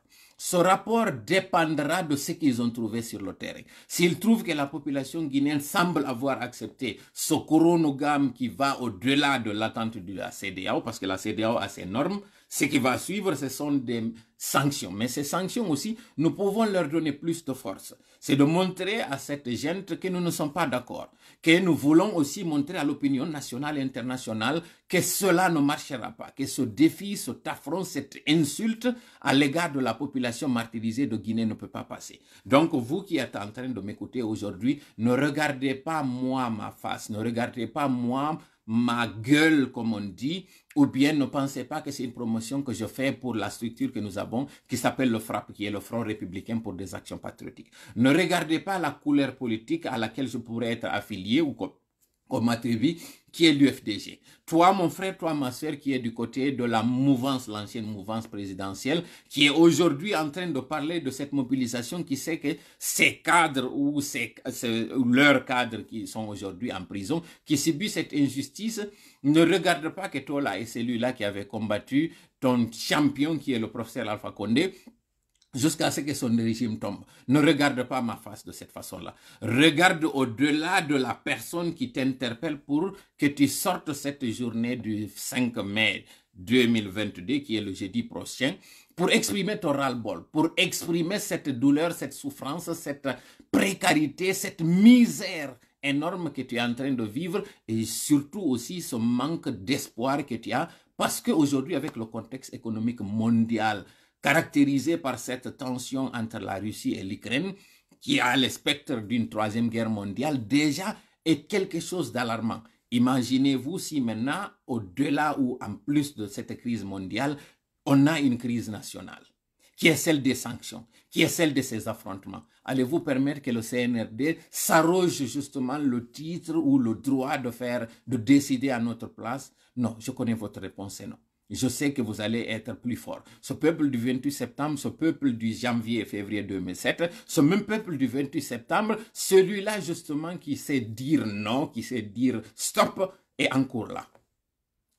Ce rapport dépendra de ce qu'ils ont trouvé sur le terrain. S'ils trouvent que la population guinéenne semble avoir accepté ce chronogame qui va au-delà de l'attente de la CEDEAO, parce que la CEDEAO a ses normes, ce qui va suivre, ce sont des sanctions. Mais ces sanctions aussi, nous pouvons leur donner plus de force. C'est de montrer à cette gente que nous ne sommes pas d'accord, que nous voulons aussi montrer à l'opinion nationale et internationale que cela ne marchera pas, que ce défi, cet affront, cette insulte à l'égard de la population martyrisée de Guinée ne peut pas passer. Donc vous qui êtes en train de m'écouter aujourd'hui, ne regardez pas moi ma face, ne regardez pas moi ma gueule, comme on dit, ou bien ne pensez pas que c'est une promotion que je fais pour la structure que nous avons, qui s'appelle le FRAP, qui est le Front républicain pour des actions patriotiques. Ne regardez pas la couleur politique à laquelle je pourrais être affilié ou comme Matrevi, qui est l'UFDG. Toi, mon frère, toi, ma soeur, qui est du côté de la mouvance, l'ancienne mouvance présidentielle, qui est aujourd'hui en train de parler de cette mobilisation, qui sait que ces cadres ou leurs cadres qui sont aujourd'hui en prison, qui subissent cette injustice, ne regardent pas que toi là et celui-là qui avait combattu ton champion, qui est le professeur Alpha Condé, jusqu'à ce que son régime tombe. Ne regarde pas ma face de cette façon-là. Regarde au-delà de la personne qui t'interpelle pour que tu sortes cette journée du 5 mai 2022, qui est le jeudi prochain, pour exprimer ton ras-le-bol, pour exprimer cette douleur, cette souffrance, cette précarité, cette misère énorme que tu es en train de vivre et surtout aussi ce manque d'espoir que tu as parce qu'aujourd'hui, avec le contexte économique mondial, caractérisé par cette tension entre la Russie et l'Ukraine, qui a le spectre d'une troisième guerre mondiale, déjà est quelque chose d'alarmant. Imaginez-vous si maintenant, au-delà ou en plus de cette crise mondiale, on a une crise nationale, qui est celle des sanctions, qui est celle de ces affrontements. Allez-vous permettre que le CNRD s'arroge justement le titre ou le droit de décider à notre place? Non, je connais votre réponse, c'est non. Je sais que vous allez être plus fort. Ce peuple du 28 septembre, ce peuple du janvier et février 2007, ce même peuple du 28 septembre, celui-là justement qui sait dire non, qui sait dire stop, est encore là.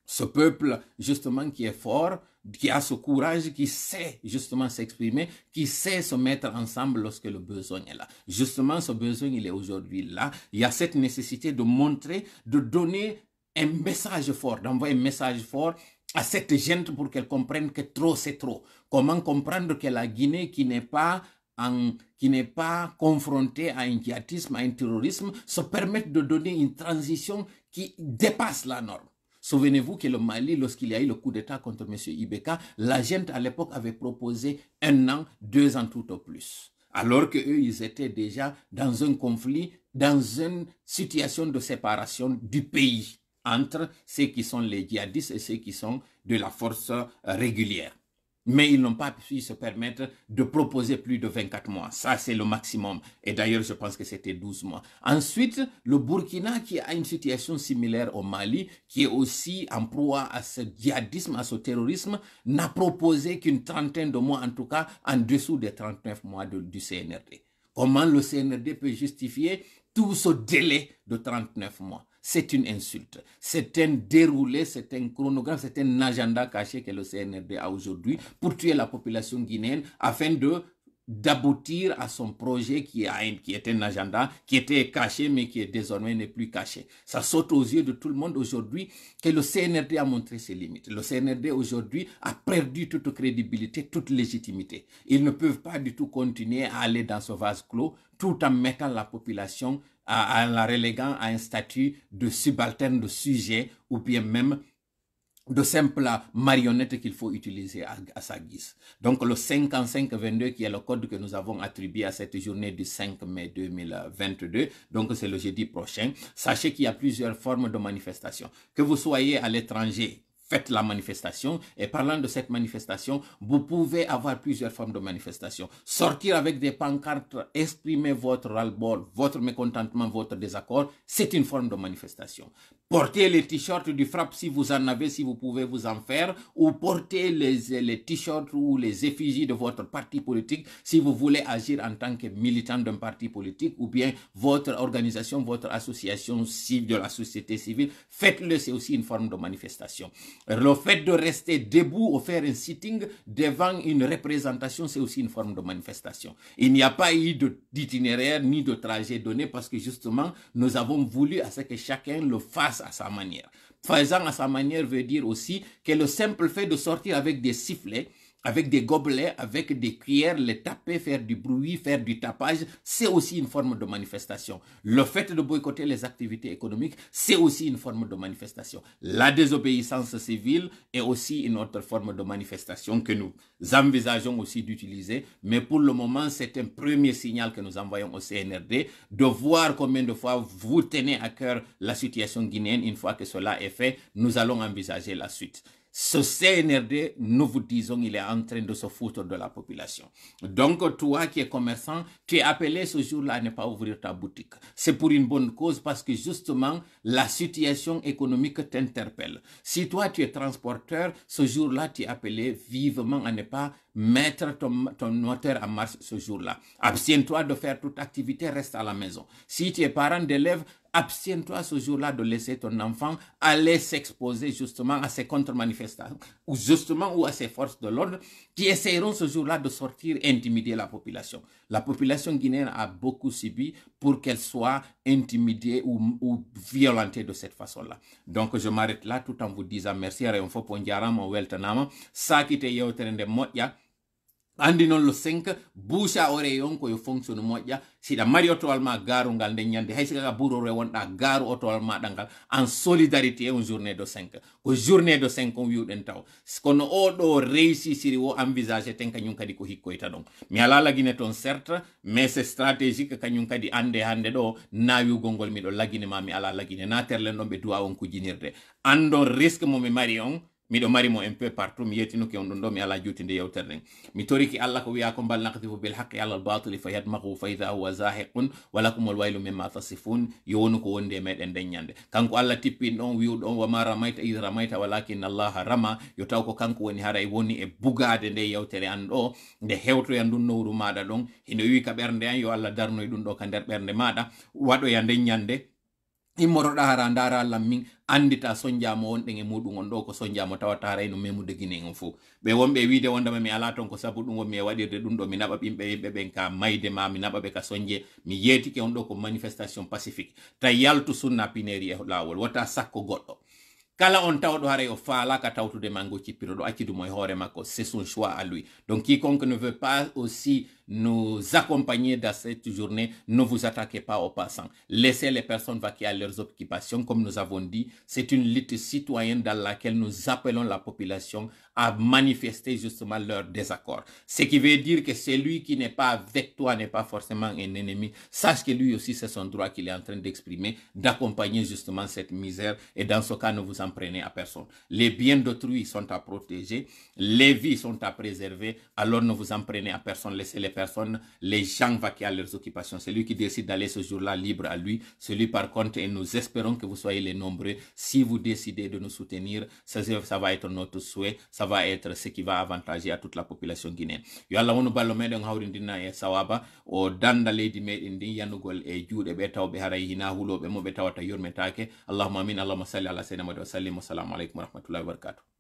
Ce peuple justement qui est fort, qui a ce courage, qui sait justement s'exprimer, qui sait se mettre ensemble lorsque le besoin est là. Justement, ce besoin, il est aujourd'hui là. Il y a cette nécessité de montrer, de donner un message fort, d'envoyer un message fort à cette gente pour qu'elle comprenne que trop c'est trop. Comment comprendre que la Guinée qui n'est pas confrontée à un djihadisme, à un terrorisme, se permette de donner une transition qui dépasse la norme. Souvenez-vous que le Mali, lorsqu'il y a eu le coup d'État contre M. Ibeka, la gente à l'époque avait proposé 1 an, 2 ans tout au plus. Alors qu'eux, ils étaient déjà dans un conflit, dans une situation de séparation du pays entre ceux qui sont les djihadistes et ceux qui sont de la force régulière. Mais ils n'ont pas pu se permettre de proposer plus de 24 mois. Ça, c'est le maximum. Et d'ailleurs, je pense que c'était 12 mois. Ensuite, le Burkina, qui a une situation similaire au Mali, qui est aussi en proie à ce djihadisme, à ce terrorisme, n'a proposé qu'une trentaine de mois, en tout cas, en dessous des 39 mois du CNRD. Comment le CNRD peut justifier tout ce délai de 39 mois? C'est une insulte. C'est un déroulé, c'est un chronogramme, c'est un agenda caché que le CNRD a aujourd'hui pour tuer la population guinéenne afin d'aboutir à son projet qui est un agenda qui était caché mais qui est désormais n'est plus caché. Ça saute aux yeux de tout le monde aujourd'hui que le CNRD a montré ses limites. Le CNRD aujourd'hui a perdu toute crédibilité, toute légitimité. Ils ne peuvent pas du tout continuer à aller dans ce vase clos tout en mettant la population, en la reléguant à un statut de subalterne, de sujet ou bien même de simple marionnette qu'il faut utiliser à sa guise. Donc le 5522 qui est le code que nous avons attribué à cette journée du 5 mai 2022, donc c'est le jeudi prochain, sachez qu'il y a plusieurs formes de manifestation. Que vous soyez à l'étranger, faites la manifestation et parlant de cette manifestation, vous pouvez avoir plusieurs formes de manifestation. Sortir avec des pancartes, exprimer votre ras-le-bol, votre mécontentement, votre désaccord, c'est une forme de manifestation. Porter les t-shirts du FRAPP si vous en avez, si vous pouvez vous en faire, ou porter les t-shirts ou les effigies de votre parti politique si vous voulez agir en tant que militant d'un parti politique ou bien votre organisation, votre association civile de la société civile, faites-le, c'est aussi une forme de manifestation. Le fait de rester debout ou faire un sitting devant une représentation, c'est aussi une forme de manifestation. Il n'y a pas eu d'itinéraire ni de trajet donné parce que justement, nous avons voulu à ce que chacun le fasse à sa manière. Faisant à sa manière veut dire aussi que le simple fait de sortir avec des sifflets, avec des gobelets, avec des cuillères, les taper, faire du bruit, faire du tapage, c'est aussi une forme de manifestation. Le fait de boycotter les activités économiques, c'est aussi une forme de manifestation. La désobéissance civile est aussi une autre forme de manifestation que nous envisageons aussi d'utiliser. Mais pour le moment, c'est un premier signal que nous envoyons au CNRD de voir combien de fois vous tenez à cœur la situation guinéenne. Une fois que cela est fait, nous allons envisager la suite. ce CNRD, nous vous disons, il est en train de se foutre de la population. Donc, toi qui es commerçant, tu es appelé ce jour-là à ne pas ouvrir ta boutique. C'est pour une bonne cause parce que justement, la situation économique t'interpelle. Si toi, tu es transporteur, ce jour-là, tu es appelé vivement à ne pas mettre ton moteur en marche ce jour-là. Abstiens-toi de faire toute activité, reste à la maison. Si tu es parent d'élèves, abstiens-toi ce jour-là de laisser ton enfant aller s'exposer justement à ces contre-manifestations ou à ces forces de l'ordre qui essaieront ce jour-là de sortir et intimider la population. La population guinéenne a beaucoup subi pour qu'elle soit intimidée ou violentée de cette façon-là. Donc je m'arrête là tout en vous disant merci. Andi non lo 5 busha ore yonko yo fonction moƴƴa siɗa mari otowal ma garugal nden ñande hay sika ɓurore wonɗa garu otowal maɗa ngal en solidarité on journée de 5 ko journée de 5 on wiwɗen taw kono oɗo réussi siri o envisagé ten kañum kadi ko hikkoyta ɗon mi ala lagine toon certes mais c'est stratégique kañum kadi hande ɗo nawiugol ngol miɗo lagine ma mi ala lagine na terlen ɗon ɓe duwa on kujinirde andon risque momi mari on miɗo mari mo un peu partout mi yettinuki on ɗum ɗo mi ala juutinde yewtere nden mi toriki allah ko wiya ko bal naqdifu bil haqqi ala al batili fa yadmaghu fa idha huwa zahiqun wa lakum al waylu mimma tasifun yowonu ko wonde meɗen nden ñande kanko allah tippin ɗon wiwɗon wa ma ramaita id ramaita walakin allaha rama yo taw ko kanko woni haray woni e bugade nde yewtere an ɗo nde hewtoya ndun nowru maɗa ɗon hino wi ka ɓernde an yo allah darnoy ɗum ɗo ka nder ɓernde maɗa waɗoya nden ñande immoroɗa hara ndara Allah min andita sonjamo wonɗen e muɗum on ɗo ko sonjamo tawata haray no memude Guinée on fo ɓe wonɓe wiide wondema mi ala ton ko sabu ɗum wonmi e waɗirde ɗum ɗo mi naɓa ɓimɓe yimɓe ɓen ka mayde ma mi naɓa ɓe ka sonje mi yeetike on ɗo ko manifestation pacifique ta yaltu sunna pineri e lawol wota sakko goɗɗo kala on tawɗo haray o faalaka tawtude mango cippiro ɗo accidumo e hoore makko c'est son choix à lui donc quiconque ne veut pas aussi nous accompagner dans cette journée, ne vous attaquez pas aux passants. Laissez les personnes vaquer à leurs occupations. Comme nous avons dit, c'est une lutte citoyenne dans laquelle nous appelons la population à manifester justement leur désaccord. Ce qui veut dire que celui qui n'est pas avec toi n'est pas forcément un ennemi. Sache que lui aussi, c'est son droit qu'il est en train d'exprimer, d'accompagner justement cette misère. Et dans ce cas, ne vous en prenez à personne. Les biens d'autrui sont à protéger, les vies sont à préserver. Alors ne vous en prenez à personne. Laissez les personnes, les gens vaquer à leurs occupations. C'est lui qui décide d'aller ce jour-là libre à lui. Celui par contre, et nous espérons que vous soyez les nombreux. Si vous décidez de nous soutenir, ça va être notre souhait. Ça va être ce qui va avantager à toute la population guinéenne. Yo Allah wonu ballo meɗen hawrindina e sawaba o danda leydi meɗen ndi yanugol e juuɗe ɓe tawɓe haray hina huloɓe mo ɓe tawata yurmetake. Allahumma amin. Allahumma salli ala sayyidina Muhammad wa sallim. Wassalamu aleykum wa rahmatullahi wa barakatuh.